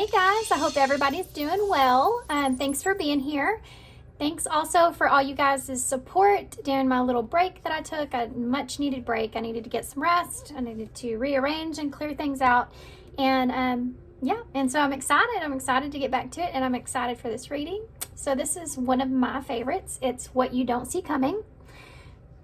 Hey guys, I hope everybody's doing well. Thanks for being here. Thanks also for all you guys' support during my little break that I took, a much needed break. I needed to get some rest. I needed to rearrange and clear things out. And so I'm excited. I'm excited to get back to it, and I'm excited for this reading. So this is one of my favorites. It's What You Don't See Coming.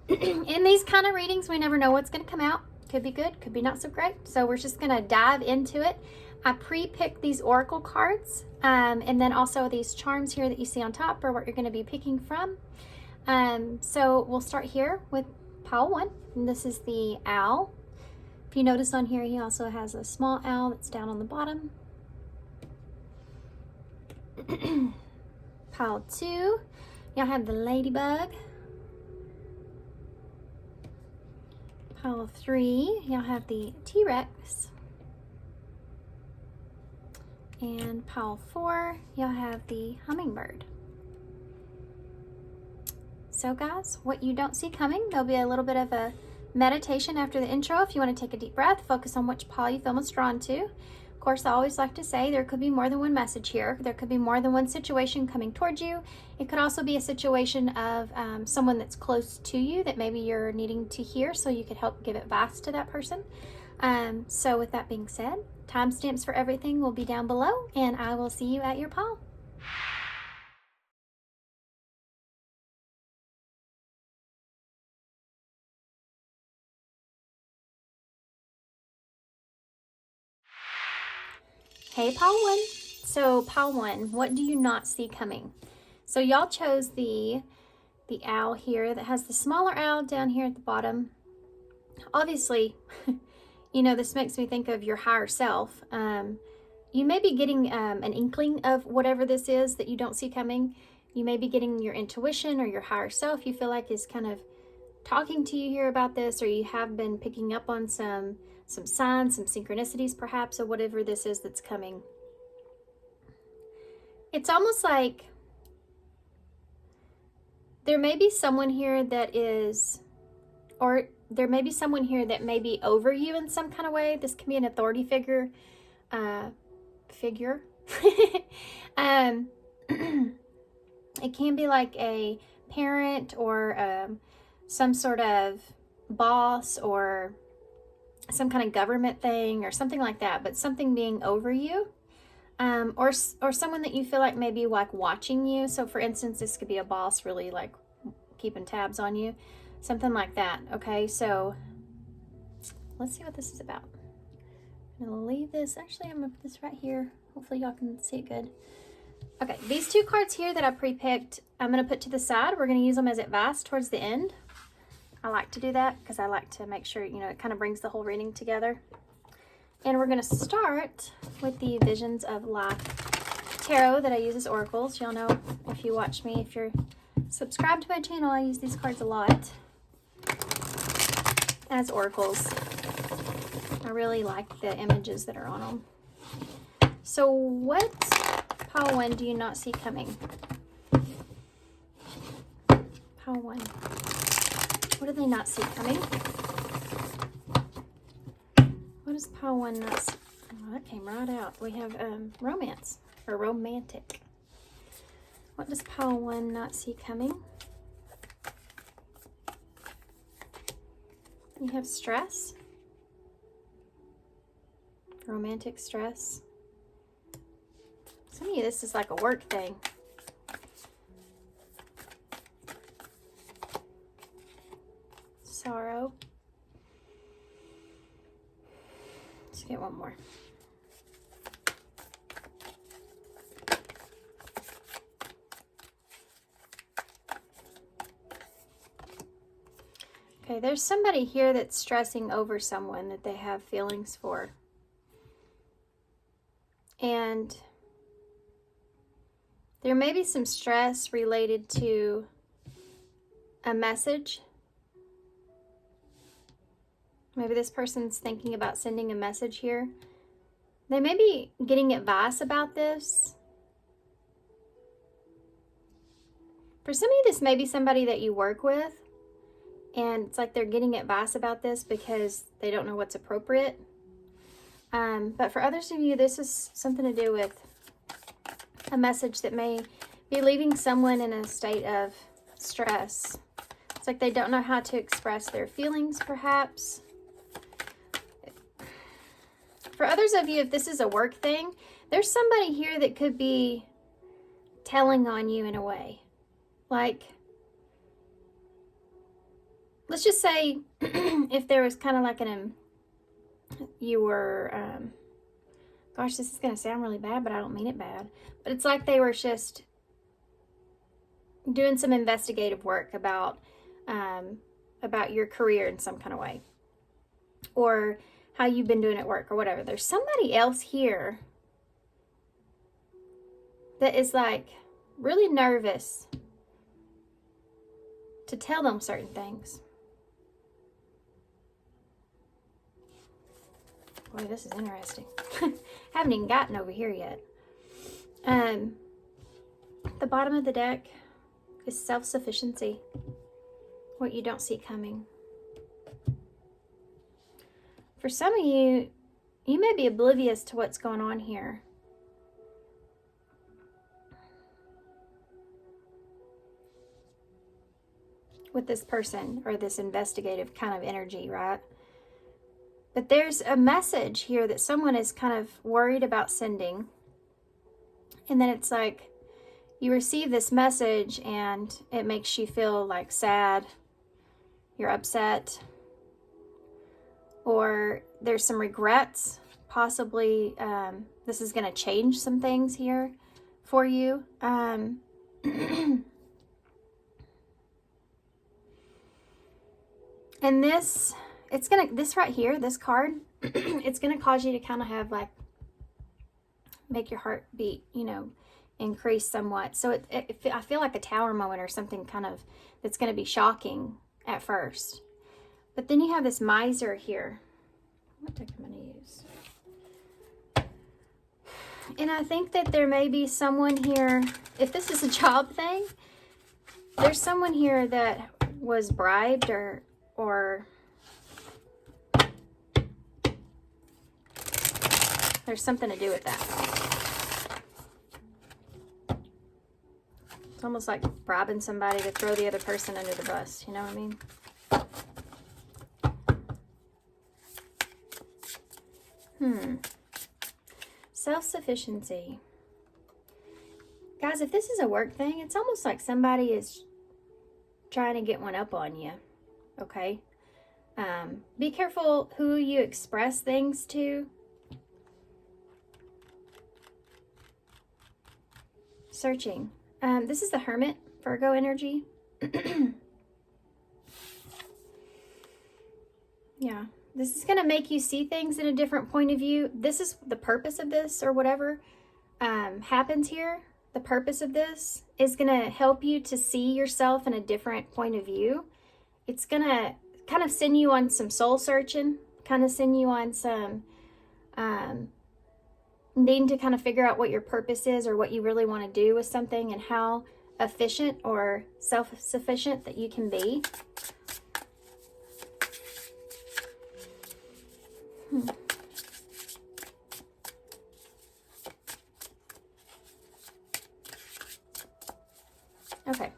In these kind of readings, we never know what's going to come out. Could be good, could be not so great. So we're just going to dive into it. I pre-picked these oracle cards, and then also these charms here that you see on top are what you're going to be picking from. So we'll start here with pile 1, and this is the owl. If you notice on here, he also has a small owl that's down on the bottom. Pile 2, y'all have the ladybug. Pile 3, y'all have the T-Rex. And pile 4, you'll have the hummingbird. So guys, what you don't see coming, there'll be a little bit of a meditation after the intro. If you want to take a deep breath, focus on which pile you feel most drawn to. Of course, I always like to say there could be more than one message here. There could be more than one situation coming towards you. It could also be a situation of someone that's close to you that maybe you're needing to hear, so you could help give advice to that person. So with that being said, timestamps for everything will be down below, and I will see you at your pile. Hey, pile 1. So pile 1, what do you not see coming? So y'all chose the owl here that has the smaller owl down here at the bottom. Obviously, you know, this makes me think of your higher self. You may be getting an inkling of whatever this is that you don't see coming. You may be getting your intuition or your higher self you feel like is kind of talking to you here about this, or you have been picking up on some signs, some synchronicities perhaps, of whatever this is that's coming. It's almost like there may be someone here that is, or there may be someone here that may be over you in some kind of way. This can be an authority figure. It can be like a parent or some sort of boss or some kind of government thing or something like that, but something being over you, or someone that you feel like maybe like watching you. So for instance, this could be a boss really like keeping tabs on you, something like that. Okay, so let's see what this is about. I'm gonna leave this, actually I'm gonna put this right here. Hopefully y'all can see it good. Okay, these 2 cards here that I pre-picked, I'm gonna put to the side. We're gonna use them as advice towards the end. I like to do that because I like to make sure, you know, it kind of brings the whole reading together. And we're gonna start with the Visions of Life tarot that I use as oracles. Y'all know, if you watch me, if you're subscribed to my channel, I use these cards a lot as oracles. I really like the images that are on them. So what pile 1 do you not see coming? Pile 1. What do they not see coming? What does pile 1 not see? Oh, that came right out. We have romance, or romantic. What does pile 1 not see coming? You have stress. Romantic stress. Some of you, this is like a work thing. Sorrow. Let's get one more. Okay, there's somebody here that's stressing over someone that they have feelings for. And there may be some stress related to a message. Maybe this person's thinking about sending a message here. They may be getting advice about this. For some of you, this may be somebody that you work with, and it's like they're getting advice about this because they don't know what's appropriate. But for others of you, this is something to do with a message that may be leaving someone in a state of stress. It's like they don't know how to express their feelings, perhaps. For others of you, if this is a work thing, there's somebody here that could be telling on you in a way. Like, let's just say if there was kind of like you were, gosh, this is going to sound really bad, but I don't mean it bad. But it's like they were just doing some investigative work about your career in some kind of way, or how you've been doing at work or whatever. There's somebody else here that is like really nervous to tell them certain things. Boy, this is interesting. Haven't even gotten over here yet. The bottom of the deck is self-sufficiency. What you don't see coming. For some of you, you may be oblivious to what's going on here. With this person or this investigative kind of energy, right? But there's a message here that someone is kind of worried about sending. And then it's like you receive this message and it makes you feel like sad. You're upset. Or there's some regrets. Possibly this is going to change some things here for you. And this right here, this card, it's going to cause you to kind of have like, make your heart beat, increase somewhat. So I feel like a tower moment or something kind of that's going to be shocking at first. But then you have this miser here. What deck am I going to use? And I think that there may be someone here, if this is a job thing, there's someone here that was bribed or there's something to do with that. It's almost like bribing somebody to throw the other person under the bus. You know what I mean? Self-sufficiency. Guys, if this is a work thing, it's almost like somebody is trying to get one up on you. Okay? Be careful who you express things to. Searching. This is the Hermit, Virgo energy. Yeah. This is going to make you see things in a different point of view. This is the purpose of this, or whatever happens here. The purpose of this is going to help you to see yourself in a different point of view. It's going to kind of send you on some soul searching, kind of send you on some needing to kind of figure out what your purpose is or what you really want to do with something and how efficient or self-sufficient that you can be. Okay,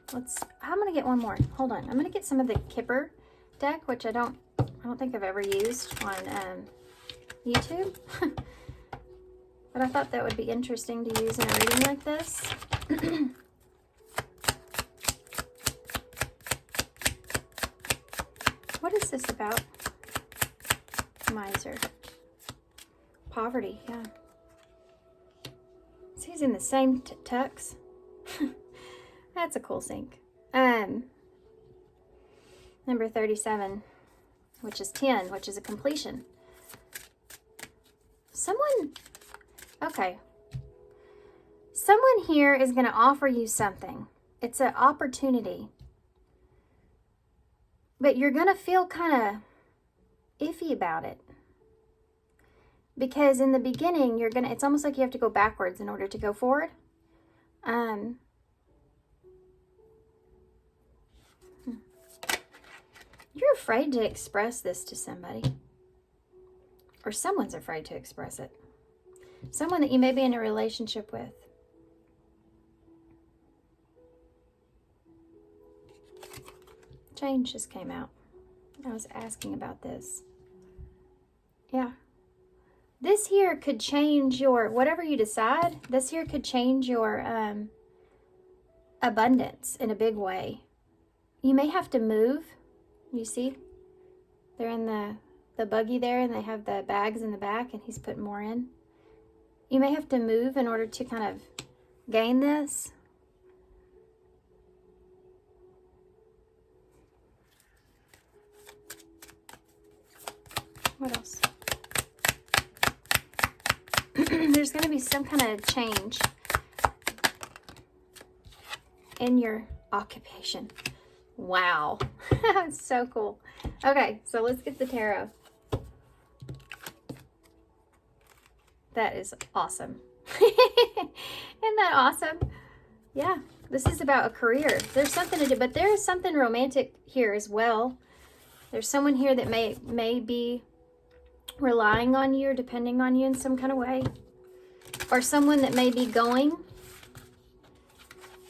I'm going to get one more. Hold on. I'm going to get some of the Kipper deck, which I don't think I've ever used on YouTube. But I thought that would be interesting to use in a reading like this. What is this about? Miser. Poverty, yeah. So he's in the same tux. That's a cool sync. Number 37, which is 10, which is a completion. Okay. Someone here is going to offer you something. It's an opportunity. But you're going to feel kind of iffy about it. Because in the beginning, it's almost like you have to go backwards in order to go forward. You're afraid to express this to somebody. or someone's afraid to express it. Someone that you may be in a relationship with. Change just came out. I was asking about this. Yeah. This here could change your, whatever you decide, this here could change your abundance in a big way. You may have to move. You see? They're in the buggy there, and they have the bags in the back, and he's putting more in. You may have to move in order to kind of gain this. What else? There's going to be some kind of change in your occupation. Wow. That's so cool. Okay, so let's get the tarot. That is awesome. Isn't that awesome? Yeah, this is about a career. There's something to do, but there is something romantic here as well. There's someone here that may be relying on you or depending on you in some kind of way. Or someone that may be going.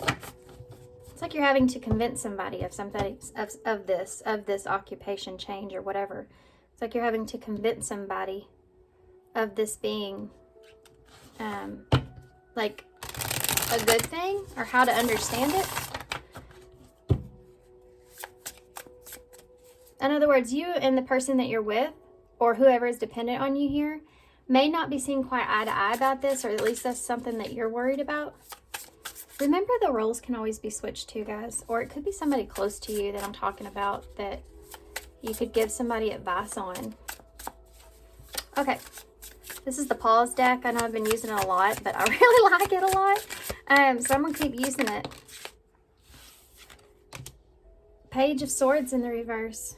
It's like you're having to convince somebody of something, of this occupation change or whatever. It's like you're having to convince somebody of this being like a good thing, or how to understand it. In other words, you and the person that you're with, or whoever is dependent on you here, may not be seeing quite eye to eye about this, or at least that's something that you're worried about. Remember, the roles can always be switched too, guys. Or it could be somebody close to you that I'm talking about that you could give somebody advice on. Okay. This is the pause deck. I know I've been using it a lot, but I really like it a lot. So I'm going to keep using it. Page of Swords in the reverse.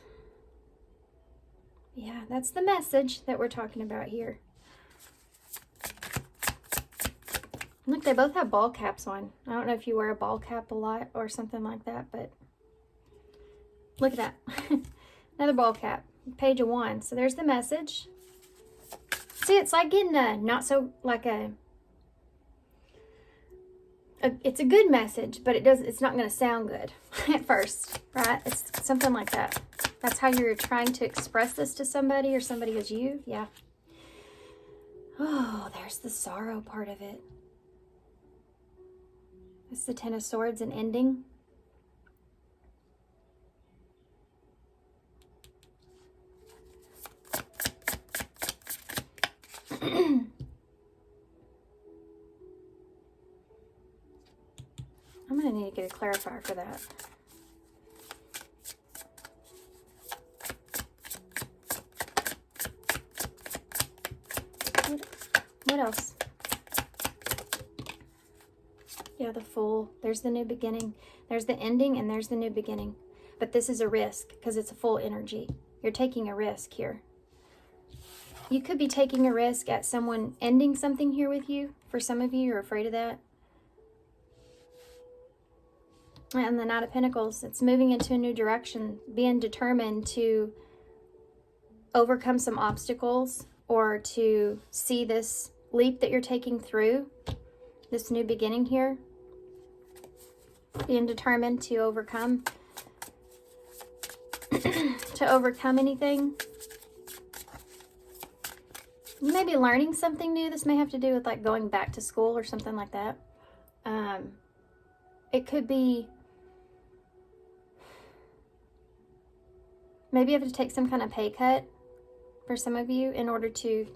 Yeah, that's the message that we're talking about here. Look, they both have ball caps on. I don't know if you wear a ball cap a lot or something like that, but look at that. Another ball cap. Page of Wands. So there's the message. See, it's like getting a, not so, like it's a good message, but it's not going to sound good at first, right? It's something like that. That's how you're trying to express this to somebody, or somebody is you. Yeah. Oh, there's the sorrow part of it. It's the Ten of Swords and ending. I'm going to need to get a clarifier for that. What else? Yeah, the Fool. There's the new beginning. There's the ending, and there's the new beginning. But this is a risk because it's a full energy. You're taking a risk here. You could be taking a risk at someone ending something here with you. For some of you, you're afraid of that. And the Knight of Pentacles, it's moving into a new direction, being determined to overcome some obstacles, or to see this leap that you're taking through, this new beginning here. Being determined to overcome, anything. You may be learning something new. This may have to do with like going back to school or something like that. It could be, maybe you have to take some kind of pay cut for some of you in order to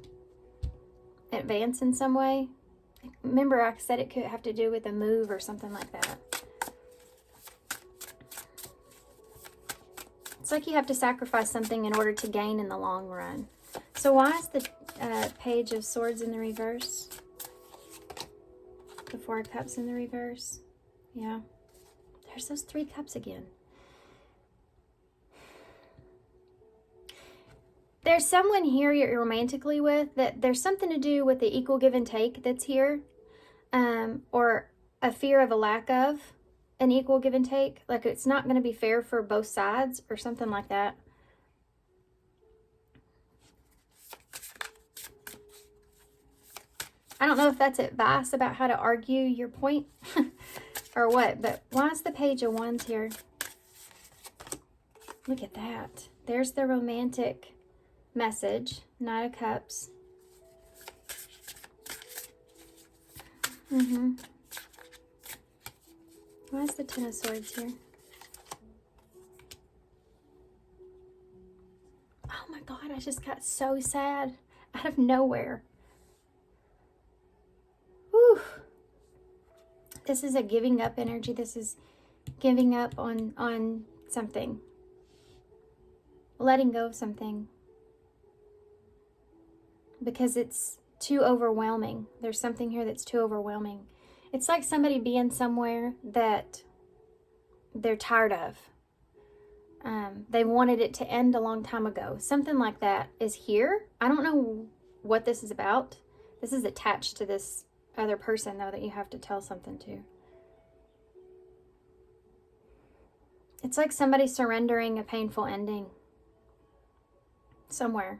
advance in some way. Remember, I said it could have to do with a move or something like that. It's like you have to sacrifice something in order to gain in the long run. So why is the Page of Swords in the reverse? The Four of Cups in the reverse. Yeah. There's those 3 cups again. There's someone here you're romantically with that there's something to do with the equal give and take that's here. Or a fear of a lack of an equal give and take. Like it's not going to be fair for both sides or something like that. I don't know if that's advice about how to argue your point or what, but why is the Page of Wands here? Look at that. There's the romantic message. Knight of Cups. Why is the Ten of Swords here? Oh my God, I just got so sad out of nowhere. Whew. This is a giving up energy. This is giving up on something. Letting go of something. Because it's too overwhelming. There's something here that's too overwhelming. It's like somebody being somewhere that they're tired of. They wanted it to end a long time ago. Something like that is here. I don't know what this is about. This is attached to this other person, though, that you have to tell something to. It's like somebody surrendering a painful ending somewhere.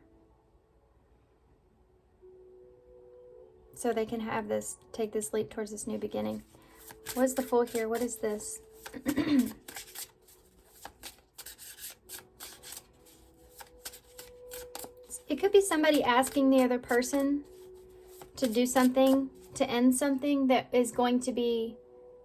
So they can have this, take this leap towards this new beginning. What is the Fool here? What is this? It could be somebody asking the other person to do something, to end something that is going to be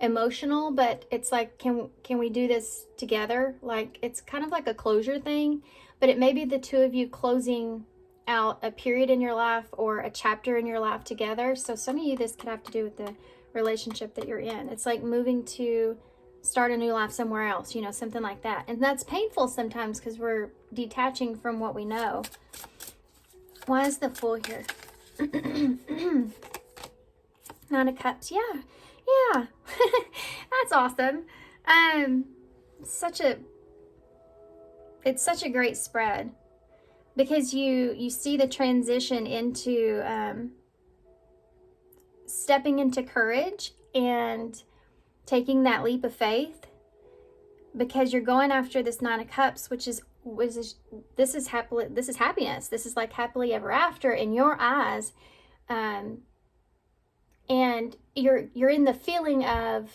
emotional, but it's like, can we do this together? Like, it's kind of like a closure thing, but it may be the two of you closing out a period in your life or a chapter in your life together. So some of you, this could have to do with the relationship that you're in. It's like moving to start a new life somewhere else, you know, something like that. And that's painful sometimes because we're detaching from what we know. Why is the Fool here? Nine of Cups. Yeah. That's awesome. It's such a great spread because you see the transition into stepping into courage and taking that leap of faith, because you're going after this Nine of Cups, which is this is happiness. This is like happily ever after in your eyes, and you're in the feeling of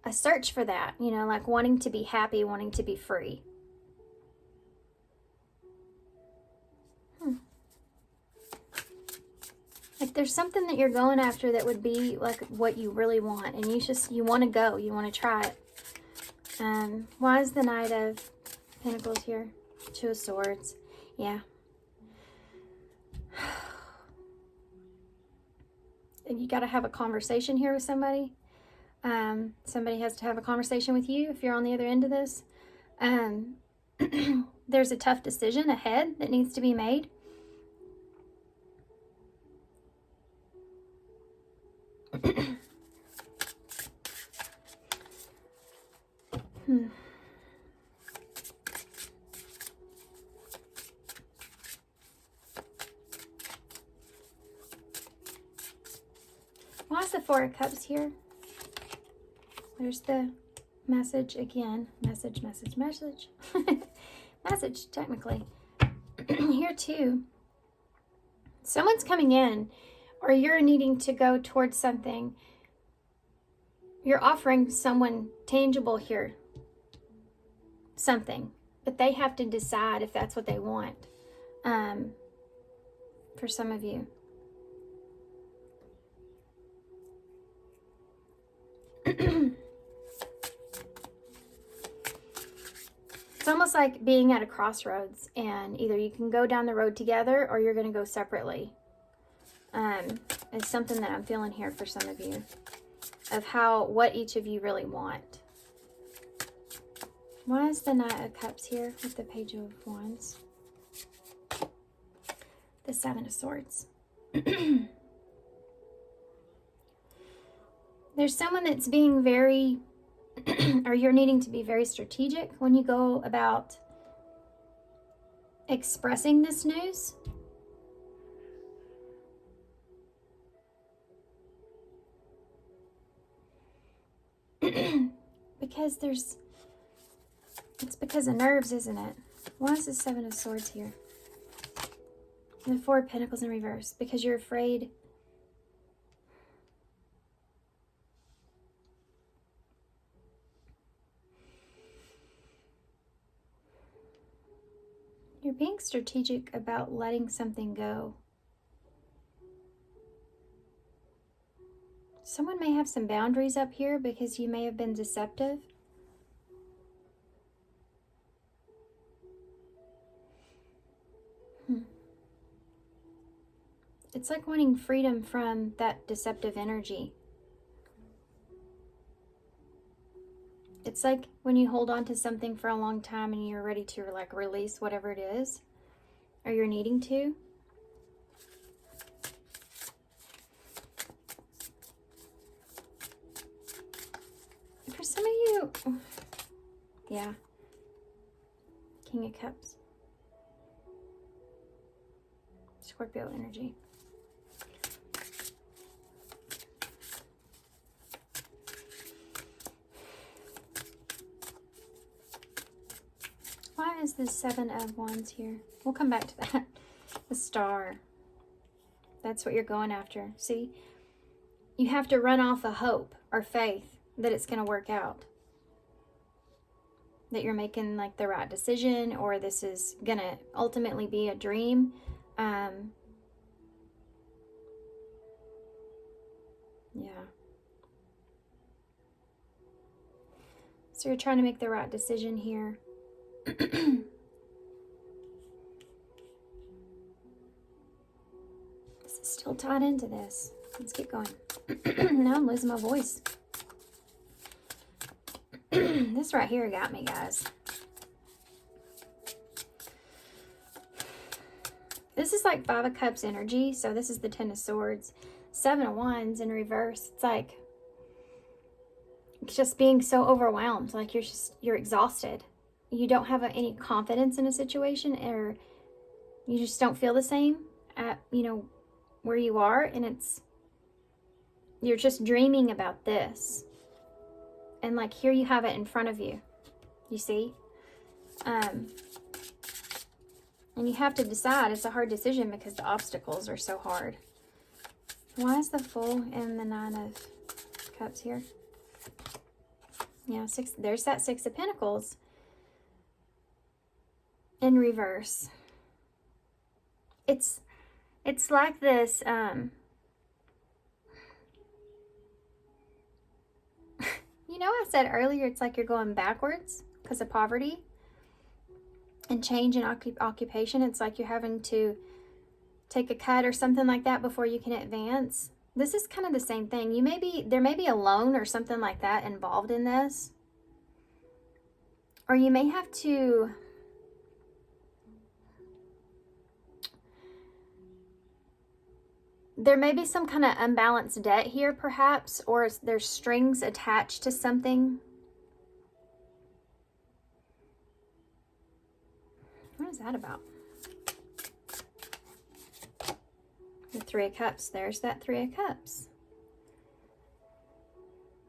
a search for that, you know, like wanting to be happy, wanting to be free. Like there's something that you're going after that would be like what you really want, and you want to go, you want to try it. Why is the Knight of Pentacles here? Two of Swords. Yeah. And you got to have a conversation here with somebody. Somebody has to have a conversation with you if you're on the other end of this. There's a tough decision ahead that needs to be made. Why is the Four of Cups here? There's the message again. Message. Message, technically. Here too. Someone's coming in, or you're needing to go towards something. You're offering someone tangible here. Something. But they have to decide if that's what they want. For some of you. It's almost like being at a crossroads, and either you can go down the road together or you're going to go separately. It's something that I'm feeling here for some of you, of what each of you really want. Why is the Knight of Cups here with the Page of Wands? The Seven of Swords. There's someone that's being very, or you're needing to be very strategic when you go about expressing this news. Because it's because of nerves, isn't it? Why is the Seven of Swords here? The Four of Pentacles in reverse, because you're afraid. You're being strategic about letting something go. Someone may have some boundaries up here because you may have been deceptive. It's like wanting freedom from that deceptive energy. It's like when you hold on to something for a long time and you're ready to like release whatever it is, or you're needing to. For some of you, yeah, King of Cups, Scorpio energy. Why is the Seven of Wands here? We'll come back to that. The Star. That's what you're going after. See, you have to run off a hope or faith that it's going to work out. That you're making like the right decision, or this is going to ultimately be a dream. Yeah. So you're trying to make the right decision here. This is still tied into this. Let's keep going. Now I'm losing my voice. This right here got me, guys. This is like Five of Cups energy. So this is the Ten of Swords. Seven of Wands in reverse. It's like just being so overwhelmed. Like you're exhausted. You don't have any confidence in a situation, or you just don't feel the same at, you know, where you are. And you're just dreaming about this. And like here you have it in front of you. You see? And you have to decide. It's a hard decision because the obstacles are so hard. Why is the Fool and the Nine of Cups here? Yeah, there's that Six of Pentacles in reverse. It's like this, you know, I said earlier, it's like you're going backwards because of poverty and change in occupation. It's like you're having to take a cut or something like that before you can advance. This is kind of the same thing. There may be a loan or something like that involved in this. Or you may have to there may be some kind of unbalanced debt here, perhaps, or there's strings attached to something. What is that about? The Three of Cups. There's that Three of Cups.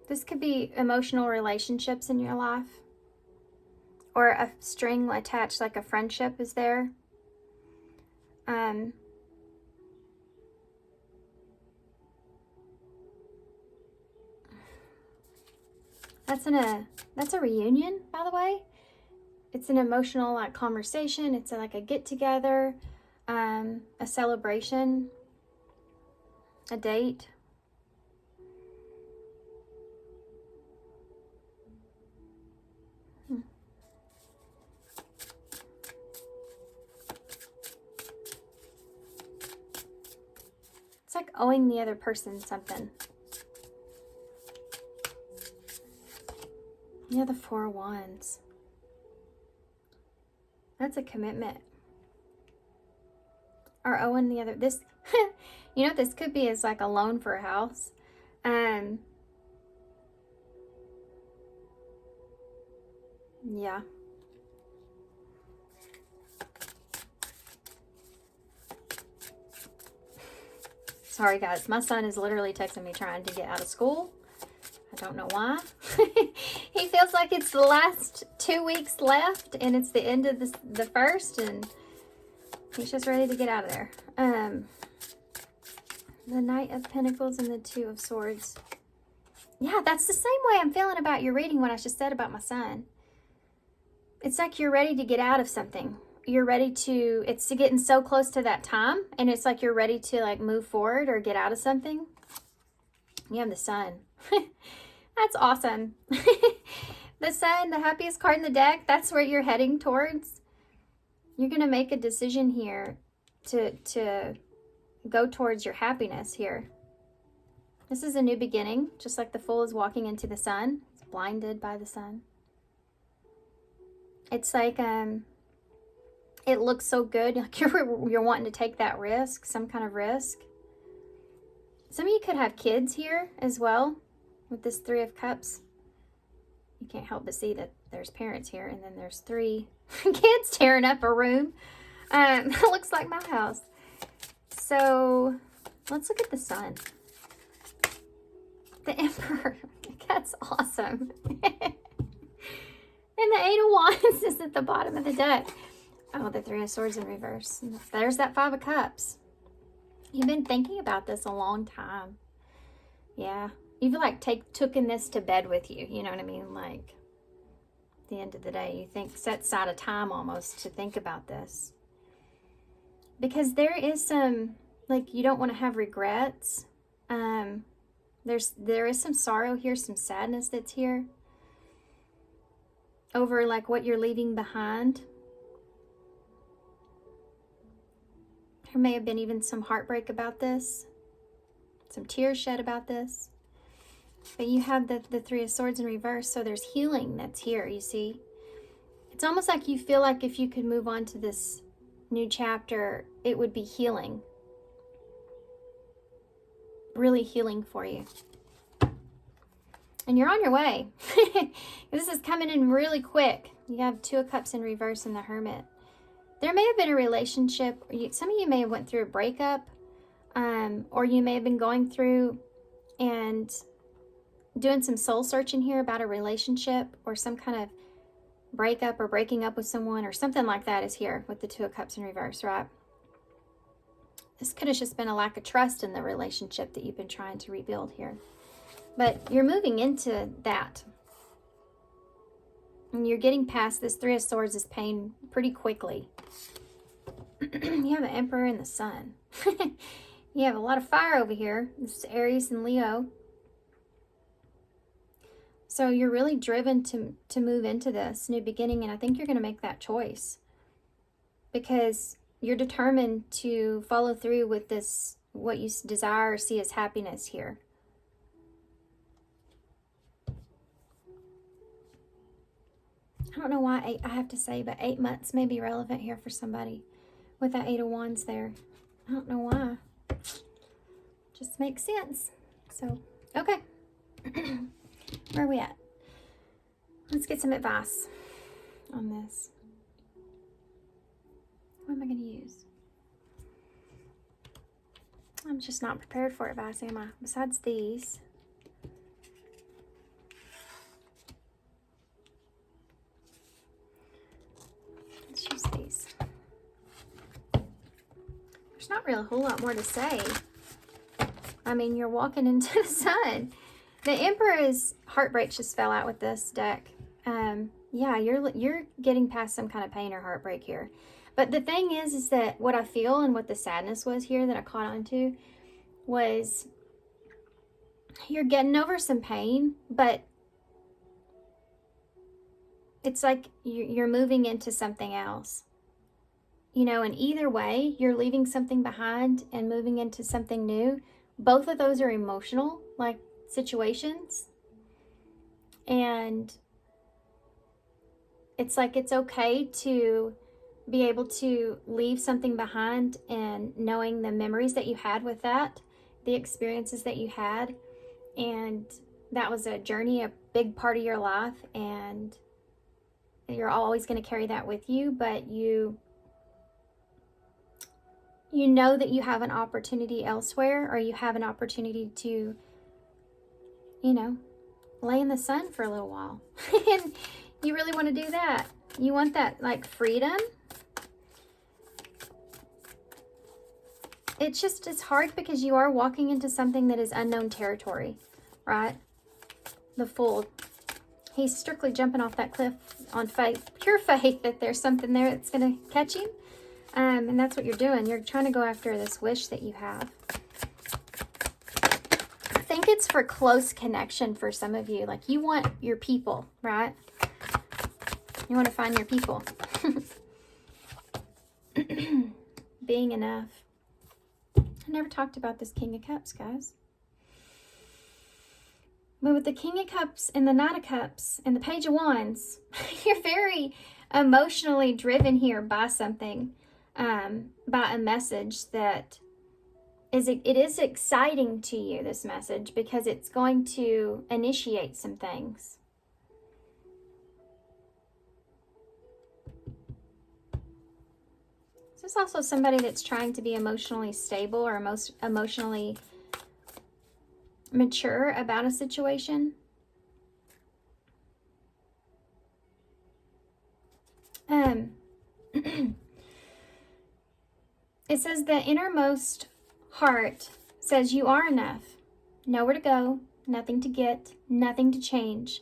This could be emotional relationships in your life, or a string attached, like a friendship is there. That's a reunion, by the way. It's an emotional like conversation. It's like a get together, a celebration, a date. It's like owing the other person something. Yeah, the Four of Wands. That's a commitment. Or owing the other, this, you know what this could be is like a loan for a house. Yeah. Sorry guys, my son is literally texting me trying to get out of school. I don't know why. He feels like it's the last 2 weeks left and it's the end of the first, and He's just ready to get out of there. The Knight of Pentacles and the Two of Swords. Yeah, that's the same way I'm feeling about your reading, what I just said about my son. It's like you're ready to get out of something. You're ready to, it's getting so close to that time, and it's like you're ready to like move forward or get out of something. You have the Sun. That's awesome. The Sun, the happiest card in the deck, that's where you're heading towards. You're going to make a decision here to go towards your happiness here. This is a new beginning, just like the Fool is walking into the Sun. It's blinded by the Sun. It's like, it looks so good. Like you're wanting to take that risk, some kind of risk. Some of you could have kids here as well with this Three of Cups. You can't help but see that there's parents here, and then there's 3 kids tearing up a room. It looks like my house. So let's look at the Sun. The Emperor. That's awesome. And the Eight of Wands is at the bottom of the deck. Oh, the Three of Swords in reverse. There's that Five of Cups. You've been thinking about this a long time. Yeah. You've like taken this to bed with you. You know what I mean? Like, at the end of the day, you think, set aside a time almost to think about this. Because there is some, like, you don't want to have regrets. There is some sorrow here, some sadness that's here. Over like what you're leaving behind. There may have been even some heartbreak about this. Some tears shed about this. But you have the Three of Swords in reverse, so there's healing that's here, you see. It's almost like you feel like if you could move on to this new chapter, it would be healing. Really healing for you. And you're on your way. This is coming in really quick. You have Two of Cups in reverse and the Hermit. There may have been a relationship. Some of you may have went through a breakup. Or you may have been going through and doing some soul searching here about a relationship or some kind of breakup or breaking up with someone or something like that is here with the Two of Cups in reverse, right? This could have just been a lack of trust in the relationship that you've been trying to rebuild here. But you're moving into that. And you're getting past this Three of Swords, this pain, pretty quickly. You have the Emperor and the Sun. You have a lot of fire over here. This is Aries and Leo. So you're really driven to move into this new beginning, and I think you're going to make that choice. Because you're determined to follow through with this, what you desire or see as happiness here. I don't know why I have to say, but 8 months may be relevant here for somebody with that Eight of Wands there. I don't know why. Just makes sense. So, okay. Where are we at? Let's get some advice on this. What am I going to use? I'm just not prepared for advice, am I? Besides these. Let's use these. There's not really a whole lot more to say. I mean, you're walking into the Sun. The Emperor's heartbreak just fell out with this deck. Yeah, you're getting past some kind of pain or heartbreak here. But the thing is that what I feel and what the sadness was here that I caught on to was you're getting over some pain, but it's like you're moving into something else. You know, and either way, you're leaving something behind and moving into something new. Both of those are emotional, like, situations. And it's like it's okay to be able to leave something behind and knowing the memories that you had with that, the experiences that you had, and that was a journey, a big part of your life, and you're always going to carry that with you, but you know that you have an opportunity elsewhere, or you have an opportunity to, you know, lay in the sun for a little while. And you really want to do that. You want that, like, freedom. it's hard because you are walking into something that is unknown territory, right? The Fool. He's strictly jumping off that cliff on faith, pure faith that there's something there that's going to catch him. And that's what you're doing. You're trying to go after this wish that you have. I think it's for close connection for some of you. Like you want your people, right? You want to find your people. Being enough. I never talked about this King of Cups, guys. But with the King of Cups and the Knight of Cups and the Page of Wands, you're very emotionally driven here by something, by a message that it is exciting to you, this message, because it's going to initiate some things. This is also somebody that's trying to be emotionally stable or emotionally mature about a situation. It says the innermost heart says you are enough. Nowhere to go, nothing to get, nothing to change.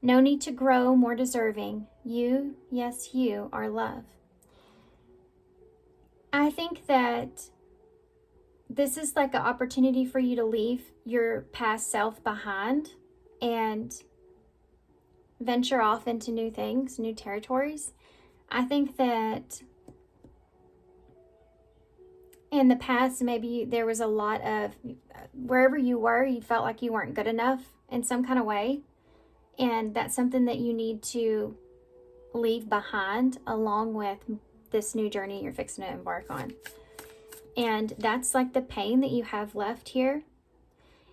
No need to grow more deserving. You, yes, you are love. I think that this is like an opportunity for you to leave your past self behind and venture off into new things, new territories. I think that in the past, maybe there was a lot of, wherever you were, you felt like you weren't good enough in some kind of way. And that's something that you need to leave behind along with this new journey you're fixing to embark on. And that's like the pain that you have left here.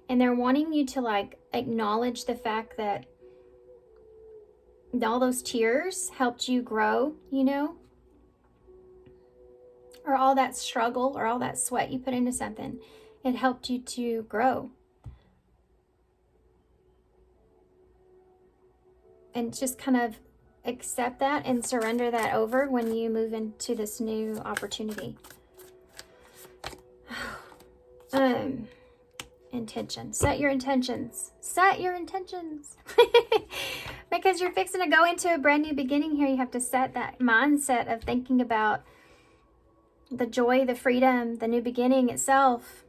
And they're wanting you to like acknowledge the fact that all those tears helped you grow, you know, or all that struggle or all that sweat you put into something. It helped you to grow. And just kind of accept that and surrender that over when you move into this new opportunity. Intention. Set your intentions. Set your intentions. Because you're fixing to go into a brand new beginning here. You have to set that mindset of thinking about the joy, the freedom, the new beginning itself,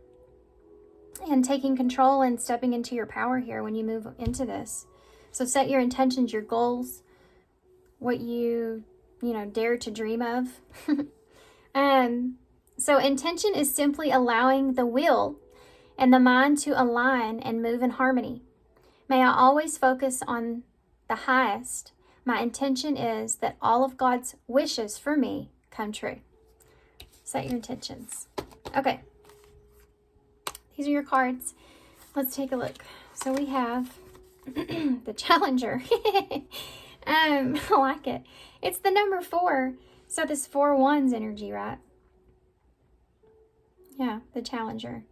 and taking control and stepping into your power here when you move into this. So set your intentions, your goals, what you dare to dream of. So intention is simply allowing the will and the mind to align and move in harmony. May I always focus on the highest. My intention is that all of God's wishes for me come true. Set your intentions. Okay. These are your cards. Let's take a look. So we have the Challenger. I like it. It's the number 4. So this 4 wands energy, right? Yeah, the Challenger.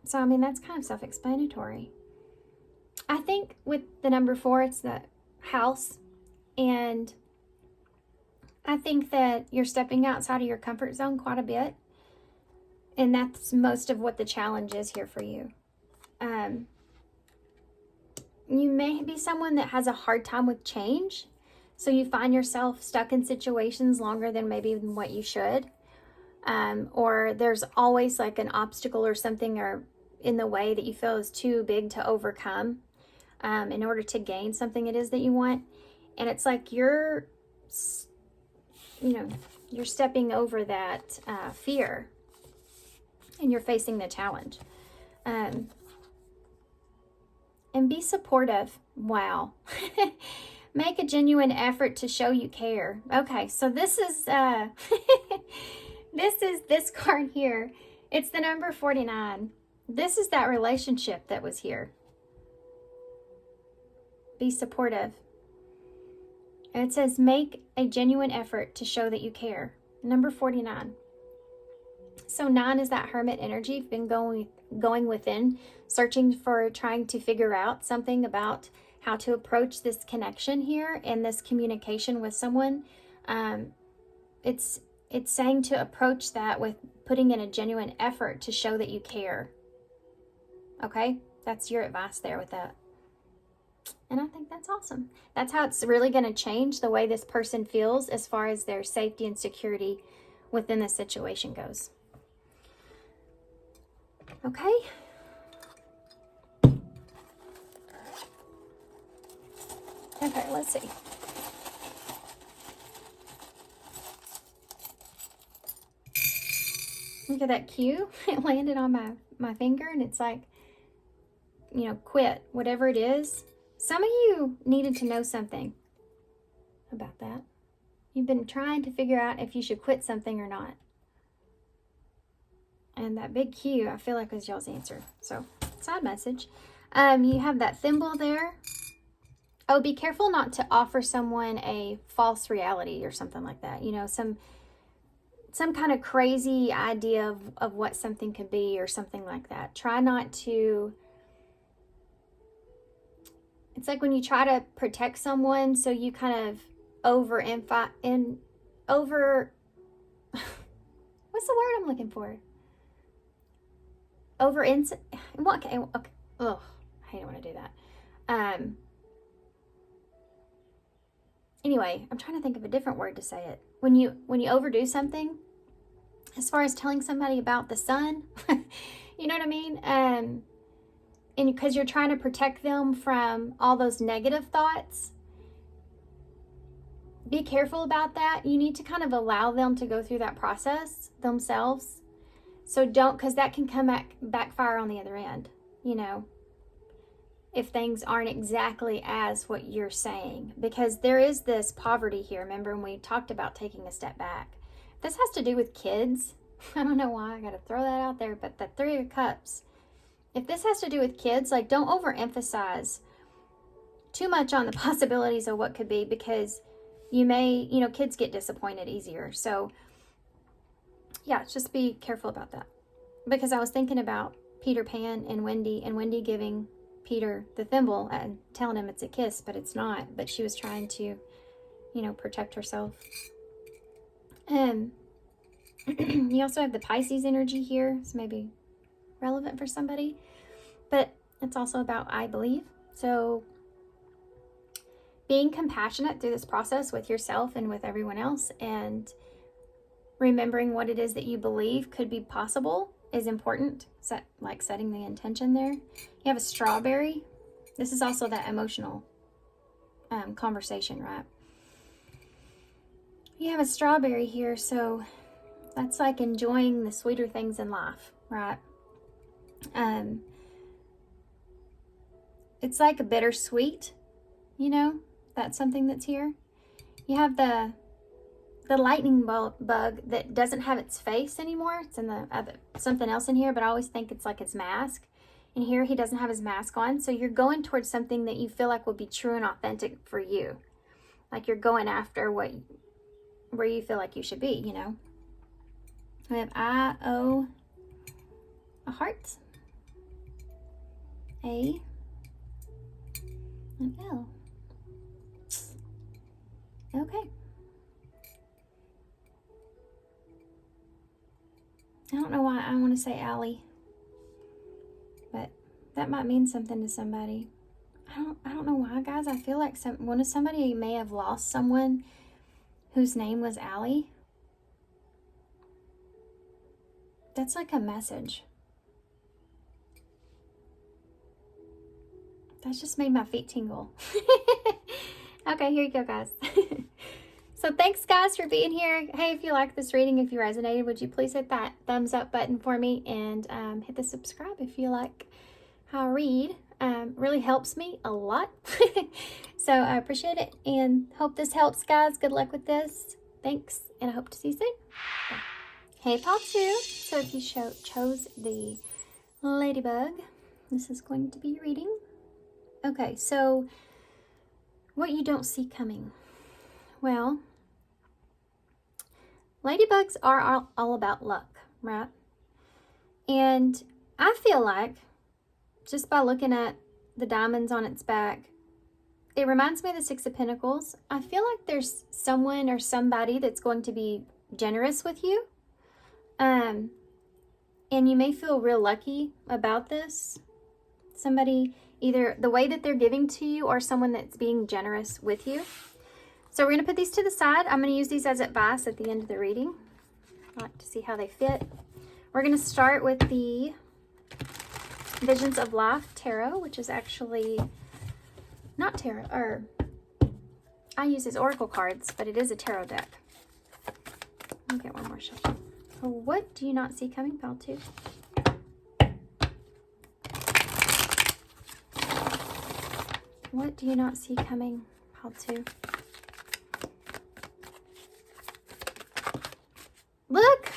So, I mean, that's kind of self-explanatory. I think with the number 4, it's the house. And I think that you're stepping outside of your comfort zone quite a bit. And that's most of what the challenge is here for you. You may be someone that has a hard time with change. So you find yourself stuck in situations longer than maybe what you should. Or there's always like an obstacle or something or in the way that you feel is too big to overcome in order to gain something it is that you want. And it's like you're stepping over that fear and you're facing the challenge. And be supportive. Wow. Make a genuine effort to show you care. Okay, so this is this card here. It's the number 49. This is that relationship that was here. Be supportive. And it says make a genuine effort to show that you care. Number 49. So 9 is that hermit energy. You've been going within, searching for, trying to figure out something about how to approach this connection here and this communication with someone. It's it's saying to approach that with putting in a genuine effort to show that you care. Okay? That's your advice there with that. And I think that's awesome. That's how it's really going to change the way this person feels as far as their safety and security within the situation goes. Okay? Okay, let's see. Look at that cue. It landed on my finger, and it's like, you know, quit. Whatever it is. Some of you needed to know something about that. You've been trying to figure out if you should quit something or not. And that big cue, I feel like, was y'all's answer. So, side message. You have that thimble there. Oh, be careful not to offer someone a false reality or something like that. You know, some kind of crazy idea of what something could be or something like that. Try not to... It's like when you try to protect someone, so you kind of what's the word I'm looking for? Okay. Ugh, I hate it when I do that. Anyway, I'm trying to think of a different word to say it. When you overdo something, as far as telling somebody about the sun, you know what I mean? And because you're trying to protect them from all those negative thoughts, be careful about that. You need to kind of allow them to go through that process themselves. So don't, because that can come backfire on the other end, you know, if things aren't exactly as what you're saying. Because there is this poverty here. Remember when we talked about taking a step back? This has to do with kids. I don't know why I got to throw that out there, but the Three of Cups. If this has to do with kids, like, don't overemphasize too much on the possibilities of what could be, because you may, you know, kids get disappointed easier. So yeah, just be careful about that. Because I was thinking about Peter Pan and Wendy giving Peter the thimble and telling him it's a kiss, but it's not. But she was trying to, you know, protect herself. You also have the Pisces energy here. It's maybe relevant for somebody. But it's also about I believe. So being compassionate through this process with yourself and with everyone else, and remembering what it is that you believe could be possible is important. Setting the intention there. You have a strawberry. This is also that emotional conversation, right? You have a strawberry here, so that's like enjoying the sweeter things in life, right? It's like a bittersweet, you know, that's something that's here. You have the lightning bug that doesn't have its face anymore. It's in something else in here, but I always think it's like its mask. And here he doesn't have his mask on. So you're going towards something that you feel like will be true and authentic for you. Like you're going after where you feel like you should be, you know. We have I-O, a heart, A, and L. Okay. I don't know why I want to say Allie, but that might mean something to somebody. I don't know why, guys. I feel like somebody may have lost someone whose name was Allie. That's like a message. That's just made my feet tingle. Okay, here you go, guys. So thanks, guys, for being here. Hey, if you like this reading, if you resonated, would you please hit that thumbs up button for me, and hit the subscribe if you like how I read. Really helps me a lot. So I appreciate it and hope this helps, guys. Good luck with this. Thanks, and I hope to see you soon. Bye. Hey, Pachu. So if you chose the ladybug, this is going to be your reading. Okay, so what you don't see coming. Well, ladybugs are all about luck, right? And I feel like, just by looking at the diamonds on its back, it reminds me of the Six of Pentacles. I feel like there's someone or somebody that's going to be generous with you. And you may feel real lucky about this. Somebody, either the way that they're giving to you or someone that's being generous with you. So we're going to put these to the side. I'm going to use these as advice at the end of the reading. I like to see how they fit. We're going to start with the Visions of Life Tarot, which is actually not tarot, or I use as oracle cards, but it is a tarot deck. I'll get one more shuffle. What do you not see coming, pile 2? What do you not see coming, pile 2? Look!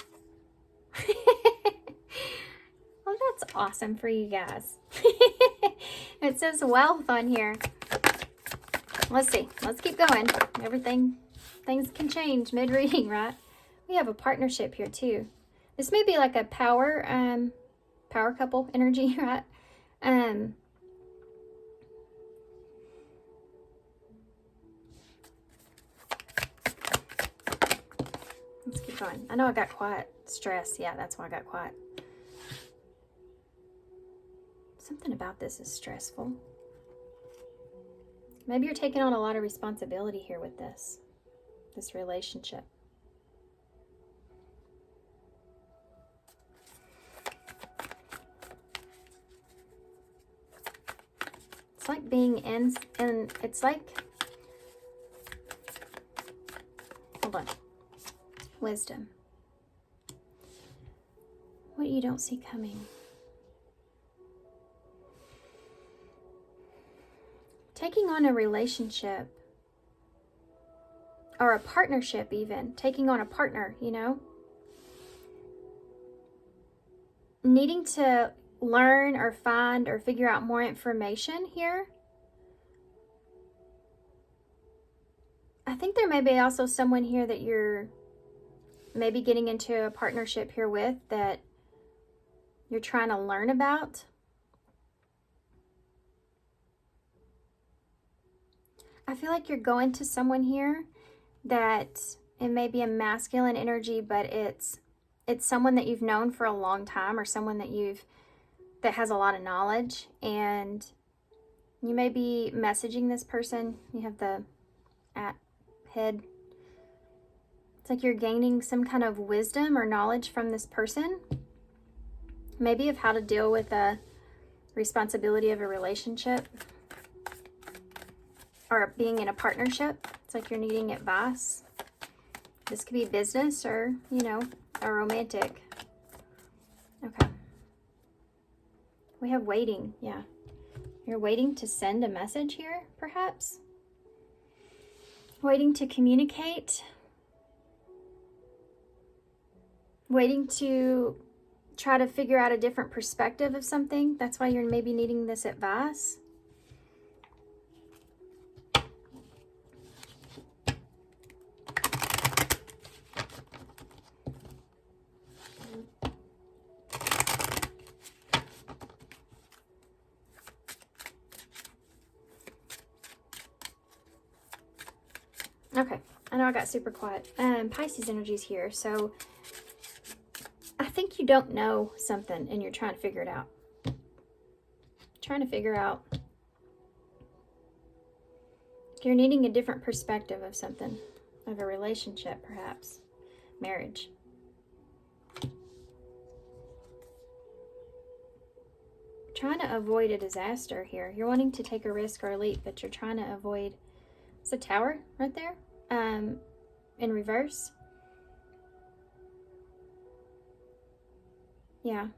Oh, that's awesome for you guys. It says wealth on here. Let's see. Let's keep going. Things can change mid-reading, right? We have a partnership here too. This may be like a power couple energy, right? Let's keep going. I know I got quiet. Stress. Yeah, that's why I got quiet. Something about this is stressful. Maybe you're taking on a lot of responsibility here with this relationship. It's like being in, and it's like, hold on. Wisdom. What you don't see coming. Taking on a relationship or a partnership, even taking on a partner, you know, needing to learn or find or figure out more information here. I think there may be also someone here that you're maybe getting into a partnership here with that you're trying to learn about. I feel like you're going to someone here that it may be a masculine energy, but it's someone that you've known for a long time, or someone that has a lot of knowledge, and you may be messaging this person. You have the head. It's like you're gaining some kind of wisdom or knowledge from this person, maybe of how to deal with the responsibility of a relationship or being in a partnership. It's like you're needing advice. This could be business or, you know, a romantic. Okay. We have waiting. Yeah. You're waiting to send a message here, perhaps. Waiting to communicate. Waiting to try to figure out a different perspective of something. That's why you're maybe needing this advice. Okay, I know I got super quiet. Pisces energy's here, so I think you don't know something and you're trying to figure it out. Trying to figure out. You're needing a different perspective of something, of a relationship, perhaps. Marriage. Trying to avoid a disaster here. You're wanting to take a risk or a leap, but you're trying to avoid. It's a tower right there, in reverse. Yeah.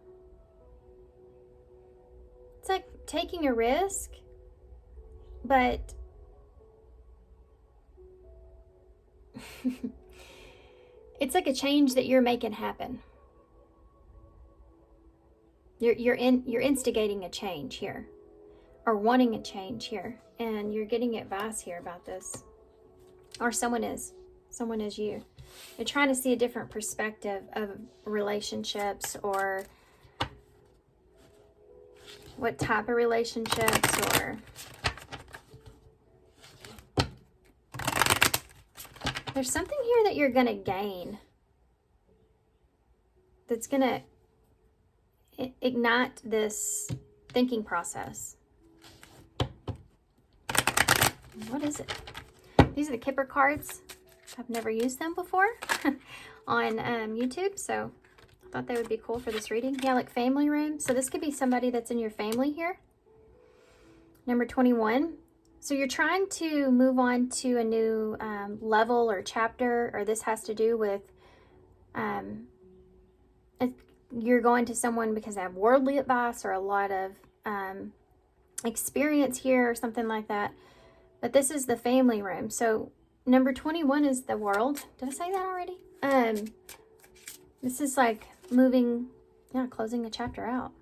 It's like taking a risk, but it's like a change that you're making happen. You're instigating a change here, or wanting a change here, and you're getting advice here about this, or someone is you. You're trying to see a different perspective of relationships, or what type of relationships, or there's something here that you're gonna gain that's going to ignite this thinking process. What is it? These are the Kipper cards. I've never used them before on YouTube, so I thought they would be cool for this reading. Yeah, like family room. So this could be somebody that's in your family here. Number 21. So you're trying to move on to a new level or chapter, or this has to do with you're going to someone because they have worldly advice or a lot of experience here or something like that. But this is the family room. So number 21 is the world. Did I say that already? This is like moving, closing a chapter out.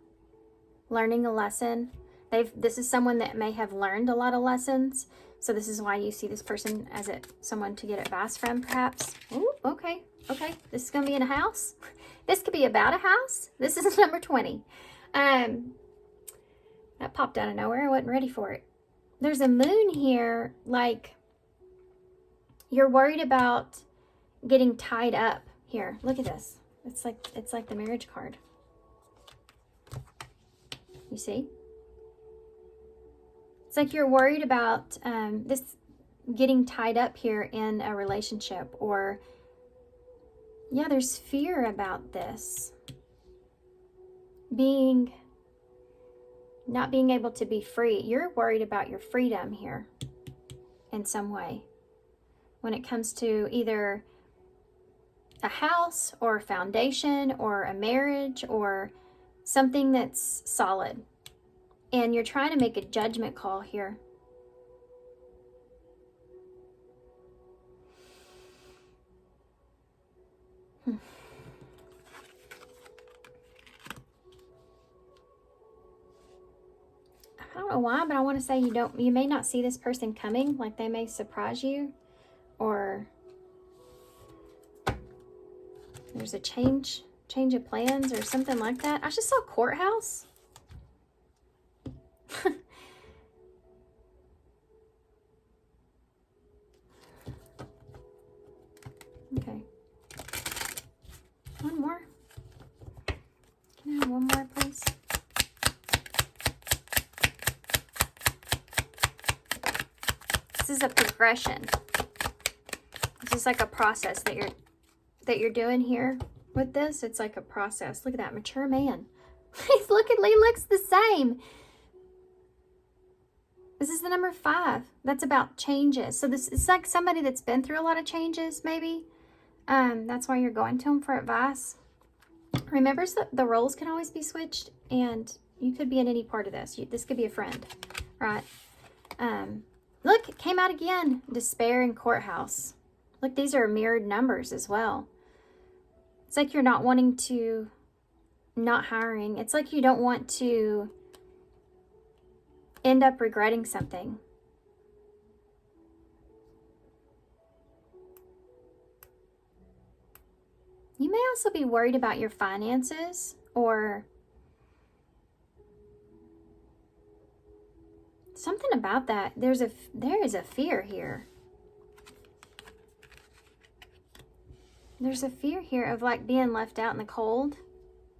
Learning a lesson. This is someone that may have learned a lot of lessons. So this is why you see this person as someone to get advice from, perhaps. Ooh, okay. Okay. This is going to be in a house. This could be about a house. This is number 20. That popped out of nowhere. I wasn't ready for it. There's a moon here, like you're worried about getting tied up here. Look at this. It's like the marriage card. You see? It's like you're worried about this getting tied up here in a relationship, or yeah, there's fear about this. Not being able to be free. You're worried about your freedom here in some way when it comes to either a house or a foundation or a marriage or something that's solid. And you're trying to make a judgment call here. I don't know why, but I want to say you may not see this person coming, like they may surprise you, or there's a change of plans or something like that. I just saw courthouse. Okay. One more. Can I have one more, please? This is a progression. This is like a process that you're doing here with this. It's like a process. Look at that mature man. He looks the same. This is the number 5. That's about changes. So it's like somebody that's been through a lot of changes, maybe. That's why you're going to them for advice. Remember, the roles can always be switched, and you could be in any part of this. This could be a friend, right? Look, it came out again. Despair and courthouse. Look, these are mirrored numbers as well. It's like you're not wanting to, not hiring. It's like you don't want to end up regretting something. You may also be worried about your finances, or something about that. There is a fear here. There's a fear here of like being left out in the cold,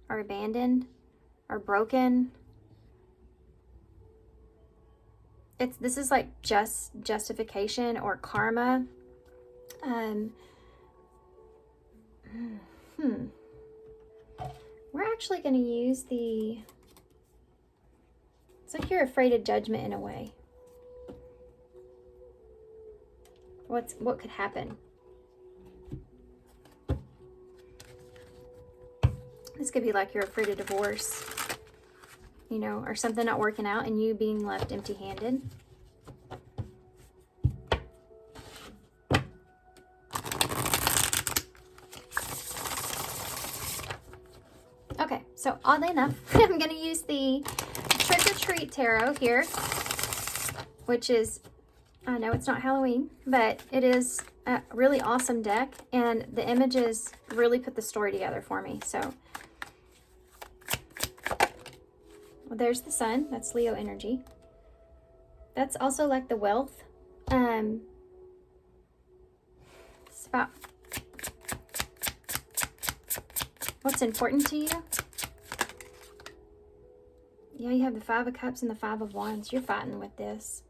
or abandoned, or broken. This is like justification or karma. We're actually going to use it's like you're afraid of judgment in a way. What could happen? This could be like you're afraid of divorce, or something not working out and you being left empty-handed. Okay, so oddly enough, I'm going to use the Trick or Treat Tarot here, which is, I know it's not Halloween, but it is a really awesome deck, and the images really put the story together for me. So, well, there's the sun. That's Leo energy. That's also like the wealth. It's about What's important to you? Yeah, you have the Five of Cups and the Five of Wands. You're fighting with this.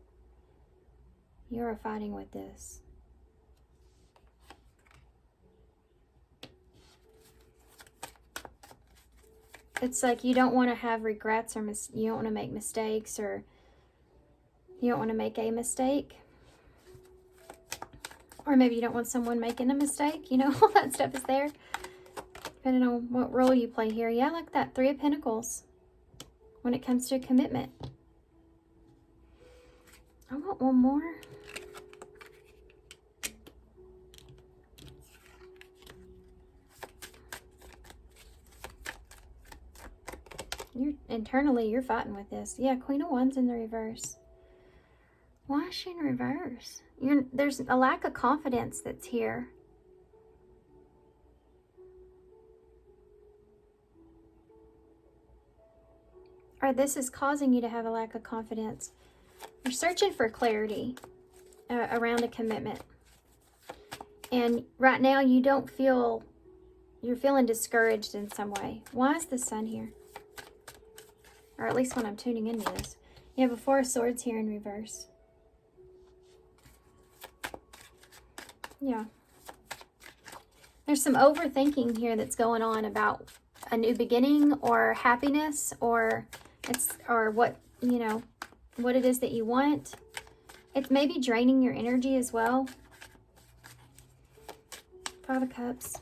You're fighting with this. It's like you don't want to have regrets, or you don't want to make mistakes, or you don't want to make a mistake. Or maybe you don't want someone making a mistake. You know, all that stuff is there. Depending on what role you play here. Yeah, like that Three of Pentacles. When it comes to a commitment. I want one more. Internally, you're fighting with this. Yeah, Queen of Wands in the reverse. Why is she in reverse? There's a lack of confidence that's here. Or this is causing you to have a lack of confidence. You're searching for clarity around a commitment. And right now you don't feel, you're feeling discouraged in some way. Why is the Sun here? Or at least when I'm tuning into this. You have a Four of Swords here in reverse. Yeah. There's some overthinking here that's going on about a new beginning or happiness or what, you know, what it is that you want. It's maybe draining your energy as well. Five of Cups.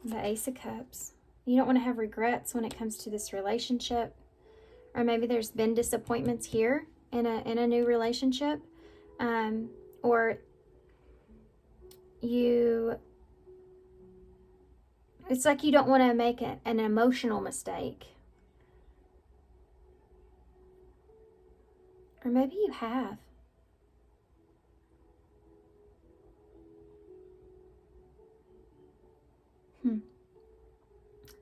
The Ace of Cups. You don't want to have regrets when it comes to this relationship. Or maybe there's been disappointments here in a new relationship. Or it's like you don't want to make an emotional mistake. Or maybe you have.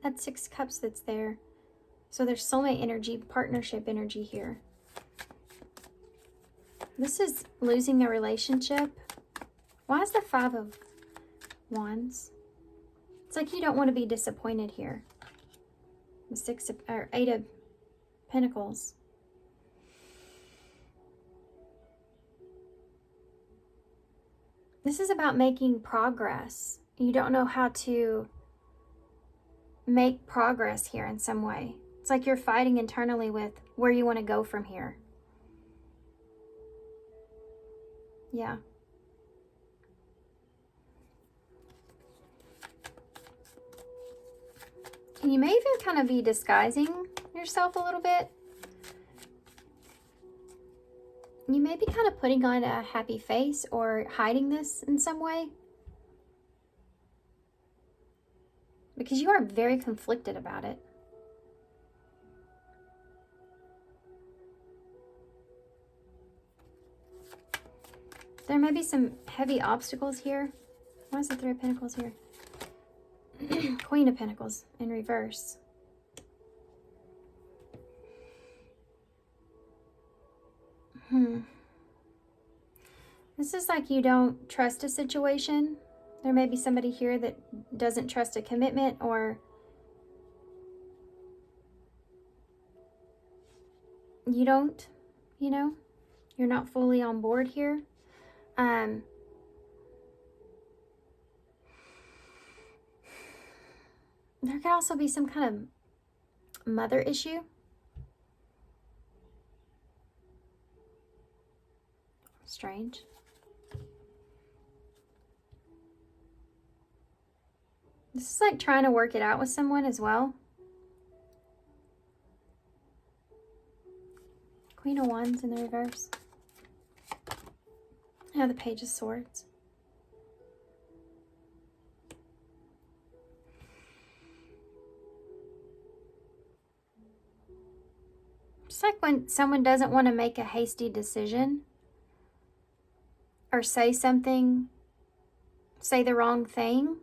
That's Six of Cups that's there. So there's soulmate energy, partnership energy here. This is losing a relationship. Why is the Five of Wands? It's like you don't want to be disappointed here. The Eight of Pentacles. This is about making progress. You don't know how to make progress here in some way. It's like you're fighting internally with where you want to go from here. Yeah. And you may even kind of be disguising yourself a little bit. You may be kind of putting on a happy face or hiding this in some way. Because you are very conflicted about it. There may be some heavy obstacles here. Why is the Three of Pentacles here? Queen of Pentacles in reverse. This is like you don't trust a situation. There may be somebody here that doesn't trust a commitment, or you don't, you know, you're not fully on board here. There could also be some kind of mother issue. Strange. This is like trying to work it out with someone as well. Queen of Wands in the reverse. Now the Page of Swords. Just like when someone doesn't want to make a hasty decision or say something, say the wrong thing.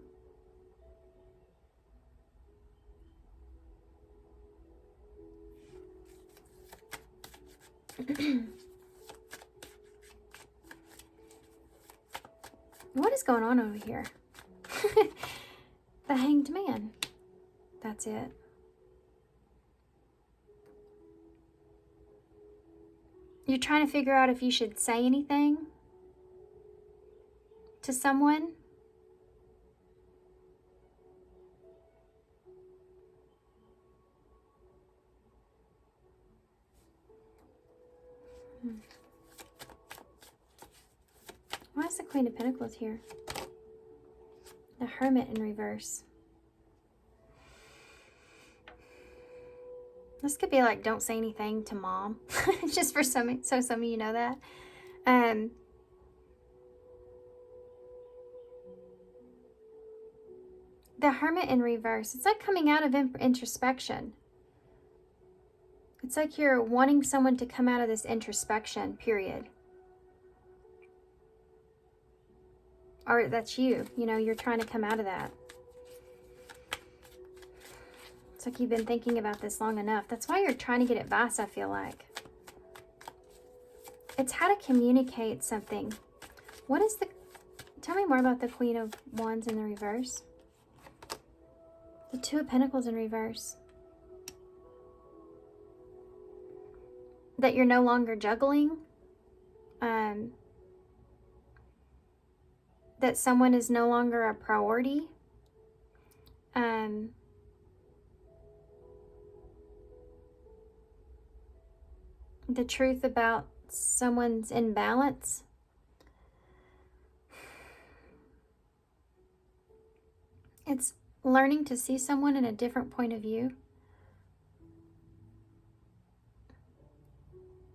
What is going on over here? The Hanged Man. That's it. You're trying to figure out if you should say anything to someone. Why is the Queen of Pentacles here? The Hermit in reverse. This could be like, don't say anything to mom. Just for some of you know that. The Hermit in reverse. It's like coming out of introspection. It's like you're wanting someone to come out of this introspection, period. Or that's you. You know, you're trying to come out of that. It's like you've been thinking about this long enough. That's why you're trying to get advice, I feel like. It's how to communicate something. What is the... Tell me more about the Queen of Wands in the reverse. The Two of Pentacles in reverse. That you're no longer juggling. That someone is no longer a priority. The truth about someone's imbalance. It's learning to see someone in a different point of view.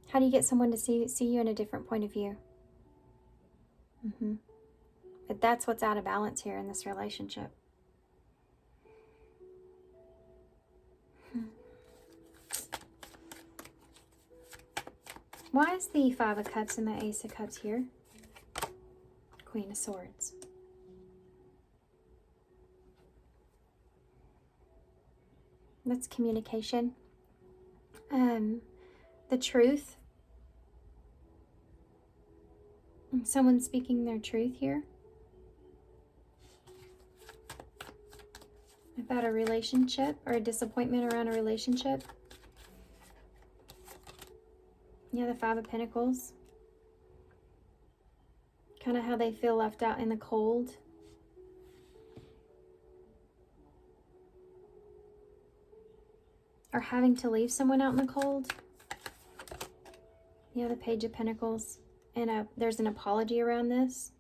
How do you get someone to see you in a different point of view? But that's what's out of balance here in this relationship. Why is the Five of Cups and the Ace of Cups here? Queen of Swords. That's communication. The truth. Someone speaking their truth here. About a relationship or a disappointment around a relationship. Yeah, the Five of Pentacles. Kind of how they feel left out in the cold. Or having to leave someone out in the cold. Yeah, the Page of Pentacles. And there's an apology around this.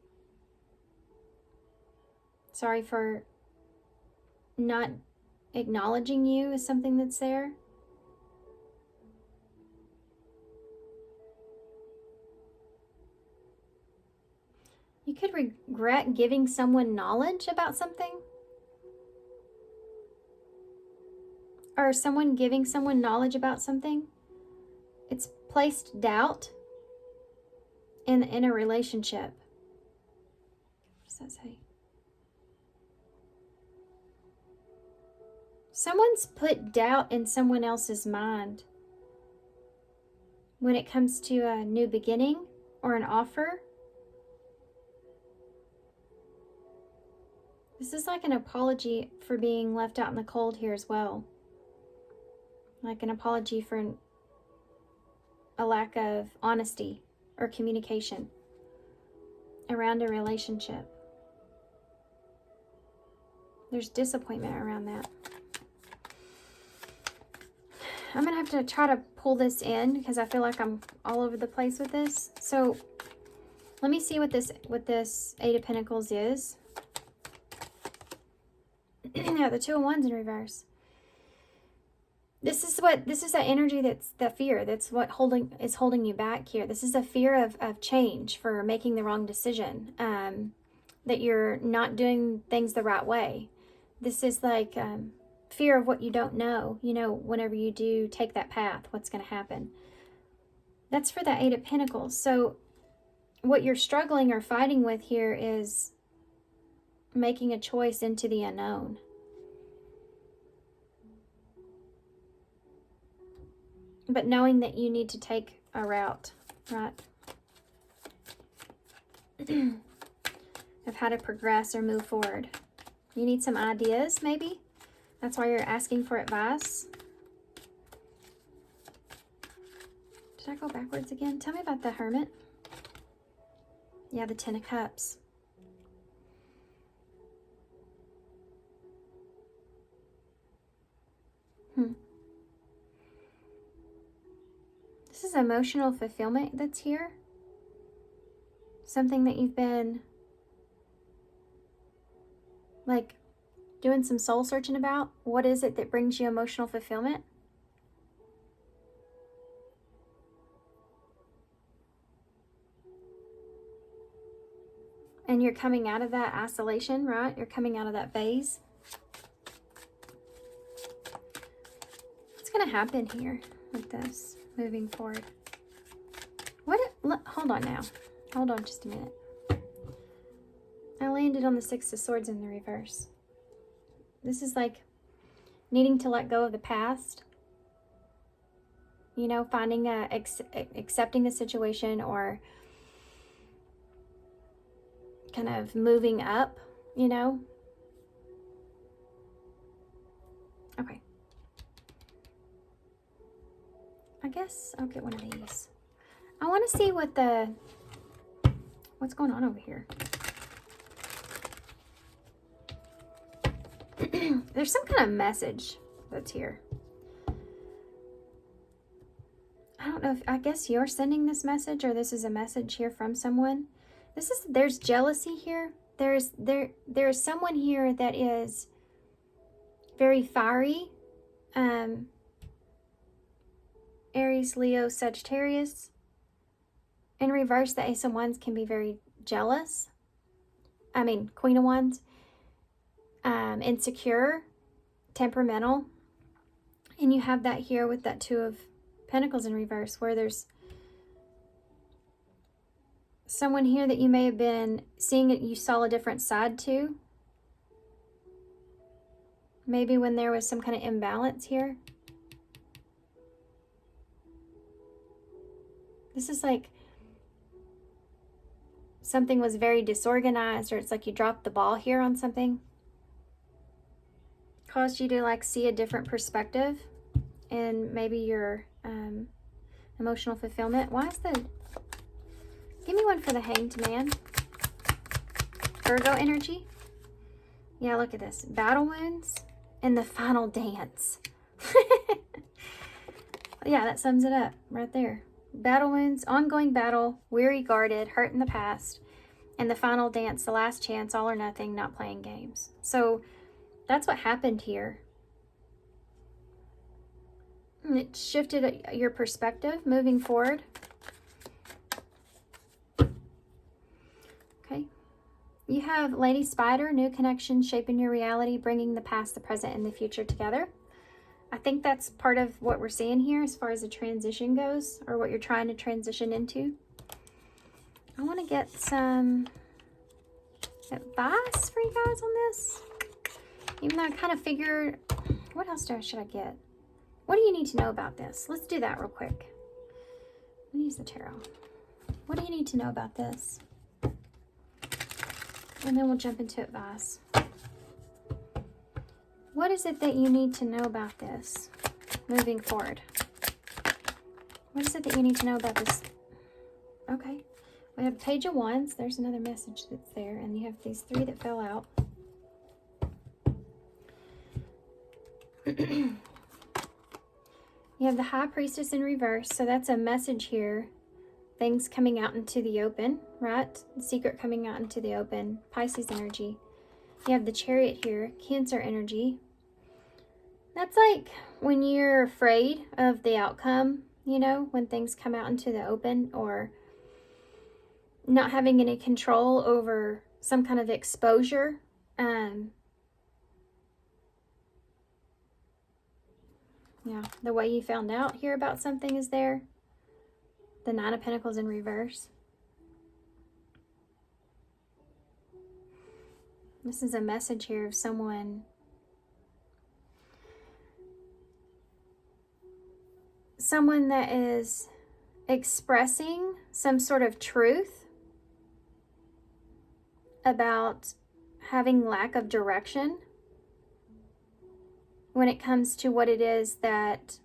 Sorry for not acknowledging you as something that's there. You could regret giving someone knowledge about something. Or someone giving someone knowledge about something. It's placed doubt in a relationship. What does that say? Someone's put doubt in someone else's mind when it comes to a new beginning or an offer. This is like an apology for being left out in the cold here as well. Like an apology for a lack of honesty or communication around a relationship. There's disappointment around that. I'm going to have to try to pull this in because I feel like I'm all over the place with this. So let me see what this Eight of Pentacles is. Yeah, the Two of Wands in reverse. This is that energy, that's the fear. That's what is holding you back here. This is a fear of change, for making the wrong decision. That you're not doing things the right way. This is like fear of what you don't know. You know, whenever you do take that path, what's going to happen. That's for the Eight of Pentacles. So what you're struggling or fighting with here is making a choice into the unknown. But knowing that you need to take a route, right? Of how to progress or move forward. You need some ideas, maybe, That's why you're asking for advice. Did I go backwards again? Tell me about the Hermit. Yeah, the Ten of Cups. This is emotional fulfillment that's here. Something that you've been like doing some soul searching about. What is it that brings you emotional fulfillment? And you're coming out of that isolation, right? You're coming out of that phase. What's going to happen here with this moving forward? Hold on now. Hold on just a minute. I landed on the Six of Swords in the reverse. This is like needing to let go of the past. You know, finding accepting the situation, or kind of moving up, you know. Okay. I guess I'll get one of these. I want to see what's going on over here. There's some kind of message that's here. I don't know I guess you're sending this message, or this is a message here from someone. There's jealousy here. There's someone here that is very fiery. Aries, Leo, Sagittarius. In reverse, the Ace of Wands can be very jealous. Queen of Wands. Insecure, temperamental. And you have that here with that Two of Pentacles in reverse, where there's someone here that you may have been seeing it, you saw a different side to. Maybe when there was some kind of imbalance here. This is like something was very disorganized, or it's like you dropped the ball here on something. Caused you to like see a different perspective and maybe your emotional fulfillment. Why is give me one for the Hanged Man. Virgo energy. Yeah, look at this. Battle wounds and the final dance. Yeah, that sums it up right there. Battle wounds, ongoing battle, weary guarded, hurt in the past, and the final dance, the last chance, all or nothing, not playing games. So that's what happened here. And it shifted your perspective moving forward. Okay. You have Lady Spider, new connection, shaping your reality, bringing the past, the present, and the future together. I think that's part of what we're seeing here as far as the transition goes, or what you're trying to transition into. I want to get some advice for you guys on this. Even though I kind of figured, what else should I get? What do you need to know about this? Let's do that real quick. Let me use the tarot. What do you need to know about this? And then we'll jump into advice. What is it that you need to know about this moving forward? What is it that you need to know about this? Okay. We have Page of Wands. There's another message that's there. And you have these three that fell out. You have the High Priestess in reverse, so that's a message here. Things coming out into the open, right? The secret coming out into the open. Pisces energy. You have the Chariot here, Cancer energy. That's like when you're afraid of the outcome, you know, when things come out into the open, or not having any control over some kind of exposure. Yeah, the way you found out here about something is there. The Nine of Pentacles in reverse. This is a message here of someone that is expressing some sort of truth about having lack of direction. when it comes to what it is that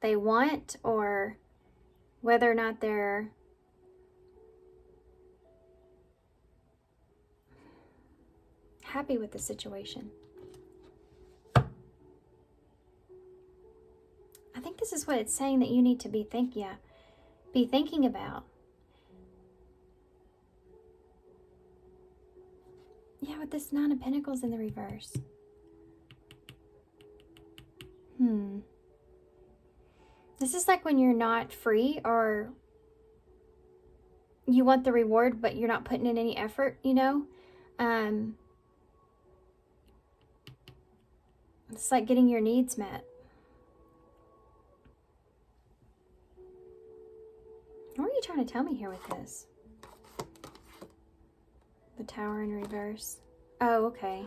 they want, or whether or not they're happy with the situation. I think this is what it's saying that you need to be thinking about. Yeah, with this Nine of Pentacles in the reverse. This is like when you're not free, or you want the reward, but you're not putting in any effort, you know? It's like getting your needs met. What are you trying to tell me here with this? The Tower in reverse. Oh, okay.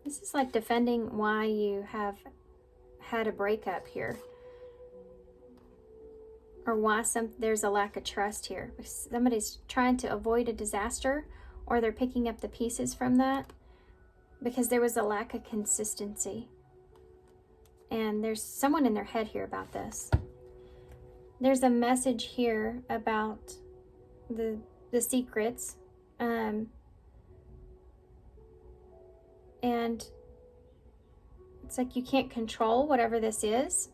This is like defending why you have had a breakup here. Or why there's a lack of trust here. Somebody's trying to avoid a disaster, or they're picking up the pieces from that because there was a lack of consistency. And there's someone in their head here about this. There's a message here about the secrets. And it's like you can't control whatever this is.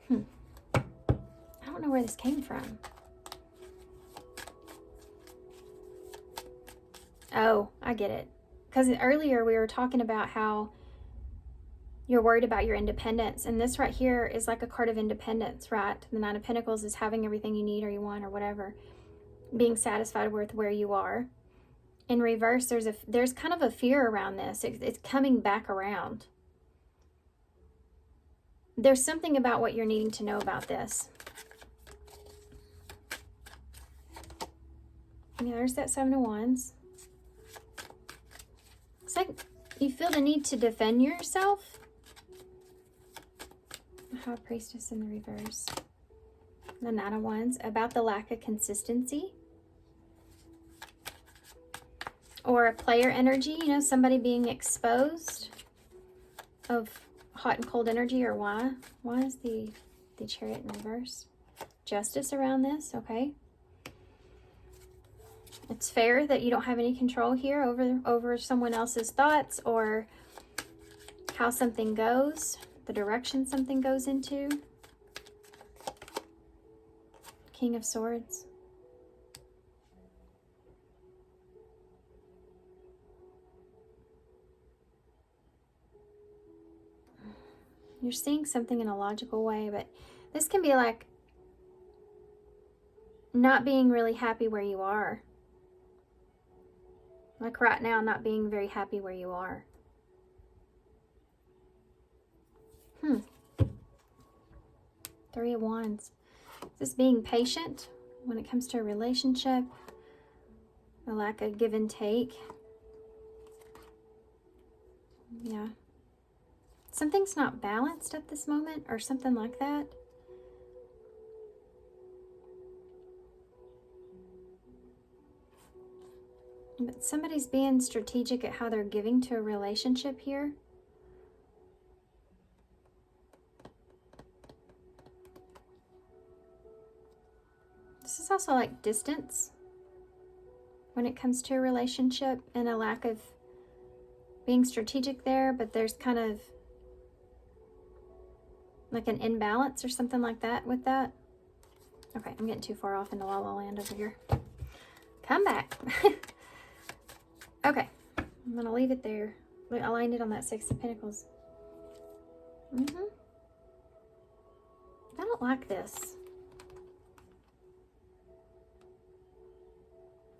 I don't know where this came from. Oh, I get it. Because earlier we were talking about how you're worried about your independence. And this right here is like a card of independence, right? The Nine of Pentacles is having everything you need or you want or whatever. Being satisfied with where you are. In reverse, there's kind of a fear around this. It's coming back around. There's something about what you're needing to know about this. Yeah, there's that Seven of Wands. It's like you feel the need to defend yourself. High Priestess in the reverse. The Nine of Wands, about the lack of consistency. Or a player energy, you know, somebody being exposed of hot and cold energy, or why? Why is the Chariot in reverse? Justice around this, okay. It's fair that you don't have any control here over someone else's thoughts or how something goes, the direction something goes into. King of Swords. You're seeing something in a logical way, but this can be like not being really happy where you are. Like right now, not being very happy where you are. Three of Wands. Is this being patient when it comes to a relationship? A lack of give and take. Yeah. Something's not balanced at this moment, or something like that. But somebody's being strategic at how they're giving to a relationship here. This is also like distance when it comes to a relationship, and a lack of being strategic there, but there's kind of like an imbalance or something like that with that. Okay, I'm getting too far off into La La Land over here. Come back. Okay, I'm going to leave it there. I lined it on that Six of Pentacles. I don't like this.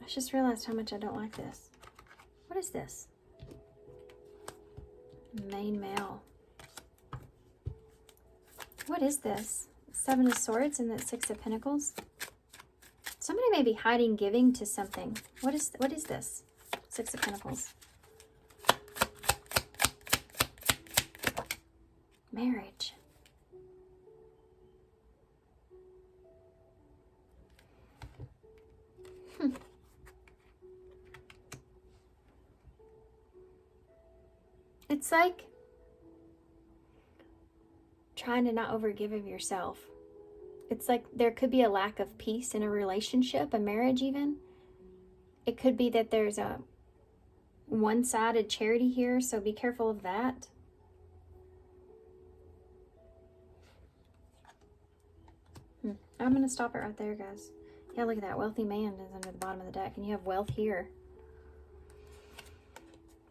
I just realized how much I don't like this. What is this? Main male. What is this? Seven of Swords and that Six of Pentacles. Somebody may be hiding giving to something. What is this? Six of Pentacles. Marriage. It's like trying to not overgive of yourself. It's like there could be a lack of peace in a relationship, a marriage even. It could be that there's a one-sided charity here, so be careful of that. I'm going to stop it right there, guys. Yeah, look at that. Wealthy man is under the bottom of the deck, and you have wealth here.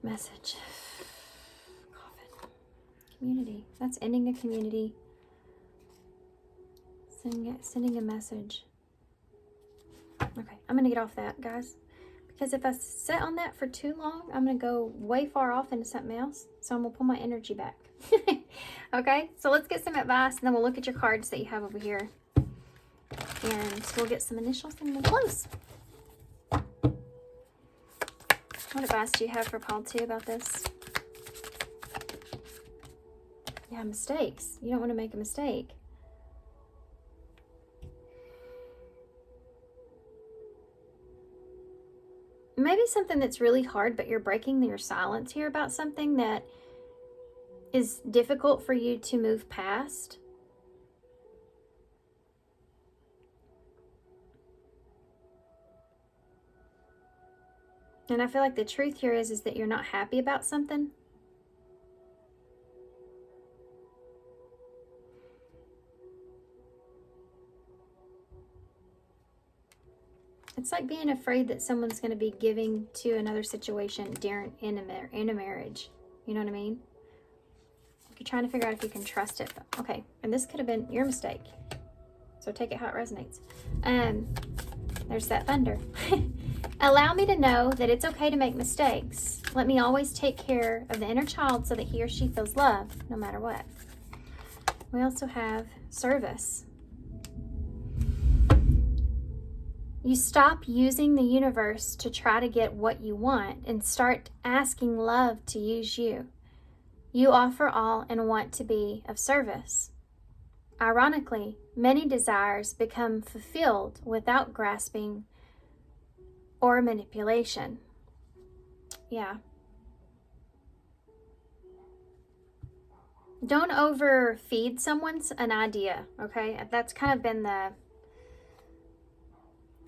Message. Coffin. Community. That's ending a community. Sending a message. Okay, I'm going to get off that, guys. Because if I sit on that for too long, I'm going to go way far off into something else. So I'm going to pull my energy back. Okay, so let's get some advice, and then we'll look at your cards that you have over here. And we'll get some initials and we'll close. What advice do you have for Paul 2 about this? Yeah, mistakes. You don't want to make a mistake. Maybe something that's really hard, but you're breaking your silence here about something that is difficult for you to move past. And I feel like the truth here is that you're not happy about something. It's like being afraid that someone's going to be giving to another situation in a marriage. You know what I mean? You're trying to figure out if you can trust it. Okay, and this could have been your mistake. So take it how it resonates. There's that thunder. Allow me to know that it's okay to make mistakes. Let me always take care of the inner child so that he or she feels loved no matter what. We also have service. You stop using the universe to try to get what you want and start asking love to use you. You offer all and want to be of service. Ironically, many desires become fulfilled without grasping or manipulation. Yeah. Don't overfeed someone's an idea, okay? That's kind of been the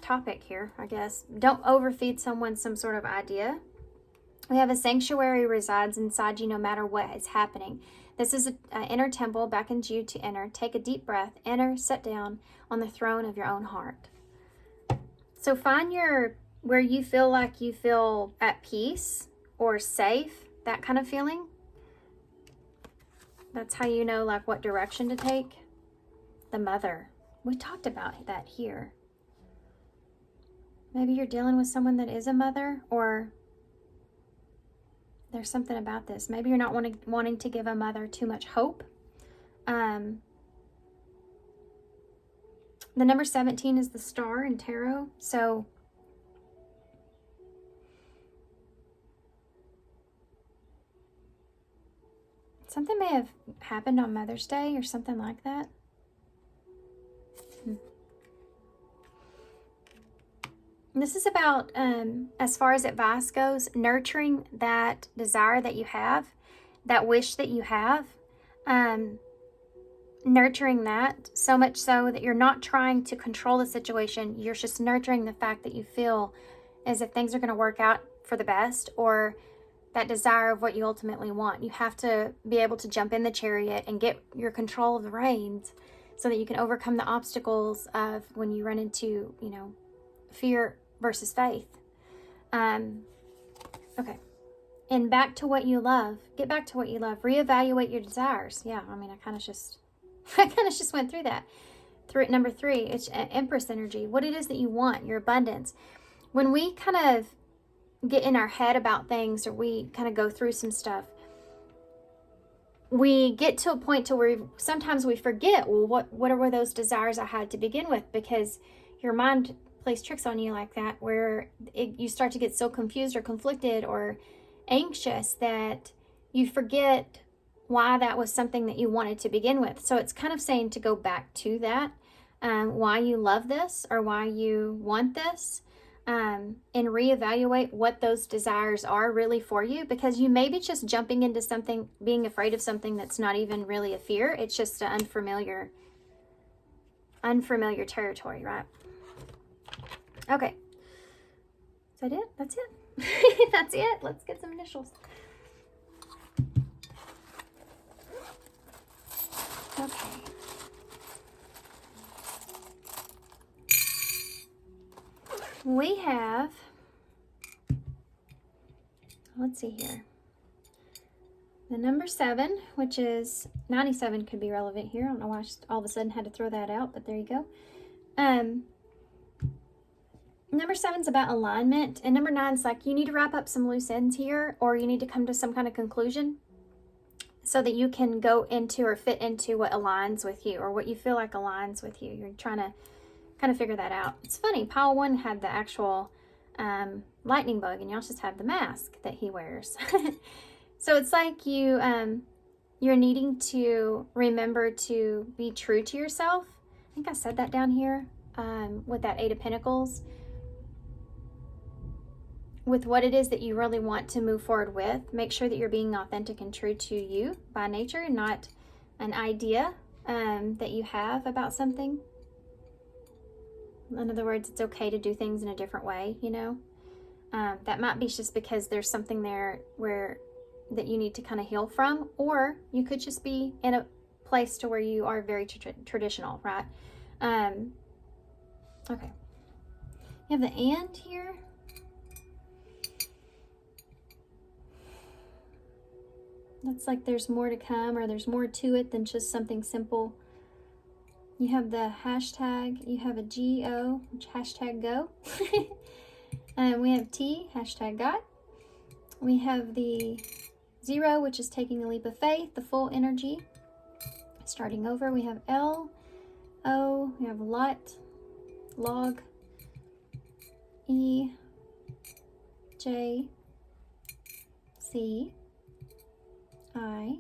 topic here, I guess. Don't overfeed someone some sort of idea. We have a sanctuary resides inside you no matter what is happening. This is an inner temple beckons you to enter. Take a deep breath. Enter, sit down on the throne of your own heart. So find where you feel at peace or safe, that kind of feeling. That's how you know like what direction to take. The mother. We talked about that here. Maybe you're dealing with someone that is a mother, or there's something about this. Maybe you're not wanting to give a mother too much hope. The number 17 is the star in tarot. So something may have happened on Mother's Day or something like that. This is about, as far as advice goes, nurturing that desire that you have, that wish that you have, nurturing that so much so that you're not trying to control the situation. You're just nurturing the fact that you feel as if things are going to work out for the best, or that desire of what you ultimately want. You have to be able to jump in the chariot and get your control of the reins so that you can overcome the obstacles of when you run into, fear versus faith. Okay. And back to what you love. Get back to what you love. Reevaluate your desires. Yeah, I kind of just went through that. Number 3, it's Empress energy. What it is that you want, your abundance. When we kind of get in our head about things, or we kind of go through some stuff, we get to a point to where sometimes we forget, well, what were those desires I had to begin with? Because your mind plays tricks on you like that, where you start to get so confused or conflicted or anxious that you forget why that was something that you wanted to begin with. So it's kind of saying to go back to that, why you love this or why you want this. and reevaluate what those desires are really for you, because you may be just jumping into something, being afraid of something that's not even really a fear. It's just an unfamiliar territory, right? Okay. Is that it? That's it. That's it. Let's get some initials. Okay. We have, let's see here, the number 7, which is 97 could be relevant here. I don't know why I just all of a sudden had to throw that out, but there you go. Number 7 is about alignment, and number 9 is like you need to wrap up some loose ends here, or you need to come to some kind of conclusion so that you can go into or fit into what aligns with you, or what you feel like aligns with you. You're trying to kind of figure that out. It's funny, pile 1 had the actual lightning bug, and y'all just have the mask that he wears. So it's like you're needing to remember to be true to yourself. I think I said that down here with that 8 of Pentacles. With what it is that you really want to move forward with, make sure that you're being authentic and true to you by nature, not an idea that you have about something. In other words, it's okay to do things in a different way, you know. That might be just because there's something there that you need to kind of heal from, or you could just be in a place to where you are very traditional, right? Okay. You have the and here. That's like there's more to come, or there's more to it than just something simple. You have the hashtag, you have a GO, which hashtag go. And we have T, hashtag God. We have the 0, which is taking a leap of faith, the full energy, starting over. We have L, O, we have lot, log, E, J, C, I,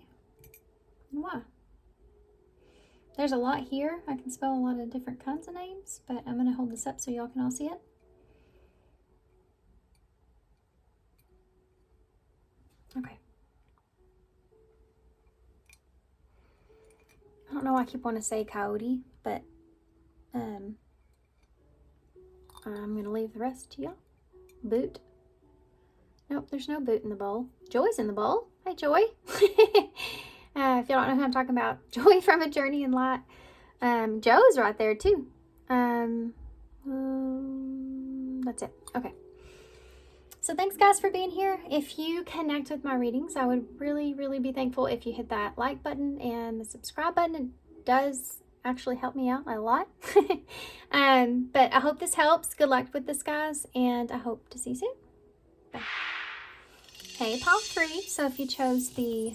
and Y. There's a lot here. I can spell a lot of different kinds of names, but I'm going to hold this up so y'all can all see it. Okay. I don't know why I keep wanting to say coyote, but I'm going to leave the rest to y'all. Boot. Nope, there's no boot in the bowl. Joy's in the bowl. Hey, Joy. If y'all don't know who I'm talking about, Joy from A Journey in Light. Joe's right there too. That's it. Okay. So thanks guys for being here. If you connect with my readings, I would really, really be thankful if you hit that like button and the subscribe button. It does actually help me out a lot. But I hope this helps. Good luck with this, guys, and I hope to see you soon. Bye. Hey, pile 3. So if you chose the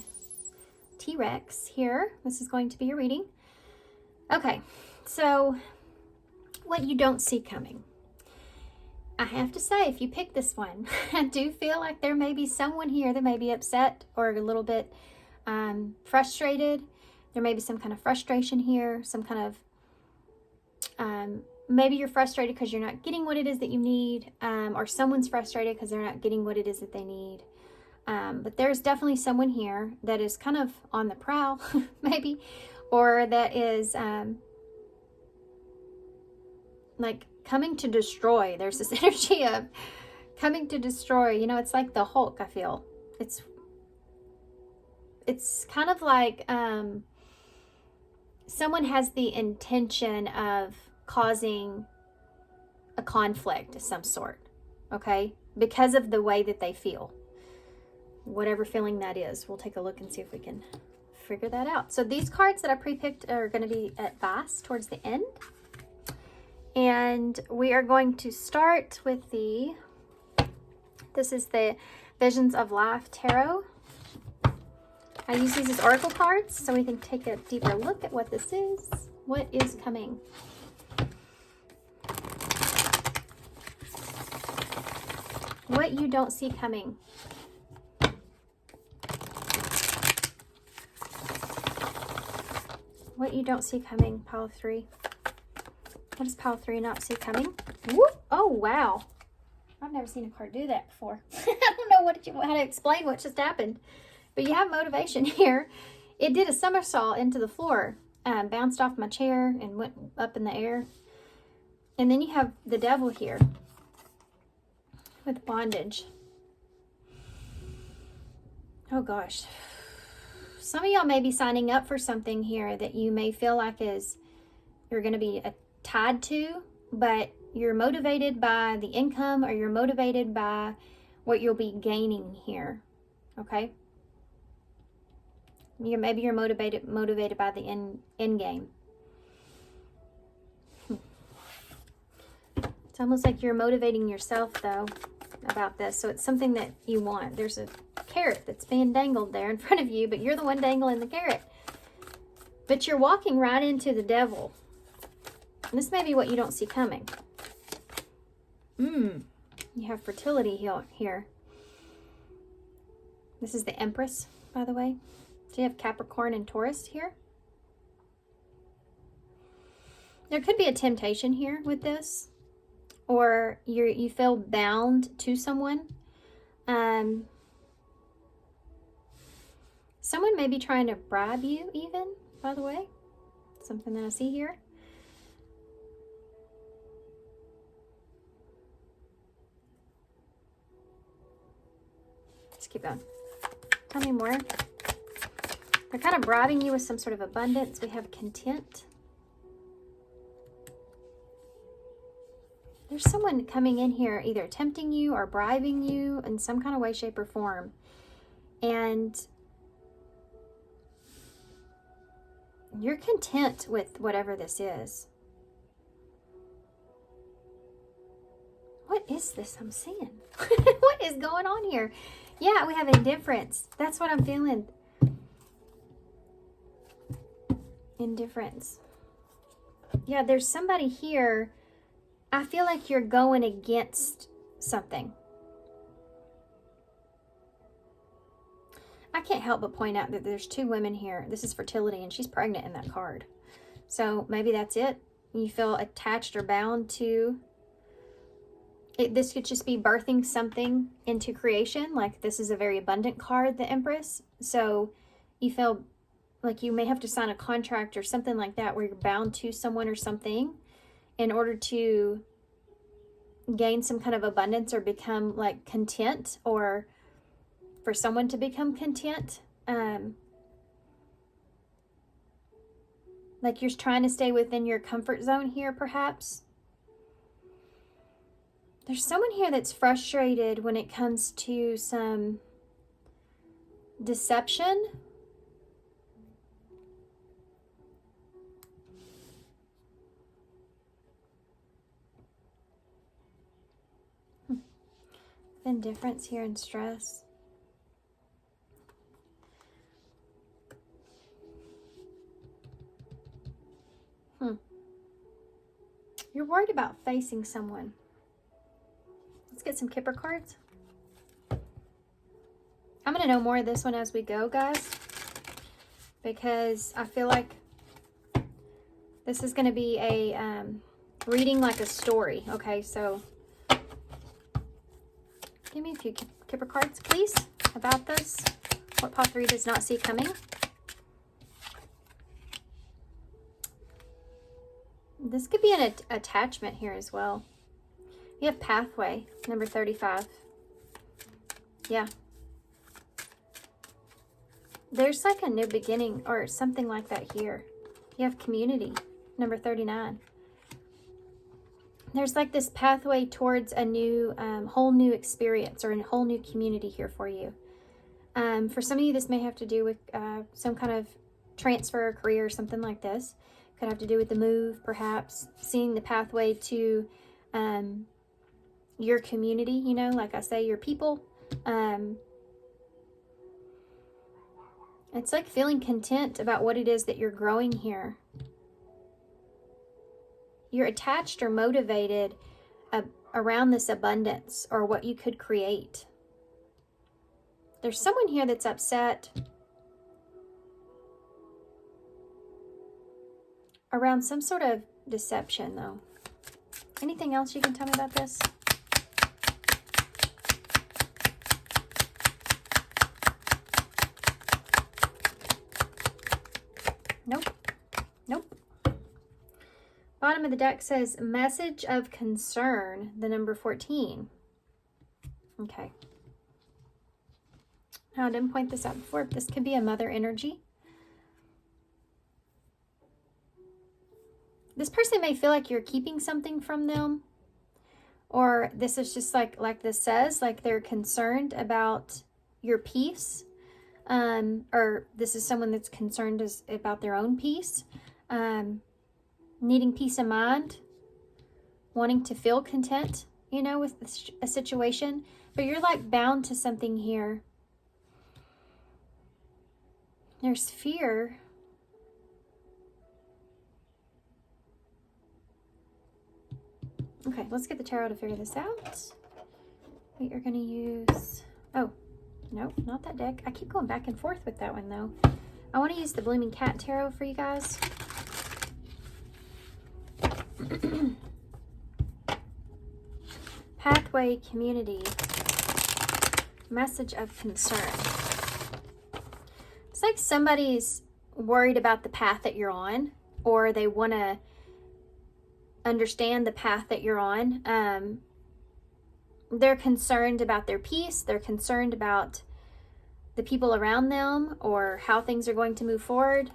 T-Rex here, this is going to be your reading. Okay, so what you don't see coming. I have to say, if you pick this one, I do feel like there may be someone here that may be upset or a little bit frustrated. There may be some kind of frustration here, some kind of, maybe you're frustrated because you're not getting what it is that you need, or someone's frustrated because they're not getting what it is that they need. But there's definitely someone here that is kind of on the prowl, maybe, or that is like coming to destroy. There's this energy of coming to destroy. You know, it's like the Hulk, I feel. It's kind of like someone has the intention of causing a conflict of some sort, okay? Because of the way that they feel. Whatever feeling that is. We'll take a look and see if we can figure that out. So these cards that I pre-picked are going to be advice towards the end. And we are going to start with this is the Visions of Life Tarot. I use these as oracle cards so we can take a deeper look at what this is. What is coming? What you don't see coming. What you don't see coming, pile 3. What does pile 3 not see coming? Whoop! Oh, wow. I've never seen a card do that before. I don't know how to explain what just happened. But you have motivation here. It did a somersault into the floor, bounced off my chair and went up in the air. And then you have the devil here with bondage. Oh gosh. Some of y'all may be signing up for something here that you may feel like you're going to be tied to, but you're motivated by the income, or you're motivated by what you'll be gaining here. Okay? Maybe you're motivated by the end game. It's almost like you're motivating yourself though about this. So it's something that you want. There's a carrot that's being dangled there in front of you, but you're the one dangling the carrot. But you're walking right into the devil. And this may be what you don't see coming. You have fertility here. This is the Empress, by the way. So you have Capricorn and Taurus here. There could be a temptation here with this, or you feel bound to someone. Someone may be trying to bribe you even, by the way. Something that I see here. Let's keep going. Tell me more. They're kind of bribing you with some sort of abundance. We have content. There's someone coming in here either tempting you or bribing you in some kind of way, shape, or form. And you're content with whatever this is. What is this I'm seeing? What is going on here? Yeah, we have indifference. That's what I'm feeling. Indifference. Yeah, there's somebody here. I feel like you're going against something. I can't help but point out that there's two women here. This is fertility, and she's pregnant in that card. So maybe that's it. You feel attached or bound to it. This could just be birthing something into creation. Like this is a very abundant card, the Empress. So you feel like you may have to sign a contract or something like that where you're bound to someone or something in order to gain some kind of abundance or become like content, or for someone to become content. Like you're trying to stay within your comfort zone here, perhaps. There's someone here that's frustrated when it comes to some deception. Indifference here and stress. You're worried about facing someone. Let's get some Kipper cards. I'm going to know more of this one as we go, guys, because I feel like this is going to be a reading like a story. Okay, so give me a few Kipper cards, please, about this. What Paw 3 does not see coming. This could be an attachment here as well. You have pathway, number 35. Yeah. There's like a new beginning or something like that here. You have community, number 39. There's like this pathway towards a new, whole new experience or a whole new community here for you. For some of you, this may have to do with some kind of transfer, career, or something like this. Could have to do with the move, perhaps. Seeing the pathway to your community, you know, like I say, your people. It's like feeling content about what it is that you're growing here. You're attached or motivated around this abundance or what you could create. There's someone here that's upset around some sort of deception, though. Anything else you can tell me about this? Bottom of the deck says message of concern, the number 14. Okay. Now, I didn't point this out before. This could be a mother energy. This person may feel like you're keeping something from them. Or this is just like this says, like they're concerned about your peace. Or this is someone that's concerned about their own peace. Needing peace of mind. Wanting to feel content, you know, with a situation. But you're like bound to something here. There's fear. Okay, let's get the tarot to figure this out. We are going to use... Oh, no, not that deck. I keep going back and forth with that one, though. I want to use the Blooming Cat Tarot for you guys. Pathway Community. Message of concern. It's like somebody's worried about the path that you're on, or they want to understand the path that you're on. They're concerned about their peace. They're concerned about the people around them or how things are going to move forward.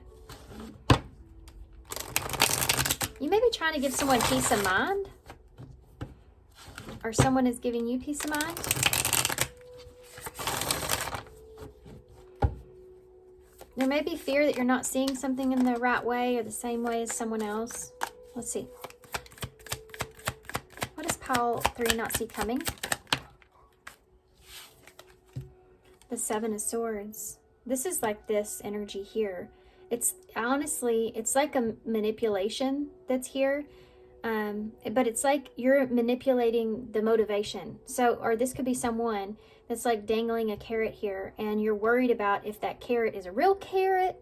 You may be trying to give someone peace of mind, or someone is giving you peace of mind. There may be fear that you're not seeing something in the right way or the same way as someone else. Let's see. What does pile 3 not see coming? The 7 of Swords. This is like this energy here. It's honestly, it's like a manipulation that's here. But it's like you're manipulating the motivation. So, or this could be someone that's like dangling a carrot here, and you're worried about if that carrot is a real carrot.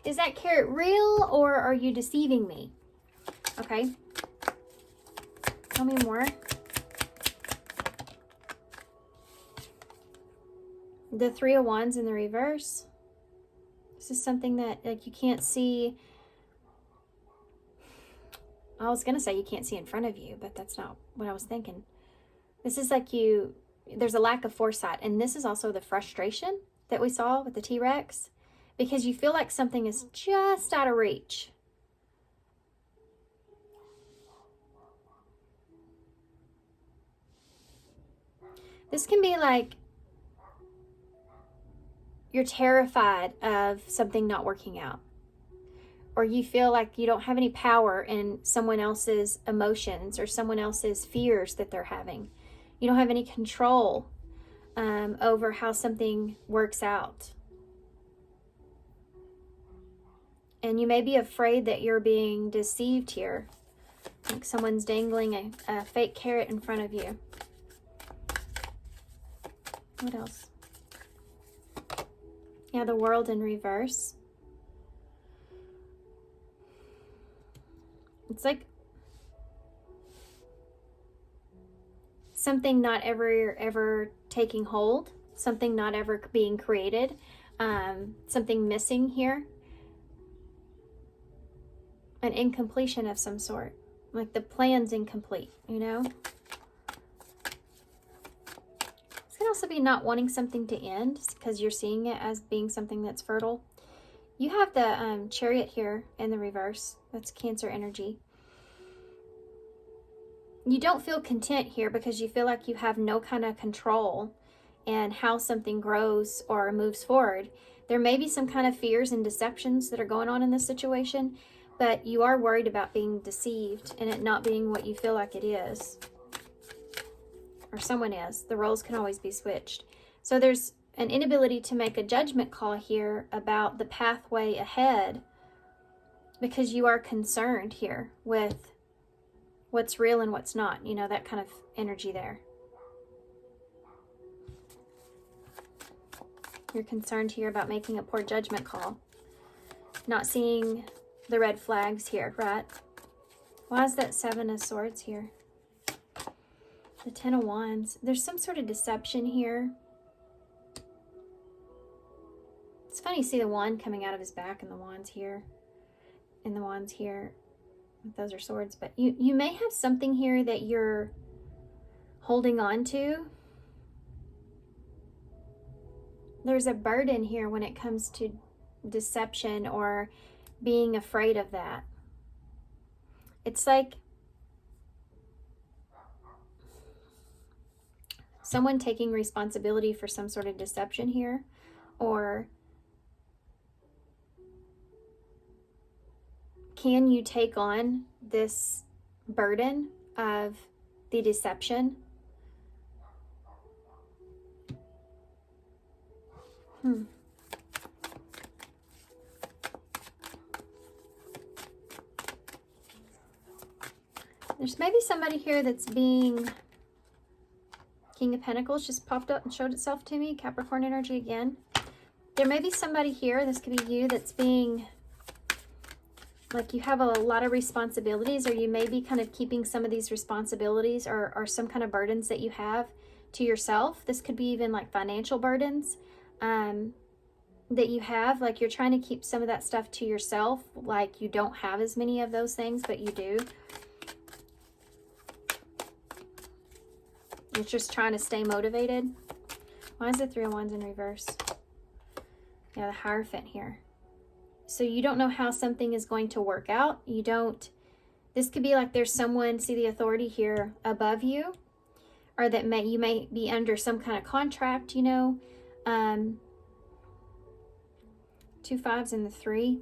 Is that carrot real, or are you deceiving me? Okay. Tell me more. The 3 of Wands in the reverse. This is something that like you can't see. I was going to say you can't see in front of you, but that's not what I was thinking. This is like there's a lack of foresight. And this is also the frustration that we saw with the T-Rex, because you feel like something is just out of reach. This can be like you're terrified of something not working out. Or you feel like you don't have any power in someone else's emotions or someone else's fears that they're having. You don't have any control over how something works out. And you may be afraid that you're being deceived here. Like someone's dangling a fake carrot in front of you. What else? Yeah, the World in reverse. It's like something not ever taking hold, something not ever being created, something missing here, an incompletion of some sort, like the plan's incomplete, you know? This can also be not wanting something to end because you're seeing it as being something that's fertile. You have the Chariot here in the reverse. That's Cancer energy. You don't feel content here because you feel like you have no kind of control in how something grows or moves forward. There may be some kind of fears and deceptions that are going on in this situation, but you are worried about being deceived and it not being what you feel like it is. Or someone is. The roles can always be switched. So there's an inability to make a judgment call here about the pathway ahead because you are concerned here with what's real and what's not. You know, that kind of energy there. You're concerned here about making a poor judgment call. Not seeing the red flags here, right? Why is that 7 of Swords here? The 10 of Wands. There's some sort of deception here. It's funny to see the wand coming out of his back and the wands here. And the wands here. those are swords, but you may have something here that you're holding on to. There's a burden here when it comes to deception or being afraid of that. It's like someone taking responsibility for some sort of deception here, or can you take on this burden of the deception? There's maybe somebody here that's being... King of Pentacles just popped up and showed itself to me. Capricorn energy again. There may be somebody here, this could be you, that's being... like you have a lot of responsibilities, or you may be kind of keeping some of these responsibilities or some kind of burdens that you have to yourself. This could be even like financial burdens that you have. Like you're trying to keep some of that stuff to yourself. Like you don't have as many of those things, but you do. You're just trying to stay motivated. Why is the Three of Wands in reverse? Yeah, the Hierophant here. So you don't know how something is going to work out. You don't, this could be like there's someone, see the Authority here, above you, or that you may be under some kind of contract, you know. 2 5s and the 3.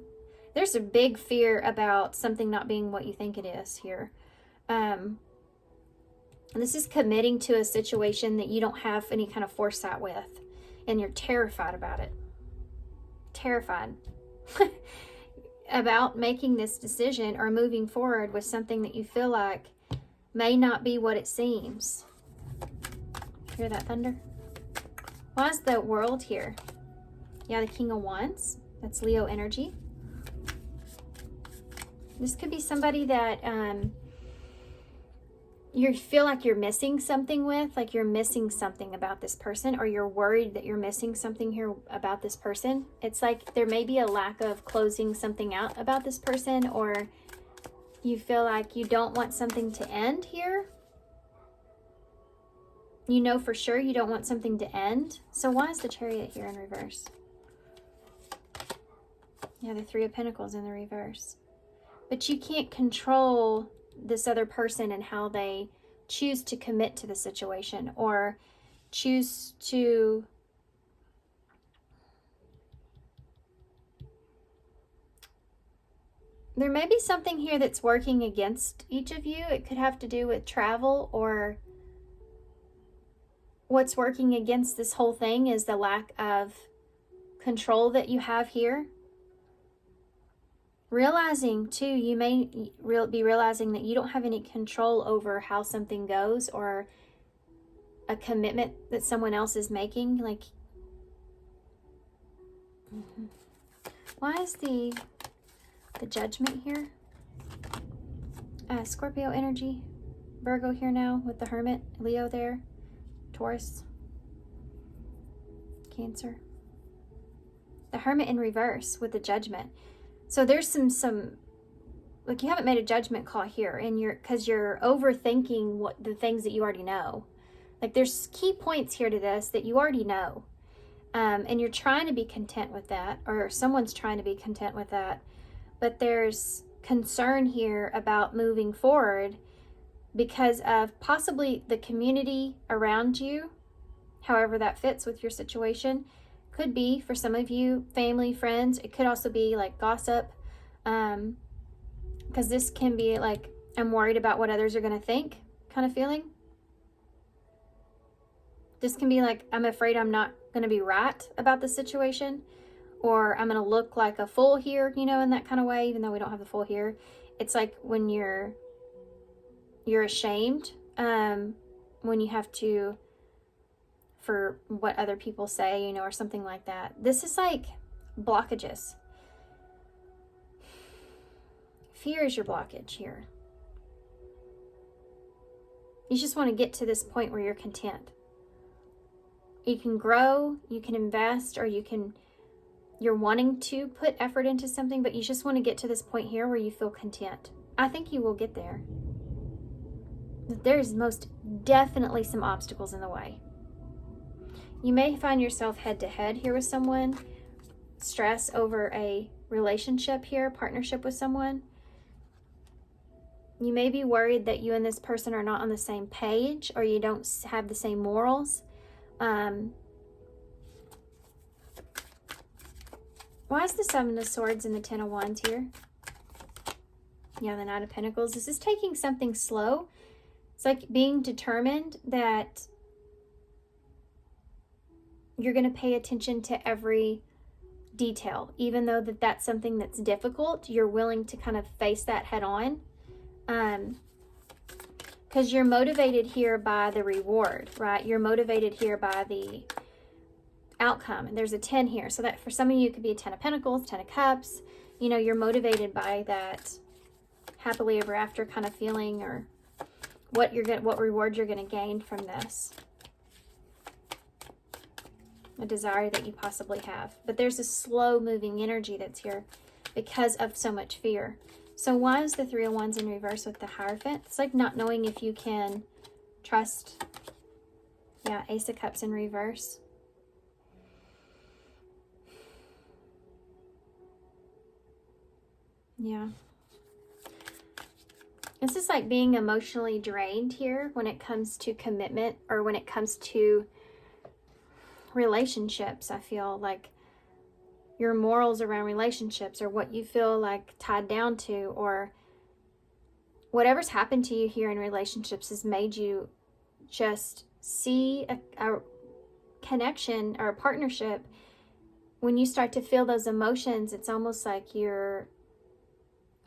There's a big fear about something not being what you think it is here. This is committing to a situation that you don't have any kind of foresight with, and you're terrified about it. Terrified about making this decision or moving forward with something that you feel like may not be what it seems. Hear that thunder? Why is the World here? Yeah, the King of Wands. That's Leo energy. This could be somebody that you feel like you're missing something with, like you're missing something about this person, or you're worried that you're missing something here about this person. It's like there may be a lack of closing something out about this person, or you feel like you don't want something to end here. You know for sure you don't want something to end. So why is the Chariot here in reverse? Yeah, the Three of Pentacles in the reverse. But you can't control this other person and how they choose to commit to the situation, or choose to there may be something here that's working against each of you. It could have to do with travel, or what's working against this whole thing is the lack of control that you have here. Realizing too, you may be realizing that you don't have any control over how something goes, or a commitment that someone else is making. Like, why is the Judgment here? Scorpio energy, Virgo here now with the Hermit, Leo there, Taurus, Cancer. The Hermit in reverse with the Judgment. So there's some like you haven't made a judgment call here, and because you're overthinking what the things that you already know. Like there's key points here to this that you already know, and you're trying to be content with that, or someone's trying to be content with that. But there's concern here about moving forward because of possibly the community around you, however that fits with your situation. Could be, for some of you, family, friends. It could also be like gossip, because this can be like, I'm worried about what others are going to think kind of feeling. This can be like, I'm afraid I'm not going to be right about the situation, or I'm going to look like a fool here, you know, in that kind of way, even though we don't have the fool here. It's like when you're ashamed, when you have to, for what other people say, you know, or something like that. This is like blockages. Fear is your blockage here. You just want to get to this point where you're content. You can grow, you can invest, or you're wanting to put effort into something, but you just want to get to this point here where you feel content. I think you will get there. There's most definitely some obstacles in the way. You may find yourself head to head here with someone, stress over a relationship here, partnership with someone. You may be worried that you and this person are not on the same page, or you don't have the same morals. Why is the Seven of Swords and the Ten of Wands here? Yeah, the Knight of Pentacles. This is taking something slow. It's like being determined that you're going to pay attention to every detail. Even though that's something that's difficult, you're willing to kind of face that head on. Because you're motivated here by the reward, right? You're motivated here by the outcome. And there's a 10 here. So that for some of you, it could be a 10 of Pentacles, 10 of Cups. You know, you're motivated by that happily ever after kind of feeling, or what reward you're going to gain from this. A desire that you possibly have. But there's a slow moving energy that's here because of so much fear. So why is the Three of Wands in reverse with the Hierophant? It's like not knowing if you can trust. Yeah, Ace of Cups in reverse. Yeah. This is like being emotionally drained here when it comes to commitment, or when it comes to relationships. I feel like your morals around relationships, or what you feel like tied down to, or whatever's happened to you here in relationships has made you just see a connection or a partnership. When you start to feel those emotions, it's almost like you're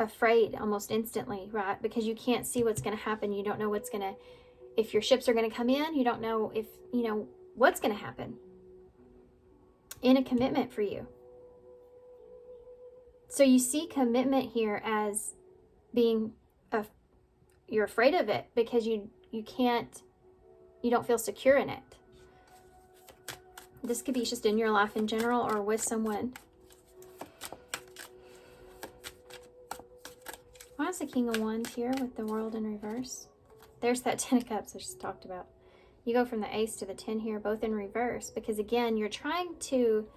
afraid almost instantly, right? Because you can't see what's going to happen. You don't know if your ships are going to come in. You don't know if, what's going to happen in a commitment for you. So you see commitment here as being, you're afraid of it because you don't feel secure in it. This could be just in your life in general, or with someone. Why is the King of Wands here with the World in reverse? There's that 10 of Cups I just talked about. You go from the Ace to the 10 here, both in reverse, because again, you're trying to,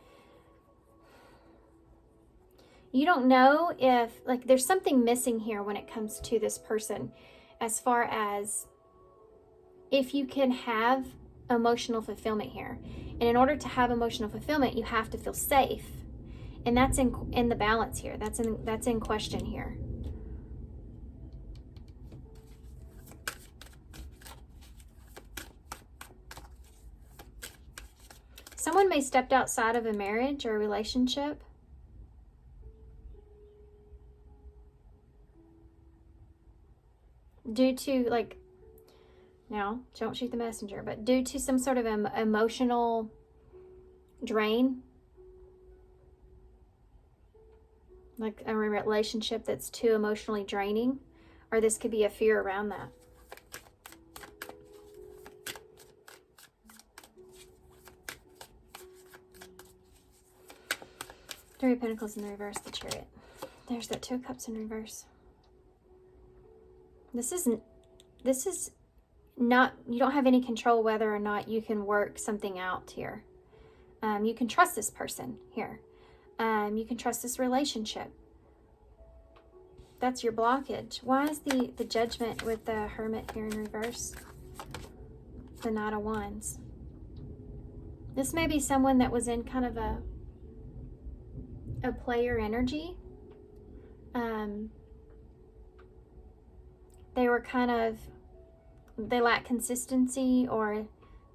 you don't know if, like, there's something missing here when it comes to this person, as far as if you can have emotional fulfillment here. And in order to have emotional fulfillment, you have to feel safe. And that's in the balance here. That's in question here. Someone may stepped outside of a marriage or a relationship. Due to, like, now, don't shoot the messenger, but due to some sort of emotional drain. Like a relationship that's too emotionally draining. Or this could be a fear around that. Three of Pentacles in the reverse, the Chariot. There's that Two of Cups in reverse. This is not, you don't have any control whether or not you can work something out here. You can trust this person here. You can trust this relationship. That's your blockage. Why is the Judgment with the Hermit here in reverse? The Knight of Wands. This may be someone that was in kind of a player energy. They were they lack consistency, or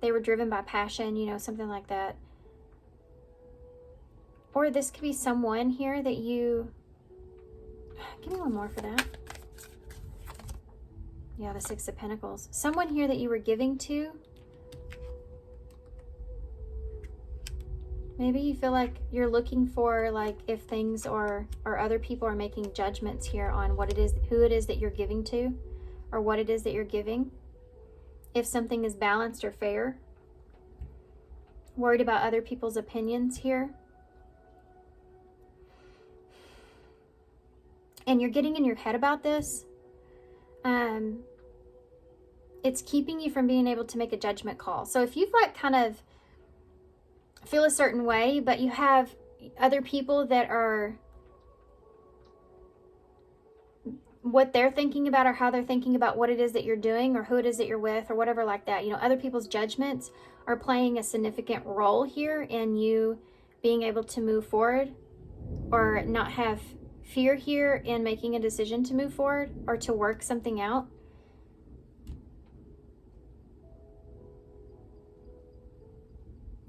they were driven by passion, something like that. Or this could be someone here that you, give me one more for that. Yeah, the Six of Pentacles. Someone here that you were giving to. Maybe you feel like you're looking for, like, if things or other people are making judgments here on what it is, who it is that you're giving to, or what it is that you're giving. If something is balanced or fair. Worried about other people's opinions here. And you're getting in your head about this. It's keeping you from being able to make a judgment call. So if you've like kind of feel a certain way, but you have other people that are what they're thinking about or how they're thinking about what it is that you're doing or who it is that you're with or whatever like that. You know, other people's judgments are playing a significant role here in you being able to move forward or not have fear here in making a decision to move forward or to work something out.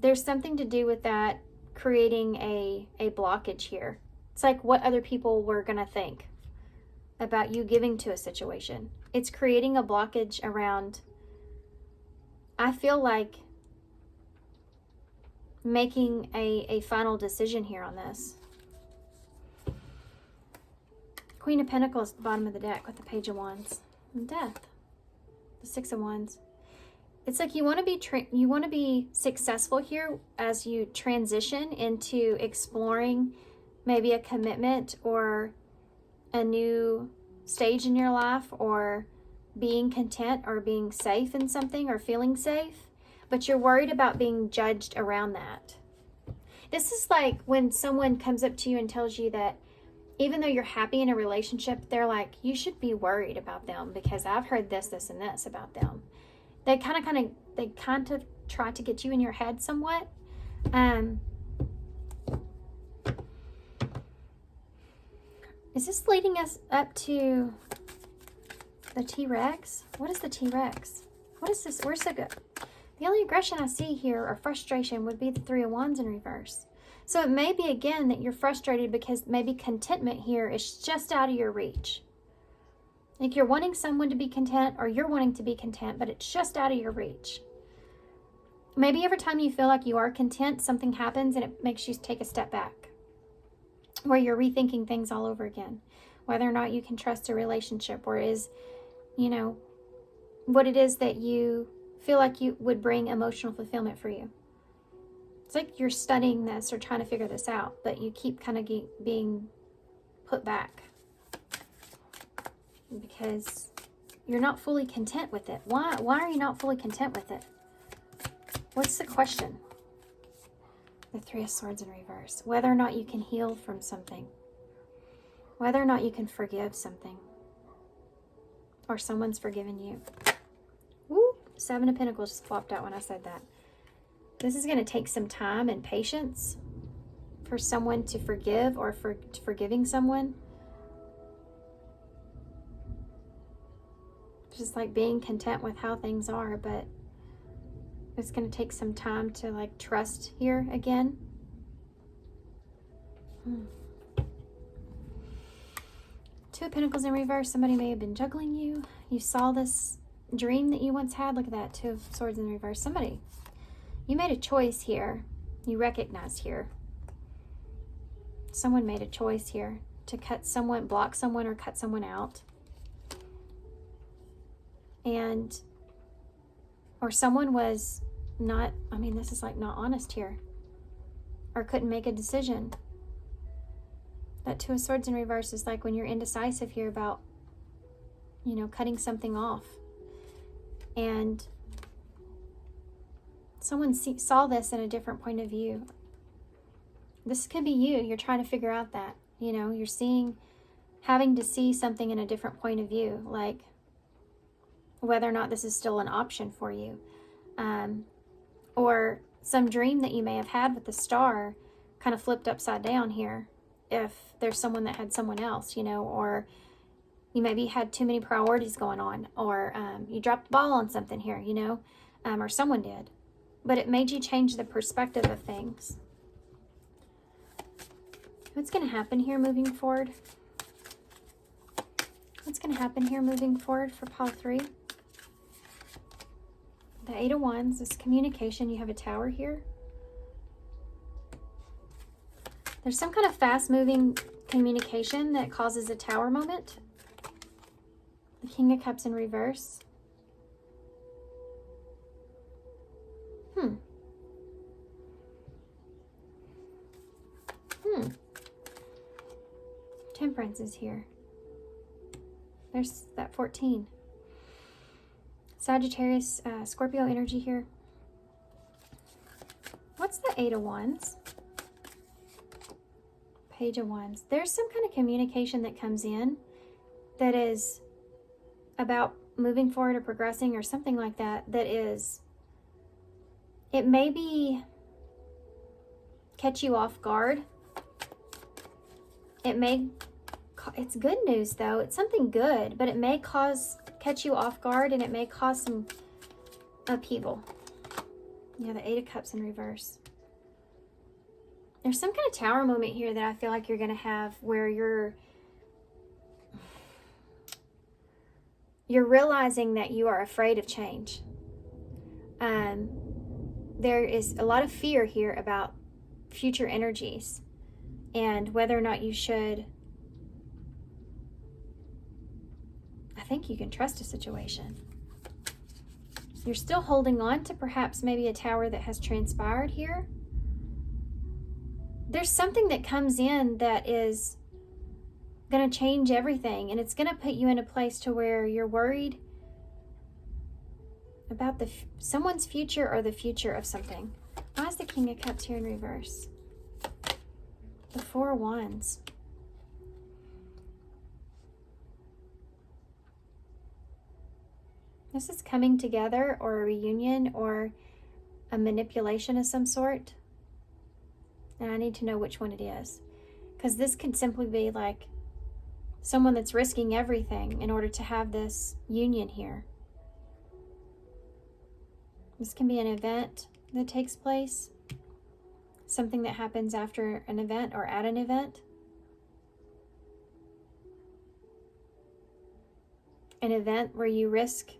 There's something to do with that creating a blockage here. It's like what other people were going to think about you giving to a situation. It's creating a blockage around, I feel like, making a final decision here on this. Queen of Pentacles at the bottom of the deck with the Page of Wands. And Death. The Six of Wands. It's like you want to be successful here as you transition into exploring maybe a commitment or a new stage in your life, or being content or being safe in something or feeling safe, but you're worried about being judged around that. This is like when someone comes up to you and tells you that even though you're happy in a relationship, they're like, you should be worried about them because I've heard this, this, and this about them. They kind of try to get you in your head somewhat. Is this leading us up to the T-Rex? What is the T-Rex? What is this? Where's it go? The only aggression I see here or frustration would be the Three of Wands in reverse. So it may be again that you're frustrated because maybe contentment here is just out of your reach. Like you're wanting someone to be content or you're wanting to be content, but it's just out of your reach. Maybe every time you feel like you are content, something happens and it makes you take a step back, where you're rethinking things all over again, whether or not you can trust a relationship, or is, you know, what it is that you feel like you would bring emotional fulfillment for you. It's like you're studying this or trying to figure this out, but you keep kind of being put back because you're not fully content with it. Why are you not fully content with it? What's the question? The Three of Swords in reverse. Whether or not you can heal from something. Whether or not you can forgive something. Or someone's forgiven you. Woo! Seven of Pentacles just flopped out when I said that. This is going to take some time and patience for someone to forgive or for forgiving someone. Just like being content with how things are, but it's going to take some time to like trust here again. Two of Pentacles in reverse. Somebody may have been juggling you. You saw this dream that you once had. Look at that. Two of Swords in reverse. Somebody, you made a choice here. You recognized here. Someone made a choice here to cut someone, block someone, or cut someone out. And, or someone was not, I mean, this is like not honest here, or couldn't make a decision. That Two of Swords in reverse is like when you're indecisive here about, you know, cutting something off. And someone saw this in a different point of view. This could be you. You're trying to figure out that, you know, you're having to see something in a different point of view, like whether or not this is still an option for you. Or some dream that you may have had with the star kind of flipped upside down here. If there's someone that had someone else, you know, or you maybe had too many priorities going on, or you dropped the ball on something here, you know, or someone did. But it made you change the perspective of things. What's going to happen here moving forward? What's going to happen here moving forward for pile 3? The Eight of Wands is communication. You have a Tower here. There's some kind of fast-moving communication that causes a Tower moment. The King of Cups in reverse. Temperance is here. There's that 14. Sagittarius, Scorpio energy here. What's the 8 of Wands? Page of Wands. There's some kind of communication that comes in that is about moving forward or progressing or something like that. That is, it may be catch you off guard. It may, it's good news though. It's something good, but it may catch you off guard, and it may cause some upheaval. Yeah, the 8 of Cups in reverse. There's some kind of tower moment here that I feel like you're going to have where you're realizing that you are afraid of change. There is a lot of fear here about future energies and whether or not you should. I think you can trust a situation. You're still holding on to perhaps maybe a tower that has transpired here. There's something that comes in that is going to change everything, and it's going to put you in a place to where you're worried about someone's future or the future of something. Why is the King of Cups here in reverse? The 4 of Wands. This is coming together or a reunion or a manipulation of some sort. And I need to know which one it is. Because this could simply be like someone that's risking everything in order to have this union here. This can be an event that takes place. Something that happens after an event or at an event. An event where you risk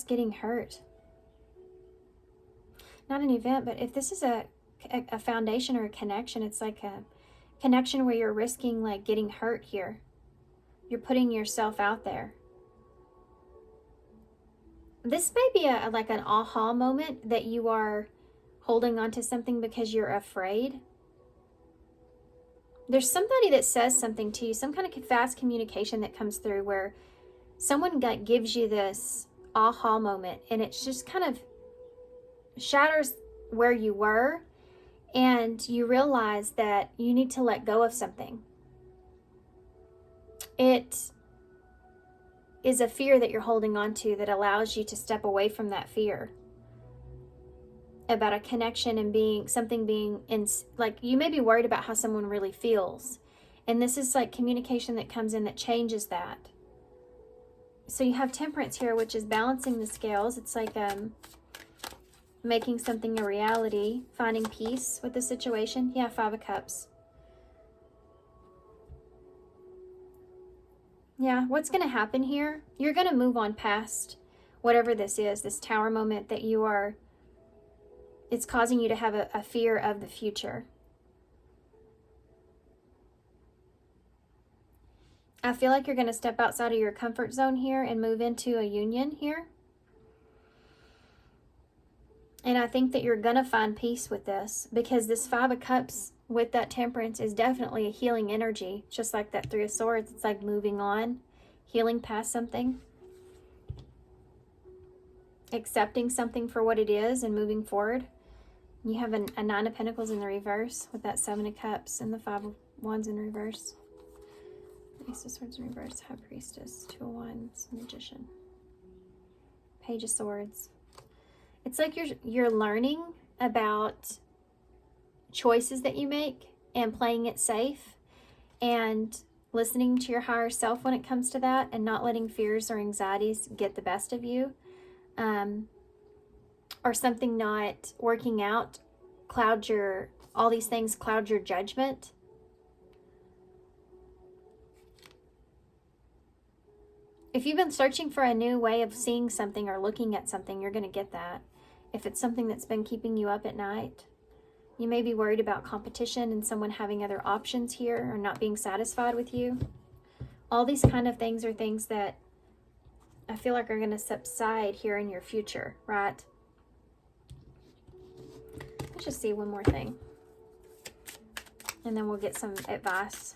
getting hurt. Not an event, but if this is a foundation or a connection, it's like a connection where you're risking like getting hurt here. You're putting yourself out there. This may be like an aha moment that you are holding on to something because you're afraid. There's somebody that says something to you, some kind of fast communication that comes through where someone gives you this aha moment, and it's just kind of shatters where you were, and you realize that you need to let go of something. It is a fear that you're holding on to that allows you to step away from that fear about a connection and being in, like, you may be worried about how someone really feels, and this is like communication that comes in that changes that. So you have Temperance here, which is balancing the scales. It's like making something a reality, finding peace with the situation. Yeah, 5 of Cups. Yeah, what's going to happen here? You're going to move on past whatever this is, this tower moment that you are, it's causing you to have a fear of the future. I feel like you're going to step outside of your comfort zone here and move into a union here. And I think that you're going to find peace with this, because this 5 of Cups with that Temperance is definitely a healing energy. Just like that 3 of Swords, it's like moving on, healing past something, accepting something for what it is and moving forward. You have a 9 of Pentacles in the reverse with that 7 of Cups and the 5 of Wands in reverse. Ace of Swords in reverse, High Priestess, 2 of Wands, Magician, Page of Swords. It's like you're learning about choices that you make and playing it safe and listening to your higher self when it comes to that, and not letting fears or anxieties get the best of you, or something not working out all these things cloud your judgment. If you've been searching for a new way of seeing something or looking at something, you're going to get that. If it's something that's been keeping you up at night, you may be worried about competition and someone having other options here or not being satisfied with you. All these kind of things are things that I feel like are going to subside here in your future, right? Let's just see one more thing, and then we'll get some advice.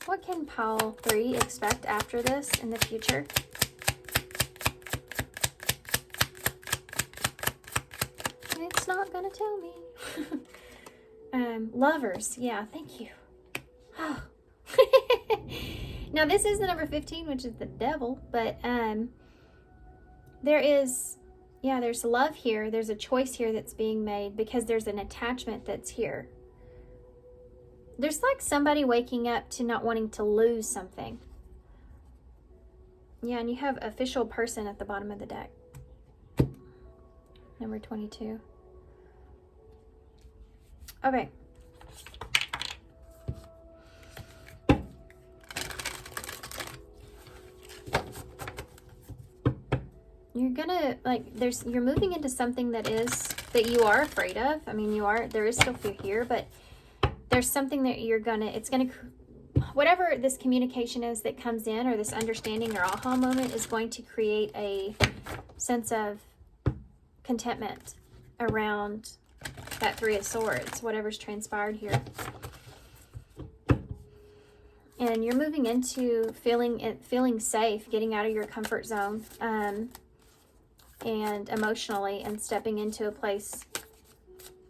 What can pile 3 expect after this in the future? It's not gonna tell me. Lovers, yeah, thank you. Oh. Now this is the number 15, which is the devil, but there's love here. There's a choice here that's being made because there's an attachment that's here. There's like somebody waking up to not wanting to lose something. Yeah, and you have official person at the bottom of the deck. Number 22. Okay. You're gonna, like, you're moving into something that you are afraid of. I mean, there is still fear here, but there's something that whatever this communication is that comes in, or this understanding or aha moment, is going to create a sense of contentment around that 3 of Swords, whatever's transpired here. And you're moving into feeling safe, getting out of your comfort zone, and emotionally, and stepping into a place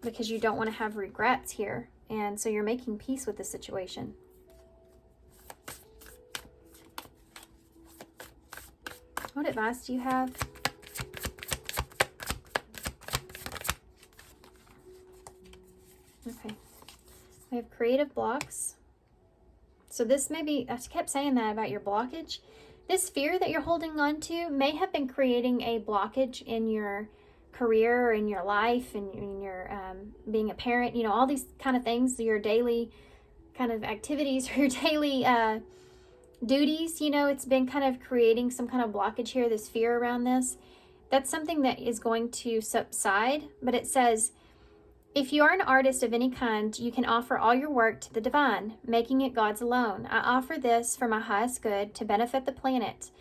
because you don't want to have regrets here. And so you're making peace with the situation. What advice do you have? Okay. We have creative blocks. So this may be, I kept saying that about your blockage. This fear that you're holding on to may have been creating a blockage in your career, or in your life, and in your being a parent, all these kind of things, your daily kind of activities, or your daily duties, it's been kind of creating some kind of blockage here, this fear around this. That's something that is going to subside, but it says, if you are an artist of any kind, you can offer all your work to the divine, making it God's alone. I offer this for my highest good, to benefit the planet.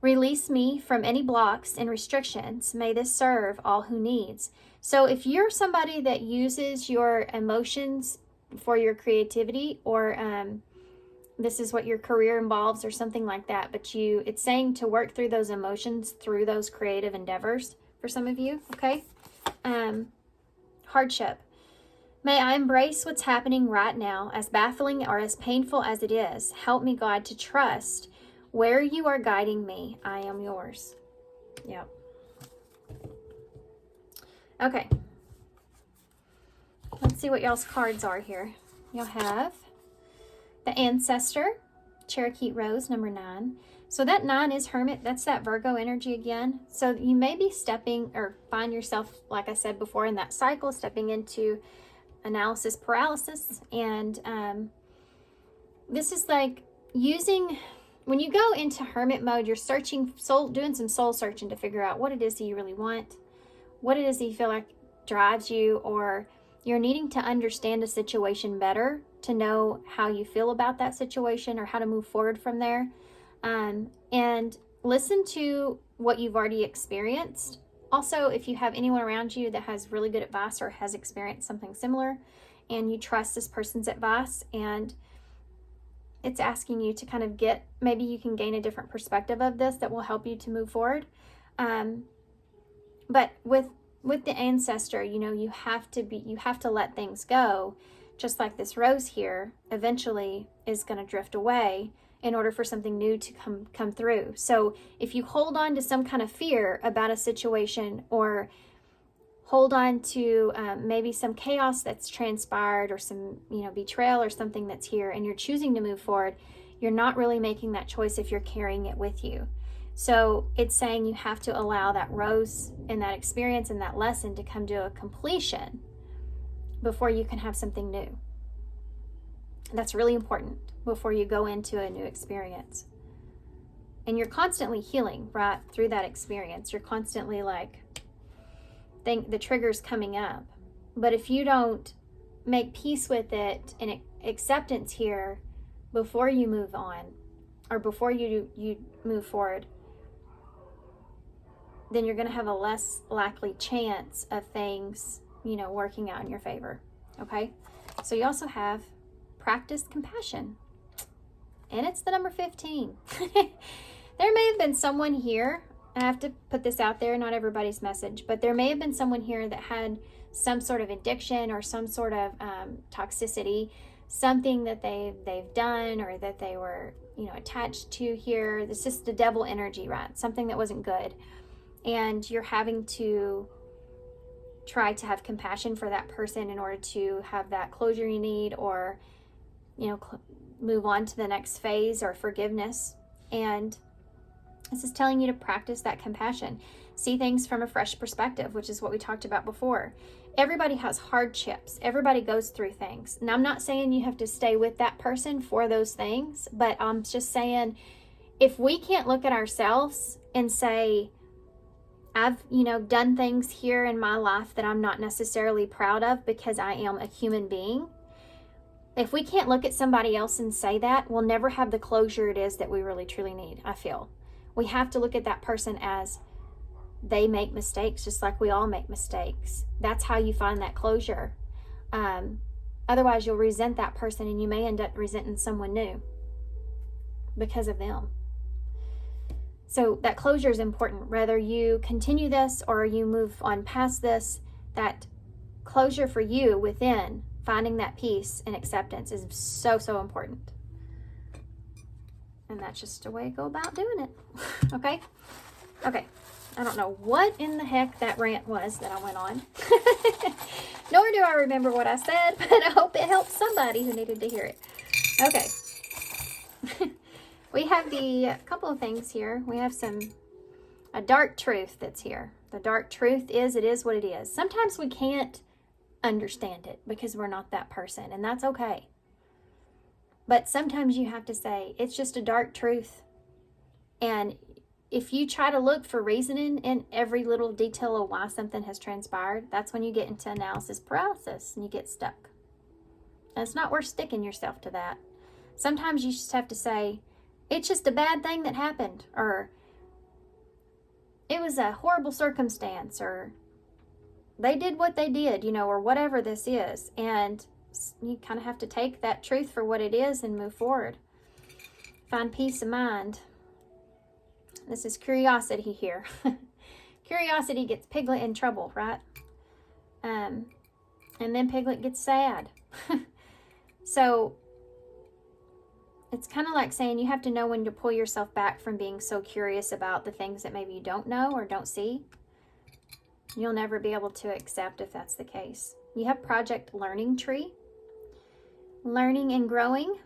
Release me from any blocks and restrictions. May this serve all who needs. So if you're somebody that uses your emotions for your creativity, or this is what your career involves, or something like that, but it's saying to work through those emotions through those creative endeavors for some of you, okay? Hardship. May I embrace what's happening right now, as baffling or as painful as it is. Help me, God, to trust where you are guiding me. I am yours. Yep. Okay. Let's see what y'all's cards are here. Y'all have the Ancestor, Cherokee Rose, number 9. So that 9 is Hermit. That's that Virgo energy again. So you may be stepping, or find yourself, like I said before, in that cycle, stepping into analysis paralysis. And this is like when you go into hermit mode, you're doing some soul searching to figure out what it is that you really want, what it is that you feel like drives you, or you're needing to understand a situation better to know how you feel about that situation, or how to move forward from there. And listen to what you've already experienced. Also, if you have anyone around you that has really good advice, or has experienced something similar, and you trust this person's advice, and it's asking you to kind of maybe you can gain a different perspective of this that will help you to move forward. But with the Ancestor, you have to let things go. Just like this rose here eventually is going to drift away in order for something new to come through. So if you hold on to some kind of fear about a situation, or hold on to maybe some chaos that's transpired, or some betrayal, or something that's here, and you're choosing to move forward, you're not really making that choice if you're carrying it with you. So it's saying you have to allow that rose and that experience and that lesson to come to a completion before you can have something new. That's really important before you go into a new experience. And you're constantly healing right through that experience. You're constantly the trigger's coming up. But if you don't make peace with it and acceptance here before you move on, or before you move forward, then you're going to have a less likely chance of things, working out in your favor. Okay? So you also have practice compassion. and it's the number 15. There may have been someone here, I have to put this out there, not everybody's message, but there may have been someone here that had some sort of addiction or some sort of toxicity, something that they've done or that they were, you know, attached to here. This is the devil energy, right? Something that wasn't good. And you're having to try to have compassion for that person in order to have that closure you need, or, you know, move on to the next phase, or forgiveness. And this is telling you to practice that compassion. See things from a fresh perspective, which is what we talked about before. Everybody has hardships. Everybody goes through things. And I'm not saying you have to stay with that person for those things, but I'm just saying, if we can't look at ourselves and say, I've, you know, done things here in my life that I'm not necessarily proud of because I am a human being. If we can't look at somebody else and say that, we'll never have the closure it is that we really truly need, I feel. We have to look at that person as they make mistakes just like we all make mistakes. That's how you find that closure. Otherwise, you'll resent that person, and you may end up resenting someone new because of them. So that closure is important. Whether you continue this or you move on past this, that closure for you within, finding that peace and acceptance, is so, so important. And that's just a way to go about doing it. Okay? Okay. I don't know what in the heck that rant was that I went on. Nor do I remember what I said, but I hope it helped somebody who needed to hear it. Okay. We have the couple of things here. We have a dark truth that's here. The dark truth is, it is what it is. Sometimes we can't understand it because we're not that person, and that's okay. But sometimes you have to say, it's just a dark truth. And if you try to look for reasoning in every little detail of why something has transpired, that's when you get into analysis paralysis and you get stuck. And it's not worth sticking yourself to that. Sometimes you just have to say, it's just a bad thing that happened, or it was a horrible circumstance, or they did what they did, you know, or whatever this is. And you kind of have to take that truth for what it is and move forward. Find peace of mind. This is curiosity here. Curiosity gets Piglet in trouble, right? And then Piglet gets sad. So it's kind of like saying you have to know when to pull yourself back from being so curious about the things that maybe you don't know or don't see. You'll never be able to accept if that's the case. You have Project Learning Tree. Learning and growing.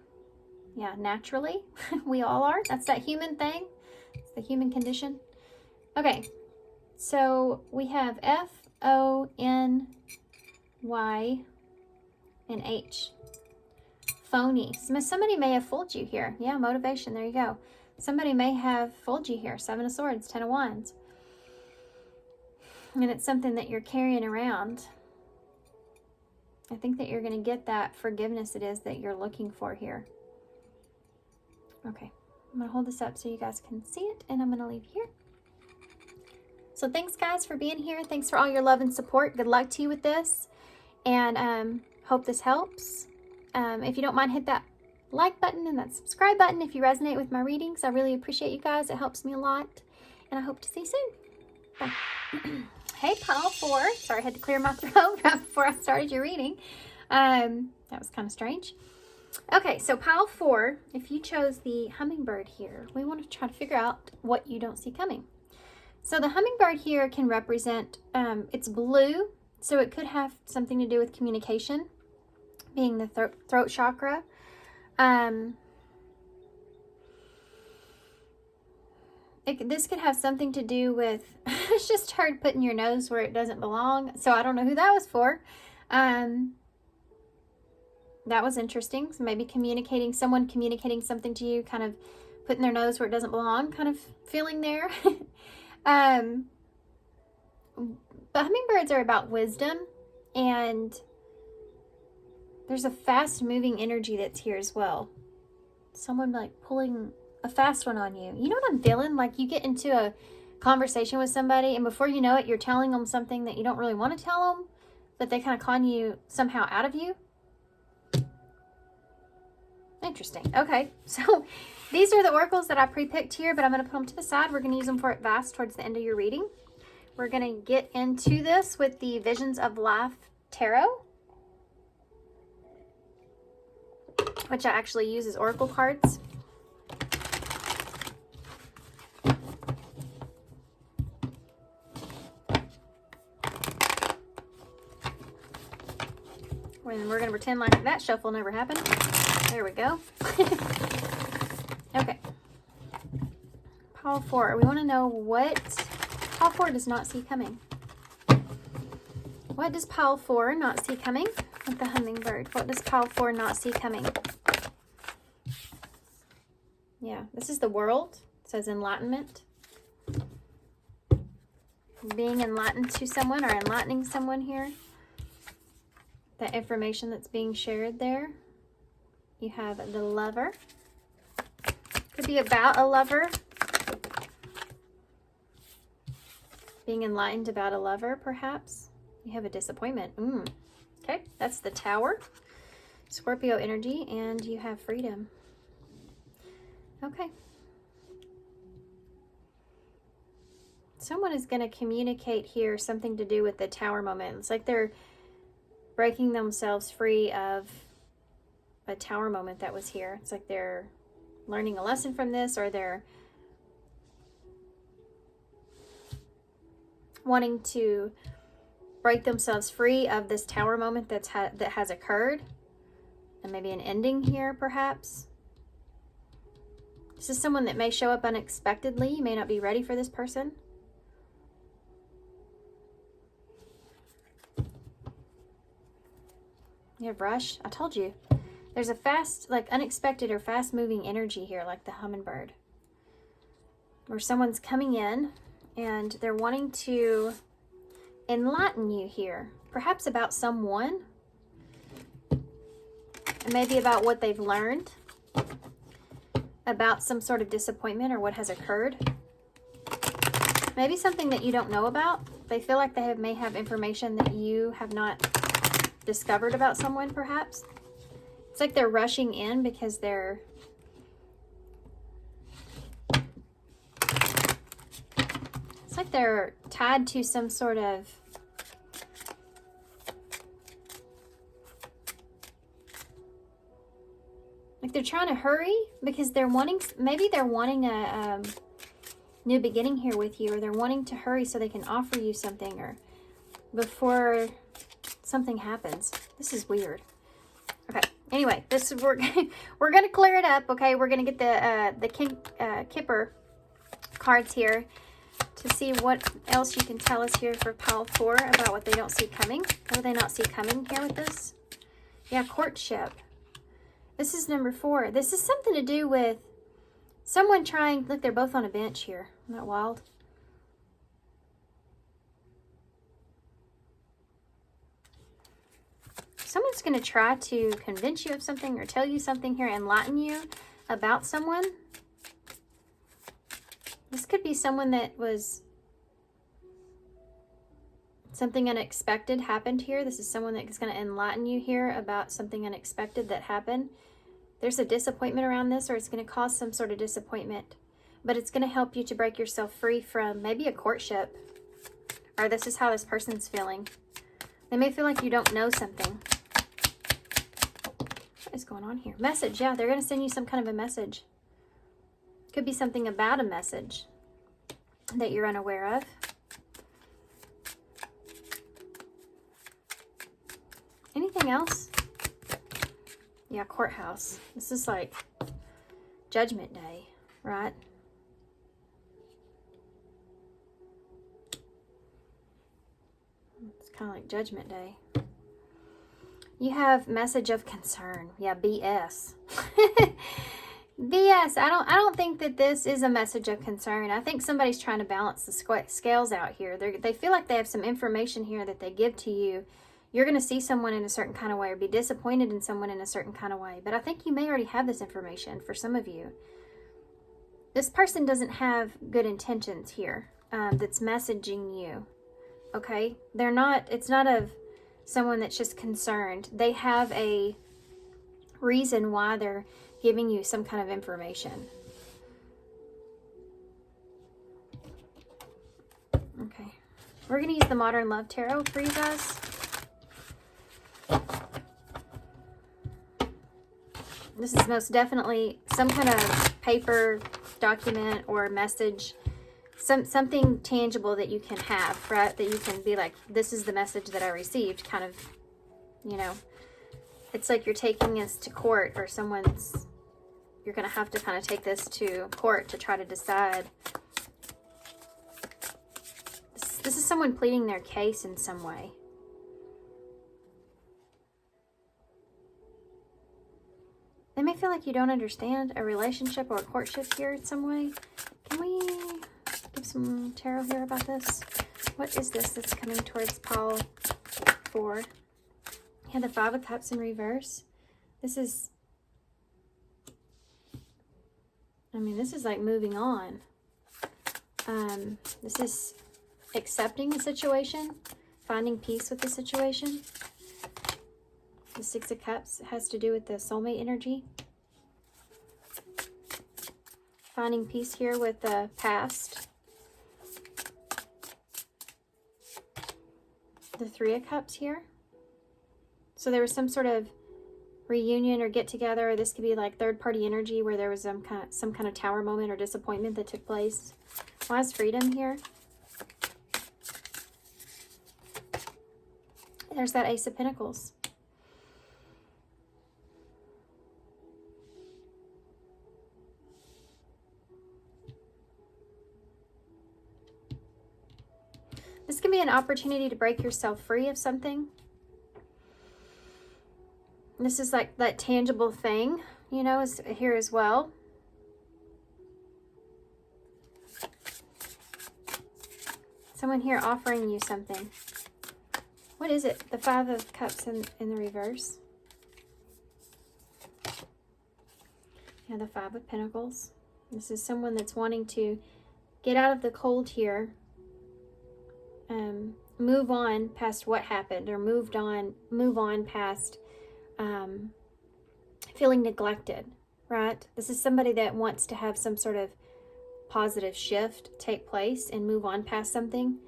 Yeah, naturally. We all are. That's that human thing. It's the human condition. Okay. So we have F-O-N-Y and H. Phony. Somebody may have fooled you here. Yeah, motivation. There you go. Somebody may have fooled you here. 7 of Swords, 10 of Wands. And it's something that you're carrying around. I think that you're going to get that forgiveness it is that you're looking for here. Okay. I'm going to hold this up so you guys can see it, and I'm going to leave here. So thanks, guys, for being here. Thanks for all your love and support. Good luck to you with this, and hope this helps. If you don't mind, hit that like button and that subscribe button if you resonate with my readings. I really appreciate you guys. It helps me a lot, and I hope to see you soon. Bye. Hey, pile 4. Sorry, I had to clear my throat right before I started your reading. That was kind of strange. Okay, so pile 4, if you chose the hummingbird here, we want to try to figure out what you don't see coming. So the hummingbird here can represent, it's blue, so it could have something to do with communication, being the throat chakra. This could have something to do with, it's just hard putting your nose where it doesn't belong. So I don't know who that was for. That was interesting. So maybe someone communicating something to you, kind of putting their nose where it doesn't belong, kind of feeling there. But hummingbirds are about wisdom, and there's a fast moving energy that's here as well. Someone like pulling a fast one on you. You know what I'm feeling? Like you get into a conversation with somebody, and before you know it, you're telling them something that you don't really want to tell them, but they kind of con you somehow out of you. Interesting. Okay, so these are the oracles that I pre-picked here, but I'm going to put them to the side. We're going to use them for advice towards the end of your reading. We're going to get into this with the Visions of Life Tarot, which I actually use as oracle cards. And we're going to pretend like that shuffle never happened. There we go. Okay. Pile 4. We want to know what Pile 4 does not see coming. What does Pile 4 not see coming? With the hummingbird. What does Pile 4 not see coming? Yeah, this is the World. It says enlightenment. Being enlightened to someone or enlightening someone here. The information that's being shared there. You have the Lover. Could be about a lover. Being enlightened about a lover, perhaps. You have a disappointment. Okay, that's the Tower. Scorpio energy, and you have freedom. Okay. Someone is going to communicate here something to do with the Tower moment. It's like they're breaking themselves free of a Tower moment that was here. It's like they're learning a lesson from this, or they're wanting to break themselves free of this Tower moment that has occurred, and maybe an ending here, perhaps. This is someone that may show up unexpectedly. You may not be ready for this person. You have rush. I told you. There's a fast, like unexpected or fast moving energy here, like the hummingbird. Where someone's coming in and they're wanting to enlighten you here. Perhaps about someone. And maybe about what they've learned. About some sort of disappointment or what has occurred. Maybe something that you don't know about. They feel like they may have information that you have not discovered about someone, perhaps. It's like they're rushing in because they're it's like they're tied to some sort of like they're trying to hurry because they're wanting, maybe they're wanting a new beginning here with you, or they're wanting to hurry so they can offer you something, or before something happens. This is weird. Okay. Anyway, this is we're gonna clear it up. Okay, we're gonna get the Kipper cards here to see what else you can tell us here for Pile 4 about what they don't see coming. What do they not see coming here with this? Yeah, courtship. This is number 4. This is something to do with someone trying. Look, they're both on a bench here. Isn't that wild? Someone's going to try to convince you of something or tell you something here, enlighten you about someone. This could be someone that was, something unexpected happened here. This is someone that is going to enlighten you here about something unexpected that happened. There's a disappointment around this, or it's going to cause some sort of disappointment. But it's going to help you to break yourself free from maybe a courtship. Or this is how this person's feeling. They may feel like you don't know something. What is going on here? Message, yeah, they're going to send you some kind of a message. Could be something about a message that you're unaware of. Anything else? Yeah, courthouse. This is like Judgment Day, right? It's kind of like Judgment Day. You have message of concern. Yeah, BS. BS. I don't think that this is a message of concern. I think somebody's trying to balance the scales out here. They feel like they have some information here that they give to you. You're going to see someone in a certain kind of way or be disappointed in someone in a certain kind of way. But I think you may already have this information for some of you. This person doesn't have good intentions here that's messaging you. Okay? It's not of someone that's just concerned. They have a reason why they're giving you some kind of information. Okay. We're going to use the Modern Love Tarot for you guys. This is most definitely some kind of paper, document, or message. Something tangible that you can have, right? That you can be like, this is the message that I received, kind of, you know. It's like you're taking this to court, or you're going to have to kind of take this to court to try to decide. This is someone pleading their case in some way. They may feel like you don't understand a relationship or a courtship here in some way. Can we give some tarot here about this? What is this that's coming towards pile 4? Yeah, the 5 of Cups in reverse. This is, I mean, this is like moving on. This is accepting the situation, finding peace with the situation. The 6 of Cups has to do with the soulmate energy. Finding peace here with the past. The 3 of Cups here. So there was some sort of reunion or get together, or this could be like third party energy where there was some kind of tower moment or disappointment that took place. Why is freedom here? There's that Ace of Pentacles. This can be an opportunity to break yourself free of something. This is like that tangible thing, you know, is here as well. Someone here offering you something. What is it? The 5 of Cups in the reverse. Yeah, the 5 of Pentacles. This is someone that's wanting to get out of the cold here. Move on past what happened, or move on past feeling neglected, right? This is somebody that wants to have some sort of positive shift take place and move on past something.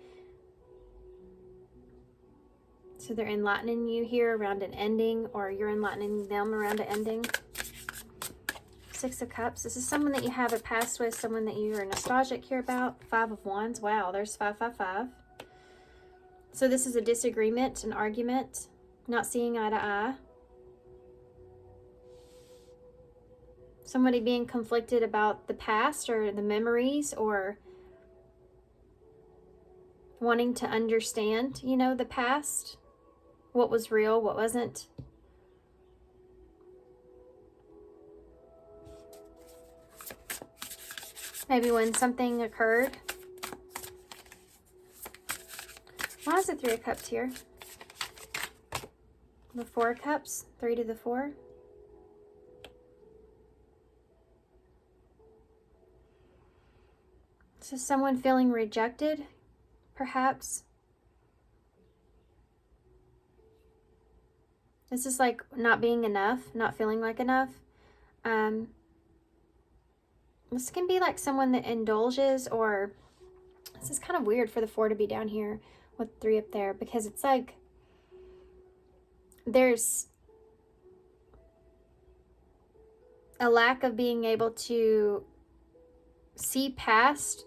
So they're enlightening you here around an ending, or you're enlightening them around an ending. 6 of Cups. This is someone that you have a past with, someone that you are nostalgic here about. 5 of Wands. Wow, there's 555. So this is a disagreement, an argument, not seeing eye to eye. Somebody being conflicted about the past or the memories, or wanting to understand, you know, the past. What was real, what wasn't. Maybe when something occurred. Why is the 3 of Cups here? The 4 of Cups, 3 to the 4. This is someone feeling rejected, perhaps. This is like not being enough, not feeling like enough. This can be like someone that indulges, or this is kind of weird for the 4 to be down here with 3 up there, because it's like there's a lack of being able to see past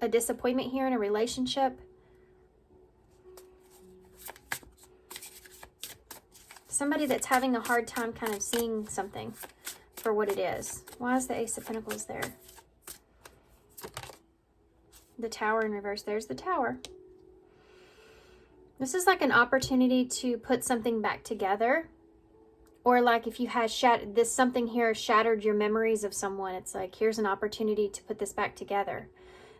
a disappointment here in a relationship. Somebody that's having a hard time kind of seeing something for what it is. Why is the Ace of Pentacles there? The Tower in reverse. There's the Tower. This is like an opportunity to put something back together. Or like if you had something here shattered your memories of someone, it's like, here's an opportunity to put this back together.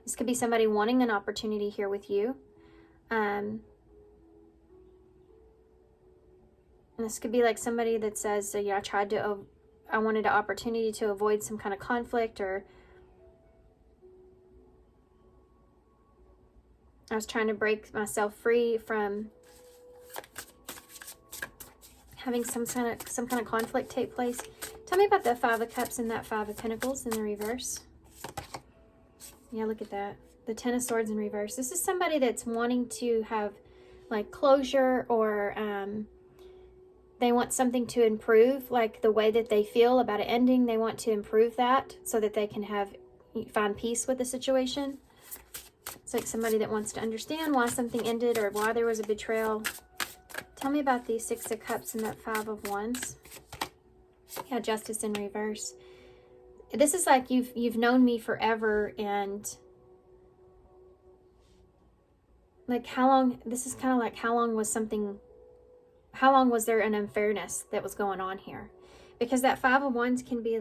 This could be somebody wanting an opportunity here with you. And this could be like somebody that says, yeah, I wanted an opportunity to avoid some kind of conflict, or I was trying to break myself free from having some kind of conflict take place. Tell me about the Five of Cups and that Five of Pentacles in the reverse. Yeah, look at that. The Ten of Swords in reverse. This is somebody that's wanting to have like closure, or they want something to improve, like the way that they feel about an ending. They want to improve that so that they can find peace with the situation. It's like somebody that wants to understand why something ended or why there was a betrayal. Tell me about the Six of Cups and that Five of Wands. Yeah, Justice in reverse. This is like you've known me forever, and like how long, this is kind of like how long was there an unfairness that was going on here? Because that Five of Wands can be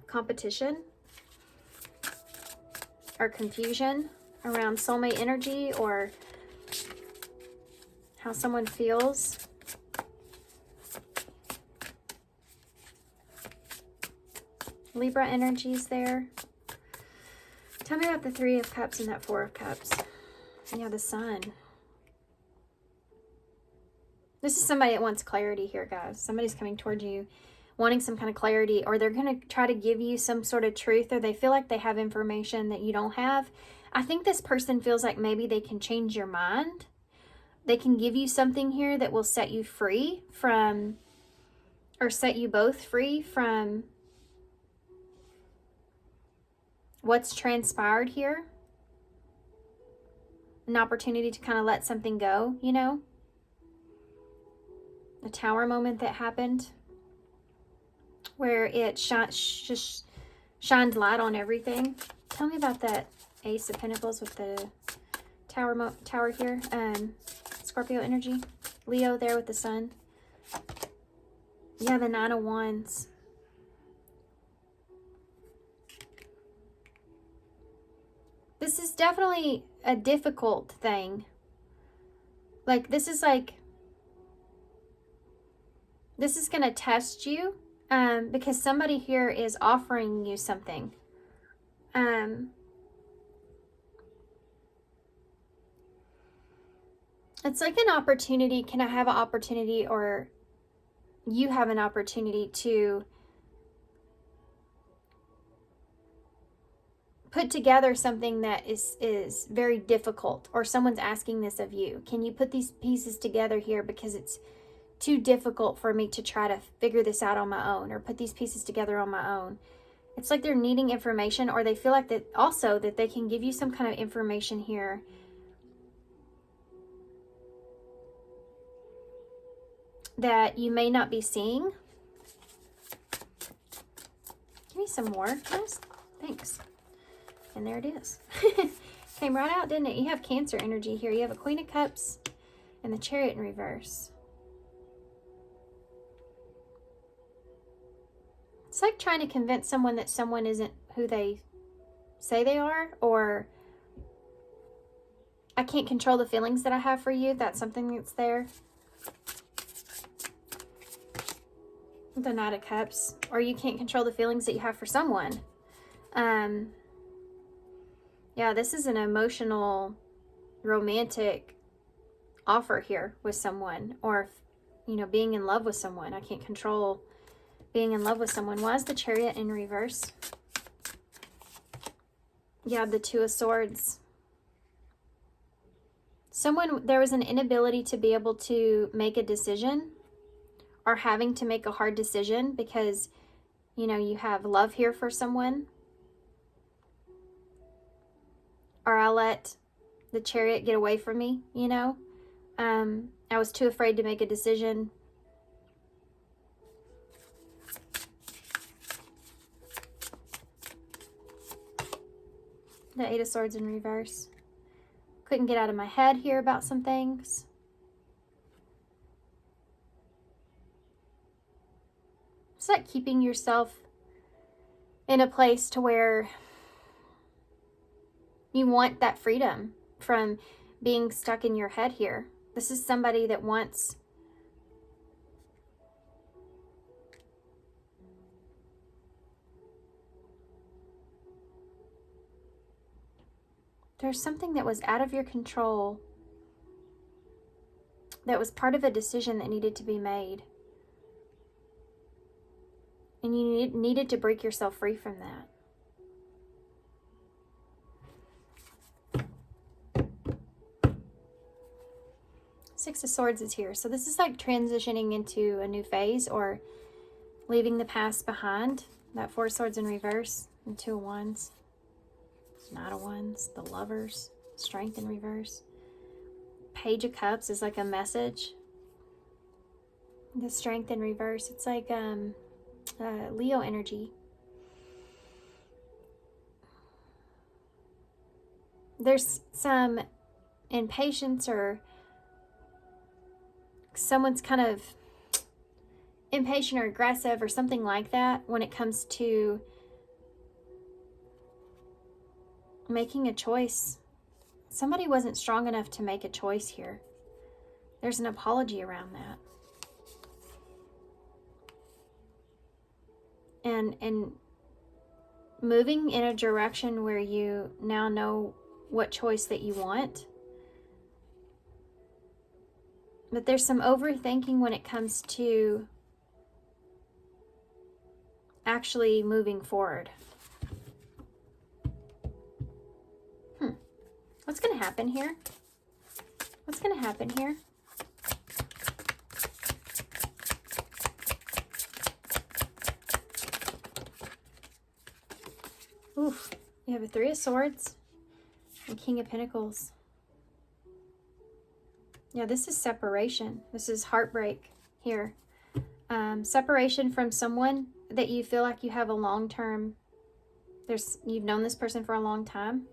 competition or confusion around soulmate energy or how someone feels. Libra energies there. Tell me about the Three of Cups and that Four of Cups. Yeah, the Sun. This is somebody that wants clarity here, guys. Somebody's coming towards you wanting some kind of clarity, or they're going to try to give you some sort of truth, or they feel like they have information that you don't have. I think this person feels like maybe they can change your mind. They can give you something here that will set you free from, or set you both free from what's transpired here. An opportunity to kind of let something go, you know? A Tower moment that happened where it just shined light on everything. Tell me about that Ace of Pentacles with the tower here. Scorpio energy. Leo there with the Sun. Yeah, the Nine of Wands. This is definitely a difficult thing. Like, this is going to test you because somebody here is offering you something. It's like an opportunity. Can I have an opportunity, or you have an opportunity to put together something that is very difficult, or someone's asking this of you. Can you put these pieces together here because it's too difficult for me to try to figure this out on my own, or put these pieces together on my own? It's like they're needing information, or they feel like that also that they can give you some kind of information here that you may not be seeing. Give me some more, guys. Thanks. And there it is. Came right out, didn't it? You have Cancer energy here. You have a Queen of Cups and the Chariot in reverse. It's like trying to convince someone that someone isn't who they say they are, or I can't control the feelings that I have for you. That's something that's there. The Knight of Cups. Or you can't control the feelings that you have for someone. Yeah, this is an emotional, romantic offer here with someone, or, you know, being in love with someone. I can't control being in love with someone. Why is the Chariot in reverse? Yeah, the Two of Swords. There was an inability to be able to make a decision, or having to make a hard decision because, you know, you have love here for someone. Or I let the Chariot get away from me, you know. I was too afraid to make a decision. The Eight of Swords in reverse. Couldn't get out of my head here about some things. It's like keeping yourself in a place to where you want that freedom from being stuck in your head here. This is somebody that wants there's something that was out of your control, that was part of a decision that needed to be made. And you needed to break yourself free from that. Six of Swords is here. So this is like transitioning into a new phase or leaving the past behind. That Four of Swords in reverse and Two of Wands. Knight of Wands, the Lovers, Strength in reverse. Page of Cups is like a message. The Strength in reverse, it's like Leo energy. There's some impatience or someone's kind of impatient or aggressive or something like that when it comes to making a choice. Somebody wasn't strong enough to make a choice here. There's an apology around that. And moving in a direction where you now know what choice that you want. But there's some overthinking when it comes to actually moving forward. What's going to happen here? What's going to happen here? Oof. You have a Three of Swords and King of Pentacles. Yeah, this is separation. This is heartbreak here. Separation from someone that you feel like you have a long-term, you've known this person for a long time.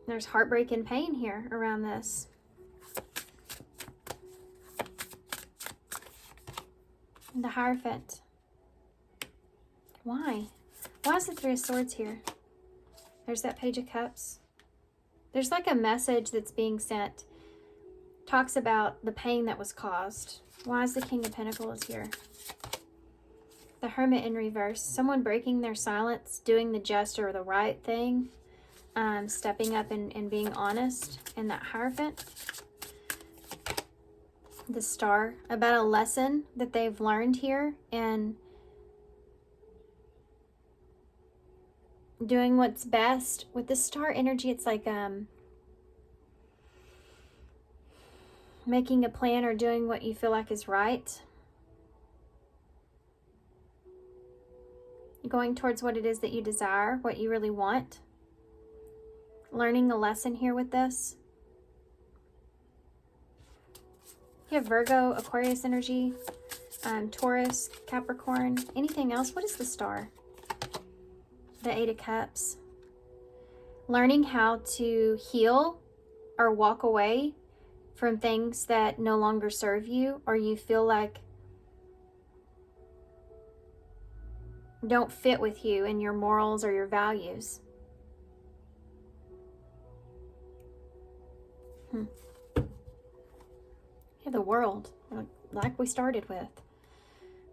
There's heartbreak and pain here around this. The Hierophant. Why? Why is the Three of Swords here? There's that Page of Cups. There's like a message that's being sent. Talks about the pain that was caused. Why is the King of Pentacles here? The Hermit in reverse. Someone breaking their silence, doing the just or the right thing. Stepping up and being honest. And that Hierophant. The Star. About a lesson that they've learned here. And doing what's best. With the Star energy, it's like making a plan or doing what you feel like is right. Going towards what it is that you desire, what you really want. Learning a lesson here with this. You have Virgo, Aquarius energy, Taurus, Capricorn, anything else. What is the Star? The Eight of Cups. Learning how to heal or walk away from things that no longer serve you or you feel like don't fit with you and your morals or your values. Yeah, the World, like we started with.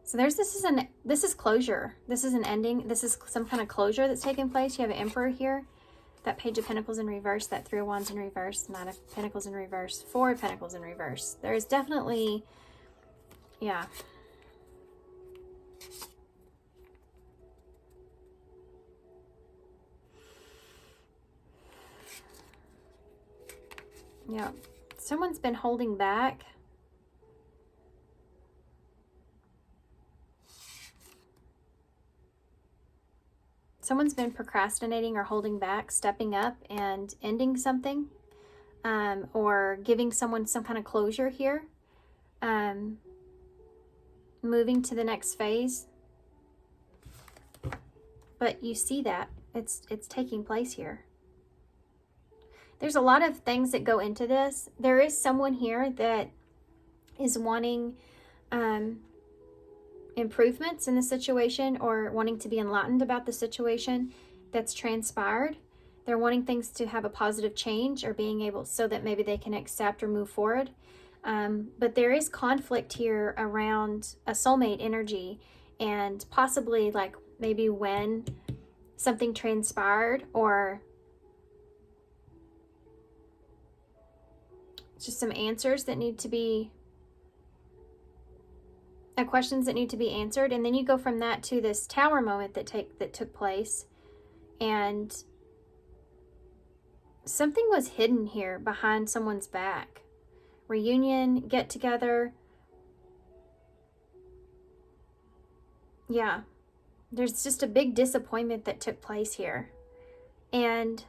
So this is closure. This is an ending. This is some kind of closure that's taking place. You have an Emperor here. That Page of Pentacles in reverse, that Three of Wands in reverse, Nine of Pentacles in reverse, Four of Pentacles in reverse. There is definitely, yeah. Yeah. Someone's been holding back. Someone's been procrastinating or holding back, stepping up and ending something, or giving someone some kind of closure here, moving to the next phase. But you see that it's taking place here. There's a lot of things that go into this. There is someone here that is wanting improvements in the situation or wanting to be enlightened about the situation that's transpired. They're wanting things to have a positive change or being able so that maybe they can accept or move forward. But there is conflict here around a soulmate energy and possibly like maybe when something transpired or just some answers that need to be questions that need to be answered. And then you go from that to this Tower moment that took place. And something was hidden here behind someone's back. Reunion, get together. Yeah. There's just a big disappointment that took place here. And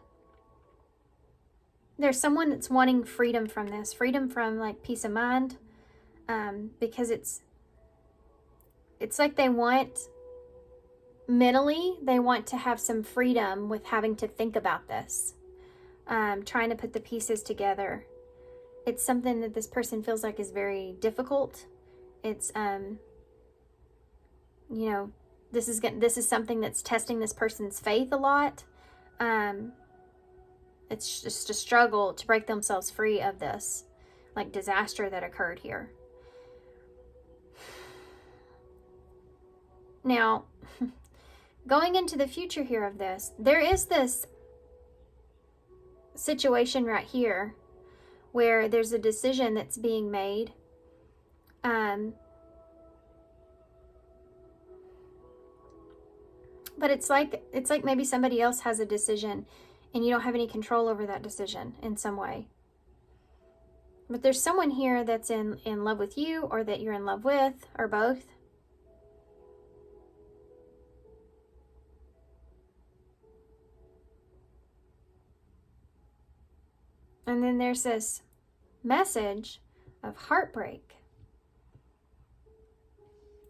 there's someone that's wanting freedom from this. Freedom from like peace of mind. Because it's like they want, mentally, they want to have some freedom with having to think about this. Trying to put the pieces together. It's something that this person feels like is very difficult. It's, you know, this is something that's testing this person's faith a lot. It's just a struggle to break themselves free of this, like, disaster that occurred here. Now, going into the future here of this, there is this situation right here where there's a decision that's being made. But it's like maybe somebody else has a decision and you don't have any control over that decision in some way. But there's someone here that's in love with you, or that you're in love with, or both. And then there's this message of heartbreak.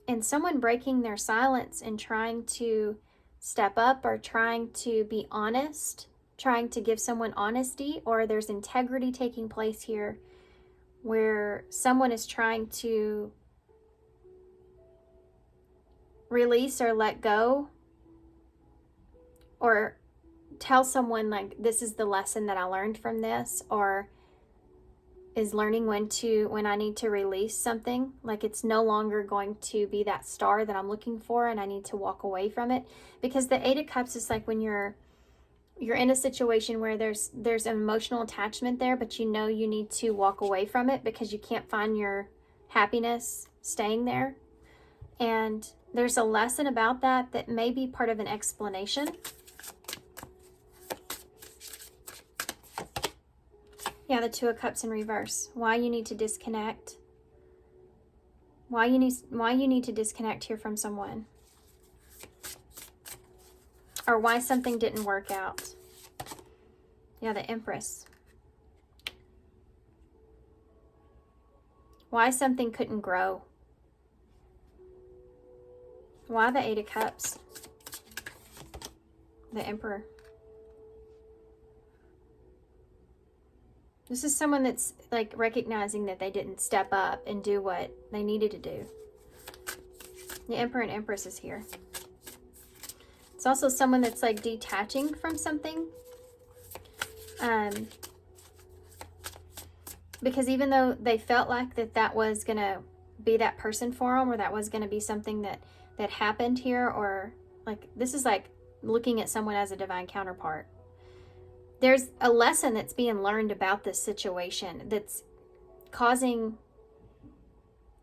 And someone breaking their silence and trying to step up, or trying to be honest, trying to give someone honesty, or there's integrity taking place here where someone is trying to release or let go, or tell someone like, this is the lesson that I learned from this, or is learning when I need to release something. Like, it's no longer going to be that star that I'm looking for, and I need to walk away from it. Because the Eight of Cups is like when you're in a situation where there's an emotional attachment there, but you know you need to walk away from it because you can't find your happiness staying there. And there's a lesson about that may be part of an explanation. Yeah, the Two of Cups in reverse. Why you need to disconnect. Why you need to disconnect here from someone. Or why something didn't work out. Yeah, the Empress. Why something couldn't grow. Why the Eight of Cups. The Emperor. This is someone that's like recognizing that they didn't step up and do what they needed to do. The Emperor and Empress is here. It's also someone that's like detaching from something. Because even though they felt like that was going to be that person for them, or that was going to be something that happened here, or like, this is like looking at someone as a divine counterpart. There's a lesson that's being learned about this situation that's causing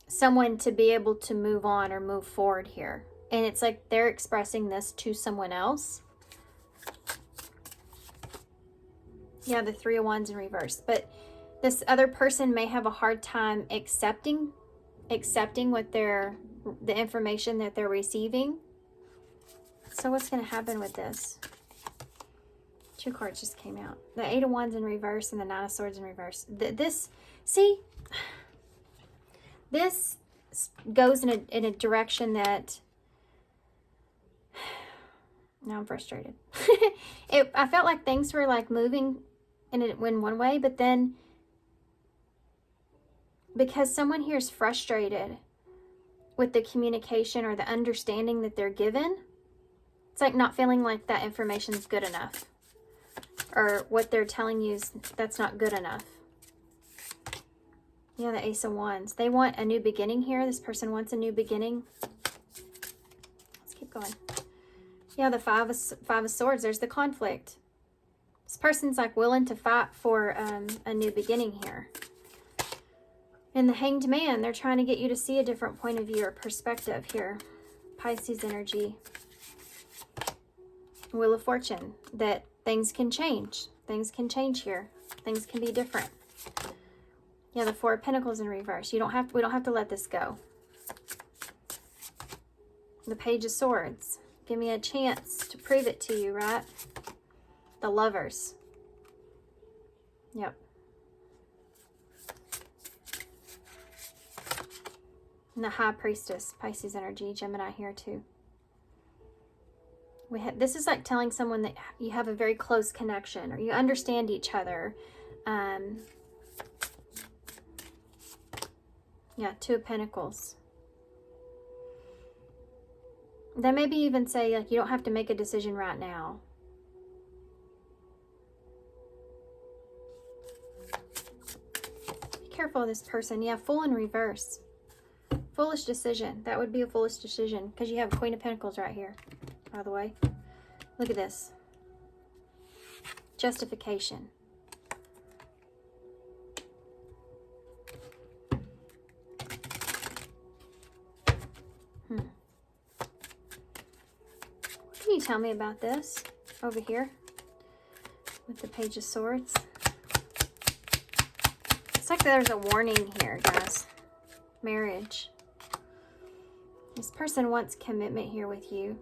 someone to be able to move on or move forward here. And it's like they're expressing this to someone else. Yeah, the Three of Wands in reverse. But this other person may have a hard time accepting what the information that they're receiving. So what's going to happen with this? Two cards just came out. The Eight of Wands in reverse and the Nine of Swords in reverse. This goes in a direction that... Now I'm frustrated. I felt like things were like moving in one way, but then because someone here is frustrated with the communication or the understanding that they're given, it's like not feeling like that information is good enough. Or what they're telling you is that's not good enough. Yeah, the Ace of Wands. They want a new beginning here. This person wants a new beginning. Let's keep going. Yeah, the Five of Swords. There's the conflict. This person's like willing to fight for a new beginning here. And the Hanged Man, they're trying to get you to see a different point of view or perspective here. Pisces energy. Wheel of Fortune, that things can change. Things can change here. Things can be different. Yeah, the Four of Pentacles in reverse. We don't have to let this go. The Page of Swords. Give me a chance to prove it to you, right? The Lovers. Yep. And the High Priestess, Pisces energy, Gemini here too. This is like telling someone that you have a very close connection or you understand each other. Yeah, Two of Pentacles. They maybe even say like you don't have to make a decision right now. Be careful of this person. Yeah, Fool in reverse. Foolish decision. That would be a foolish decision because you have Queen of Pentacles right here, by the way. Look at this. Justification. What can you tell me about this over here with the Page of Swords? It's like there's a warning here, guys. Marriage. This person wants commitment here with you.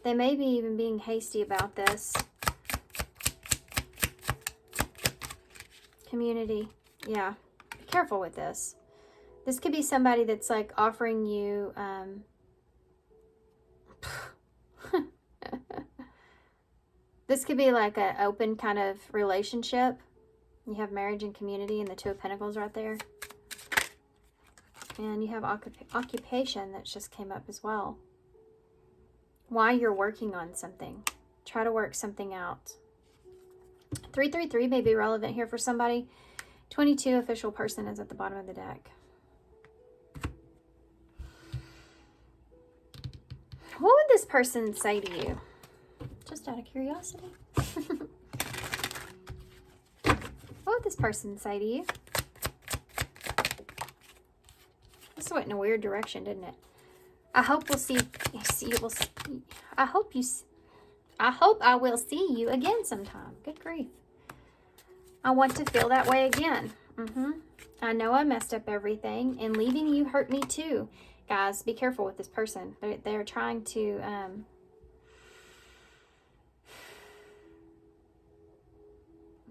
They may be even being hasty about this. Community. Yeah. Be careful with this. This could be somebody that's like offering you this could be like an open kind of relationship. You have marriage and community and the Two of Pentacles right there. And you have occupation that just came up as well. Why you're working on something. Try to work something out. 333 may be relevant here for somebody. 22, official person, is at the bottom of the deck. What would this person say to you? Just out of curiosity. What would this person say to you? This went in a weird direction, didn't it? I hope we'll see. I hope I will see you again sometime. Good grief. I want to feel that way again. I know I messed up everything, and leaving you hurt me too. Guys, be careful with this person. They're trying to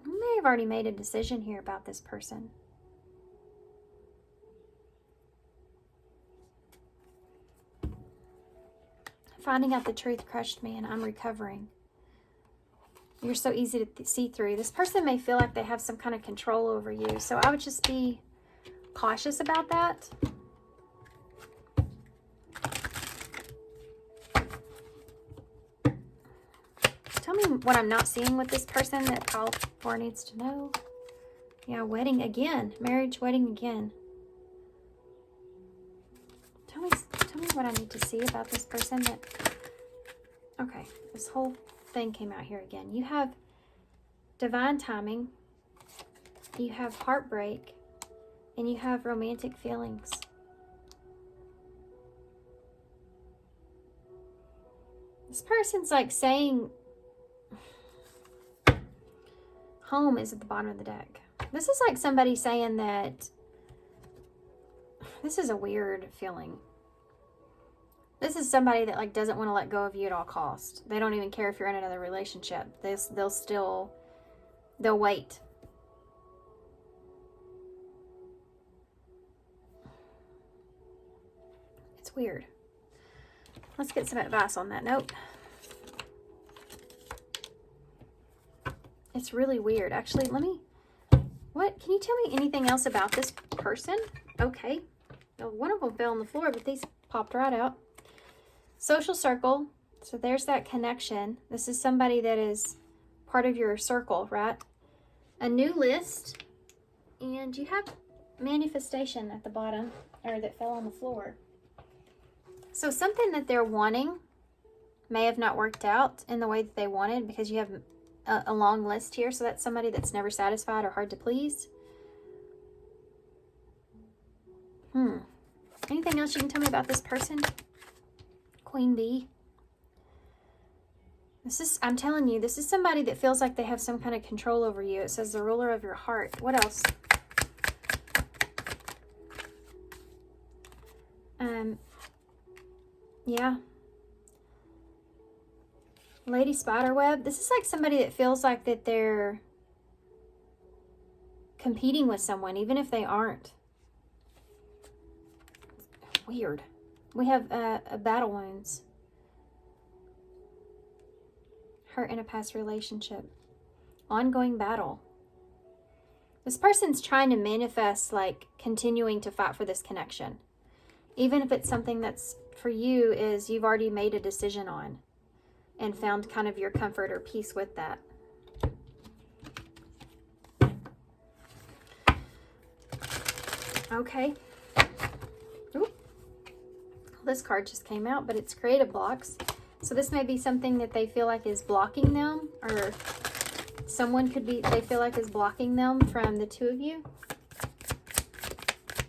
you may have already made a decision here about this person. Finding out the truth crushed me and I'm recovering. You're so easy to see through. This person may feel like they have some kind of control over you. So I would just be cautious about that. Tell me what I'm not seeing with this person that Pile 4 needs to know. Yeah, wedding again. Marriage, wedding again. Tell me what I need to see about this person that... Okay, this whole thing came out here again. You have divine timing, you have heartbreak, and you have romantic feelings. This person's like saying home is at the bottom of the deck. This is like somebody saying that this is a weird feeling. This is somebody that like doesn't want to let go of you at all costs. They don't even care if you're in another relationship. They'll wait. It's weird. Let's get some advice on that note. It's really weird. Actually, can you tell me anything else about this person? Okay. Well, one of them fell on the floor, but these popped right out. Social circle. So there's that connection. This is somebody that is part of your circle, right? A new list. And you have manifestation at the bottom, or that fell on the floor. So something that they're wanting may have not worked out in the way that they wanted, because you have a long list here. So that's somebody that's never satisfied or hard to please. Anything else you can tell me about this person? Queen Bee. I'm telling you, this is somebody that feels like they have some kind of control over you. It says the ruler of your heart. What else? Yeah. Lady Spiderweb. This is like somebody that feels like that they're competing with someone, even if they aren't. Weird. We have a battle wounds. Hurt in a past relationship. Ongoing battle. This person's trying to manifest like continuing to fight for this connection. Even if it's something that's for you is you've already made a decision on and found kind of your comfort or peace with that. Okay. Ooh. This card just came out, but it's creative blocks. So this may be something that they feel like is blocking them, or someone could be, they feel like is blocking them from the two of you.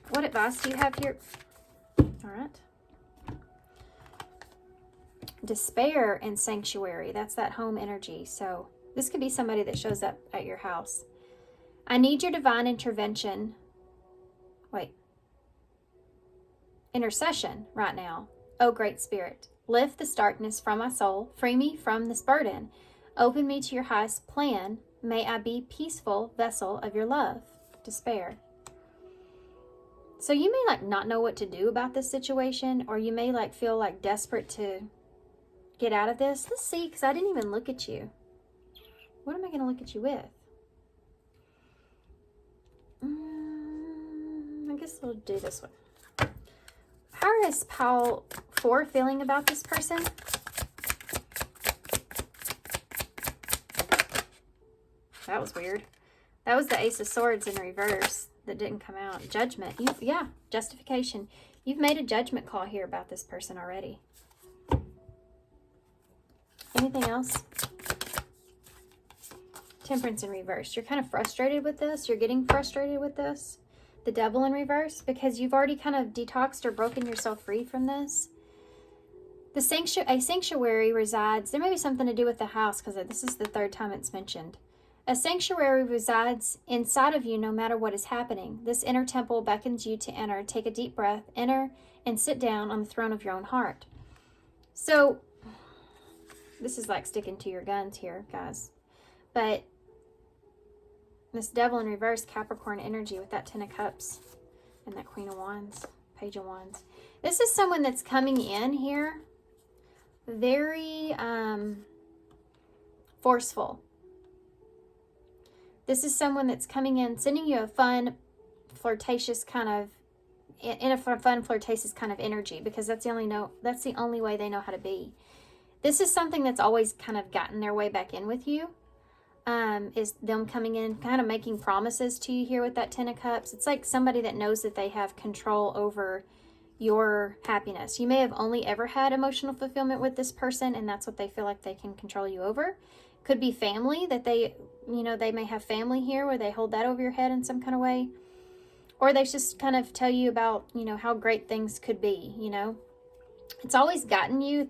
What advice do you have here? All right. Despair and sanctuary. That's that home energy. So this could be somebody that shows up at your house. I need your divine intervention. Wait. Intercession right now. Oh, great spirit. Lift this darkness from my soul. Free me from this burden. Open me to your highest plan. May I be peaceful vessel of your love. Despair. So you may like not know what to do about this situation, or you may like feel like desperate to get out of this. Let's see, because I didn't even look at you. What am I going to look at you with? I guess we'll do this one. How is Pile 4 feeling about this person? That was weird. That was the Ace of Swords in reverse that didn't come out. Judgment. Yeah, justification. You've made a judgment call here about this person already. Anything else? Temperance in reverse. You're kind of frustrated with this. You're getting frustrated with this. The Devil in reverse, because you've already kind of detoxed or broken yourself free from this. A sanctuary resides. There may be something to do with the house, because this is the third time it's mentioned. A sanctuary resides inside of you no matter what is happening. This inner temple beckons you to enter. Take a deep breath, enter, and sit down on the throne of your own heart. So, this is like sticking to your guns here, guys. But this Devil in reverse, Capricorn energy with that 10 of Cups and that Queen of Wands, Page of Wands. This is someone that's coming in here very forceful. This is someone that's coming in, sending you a fun, flirtatious kind of, in a fun, flirtatious kind of energy, because that's the only way they know how to be. This is something that's always kind of gotten their way back in with you. Is them coming in, kind of making promises to you here with that 10 of Cups. It's like somebody that knows that they have control over your happiness. You may have only ever had emotional fulfillment with this person, and that's what they feel like they can control you over. Could be family, that they may have family here where they hold that over your head in some kind of way. Or they just kind of tell you about, how great things could be, It's always gotten you.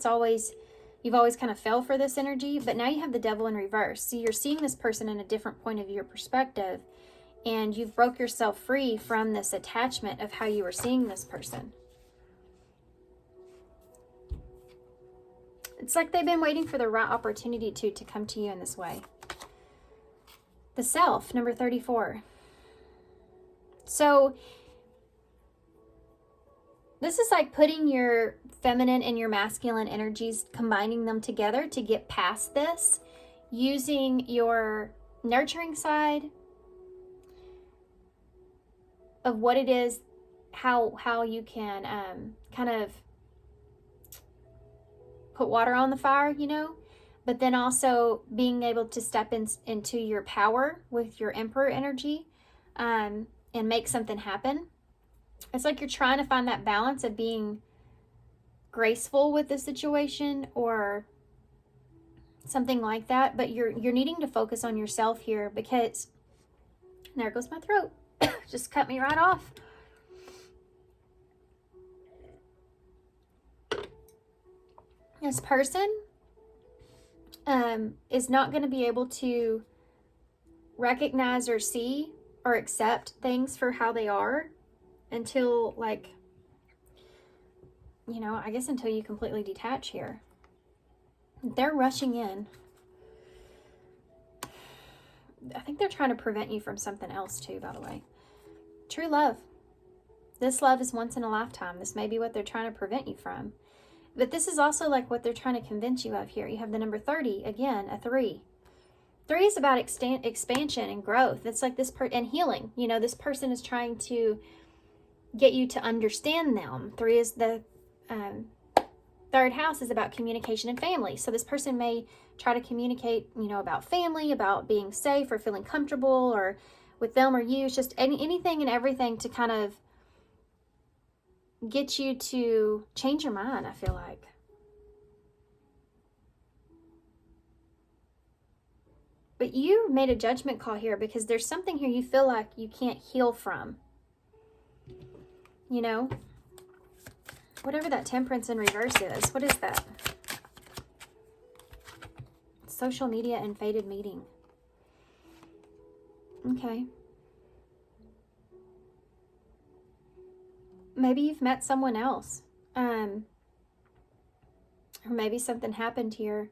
You've always kind of fell for this energy, but now you have the Devil in reverse. So you're seeing this person in a different point of view or perspective, and you've broke yourself free from this attachment of how you were seeing this person. It's like they've been waiting for the right opportunity to come to you in this way. The Self, number 34. So this is like putting your feminine and your masculine energies, combining them together to get past this, using your nurturing side of what it is, how you can kind of put water on the fire, but then also being able to step into your power with your Emperor energy and make something happen. It's like you're trying to find that balance of being graceful with the situation or something like that, but you're needing to focus on yourself here, because there goes my throat. Just cut me right off. This person is not going to be able to recognize or see or accept things for how they are until, like, you know, I guess until you completely detach here. They're rushing in. I think they're trying to prevent you from something else too, by the way. True love. This love is once in a lifetime. This may be what they're trying to prevent you from. But this is also like what they're trying to convince you of here. You have the number 30, again, a 3. 3 is about expansion and growth. It's like this and healing. You know, this person is trying to get you to understand them. 3 is the third house is about communication and family. So this person may try to communicate, you know, about family, about being safe or feeling comfortable or with them or you. It's just anything and everything to kind of get you to change your mind, I feel like. But you made a judgment call here because there's something here you feel like you can't heal from. You know? Whatever that temperance in reverse is. What is that? Social media and fated meeting. Okay. Maybe you've met someone else. Or maybe something happened here.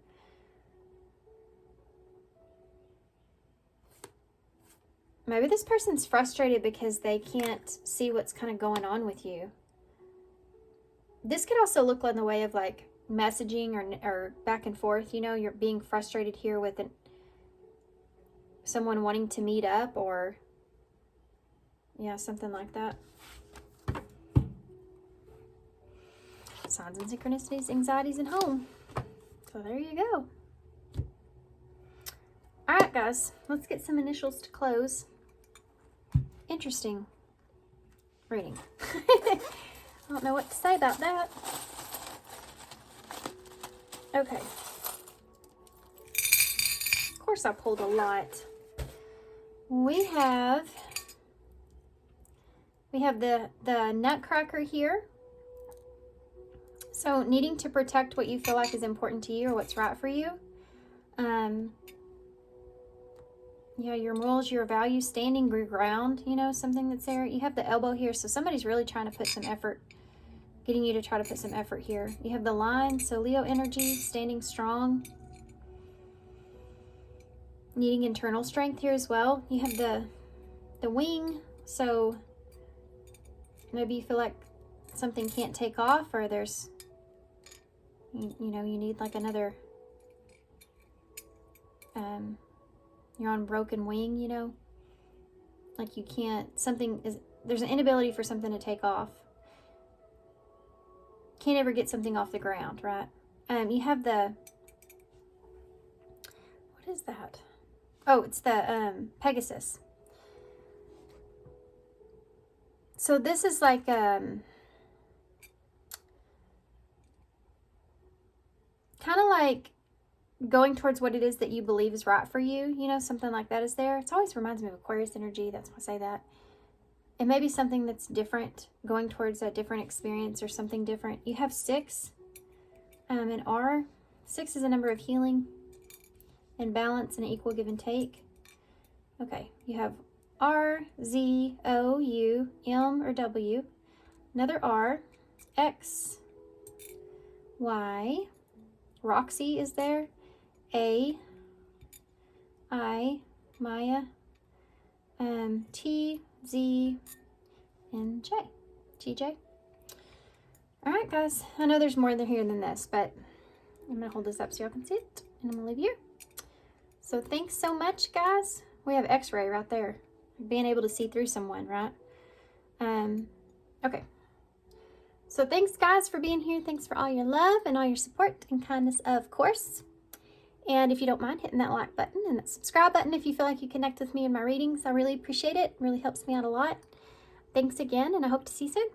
Maybe this person's frustrated because they can't see what's kind of going on with you. This could also look in the way of like messaging or back and forth. You know, you're being frustrated here with someone wanting to meet up or, yeah, something like that. Signs and synchronicities, anxieties, and home. So there you go. All right, guys, let's get some initials to close. Interesting reading. I don't know what to say about that. Okay. Of course I pulled a lot. We have the Nutcracker here. So needing to protect what you feel like is important to you or what's right for you. Yeah, your morals, your values, standing your ground, you know, something that's there. You have the elbow here, so somebody's really trying to put some effort, getting you to try to put some effort here. You have the line, so Leo energy, standing strong. Needing internal strength here as well. You have the wing, so maybe you feel like something can't take off or there's, you know, you need like another, you're on broken wing, you know, like you can't, there's an inability for something to take off. Can't ever get something off the ground, right? You have what is that? Oh, it's the Pegasus. So this is like, kind of like going towards what it is that you believe is right for you, you know, something like that is there. It always reminds me of Aquarius energy, that's why I say that. It may be something that's different, going towards a different experience or something different. You have 6 and R. 6 is a number of healing and balance and equal give and take. Okay, you have R, Z, O, U, M, or W. Another R, X, Y. Roxy is there. A, I, Maya, T, Z, and J. TJ. All right, guys. I know there's more here than this, but I'm going to hold this up so y'all can see it. And I'm going to leave you. So thanks so much, guys. We have X-ray right there. Being able to see through someone, right? Okay. So thanks, guys, for being here. Thanks for all your love and all your support and kindness, of course. And if you don't mind hitting that like button and that subscribe button if you feel like you connect with me in my readings, I really appreciate it. It really helps me out a lot. Thanks again, and I hope to see you soon.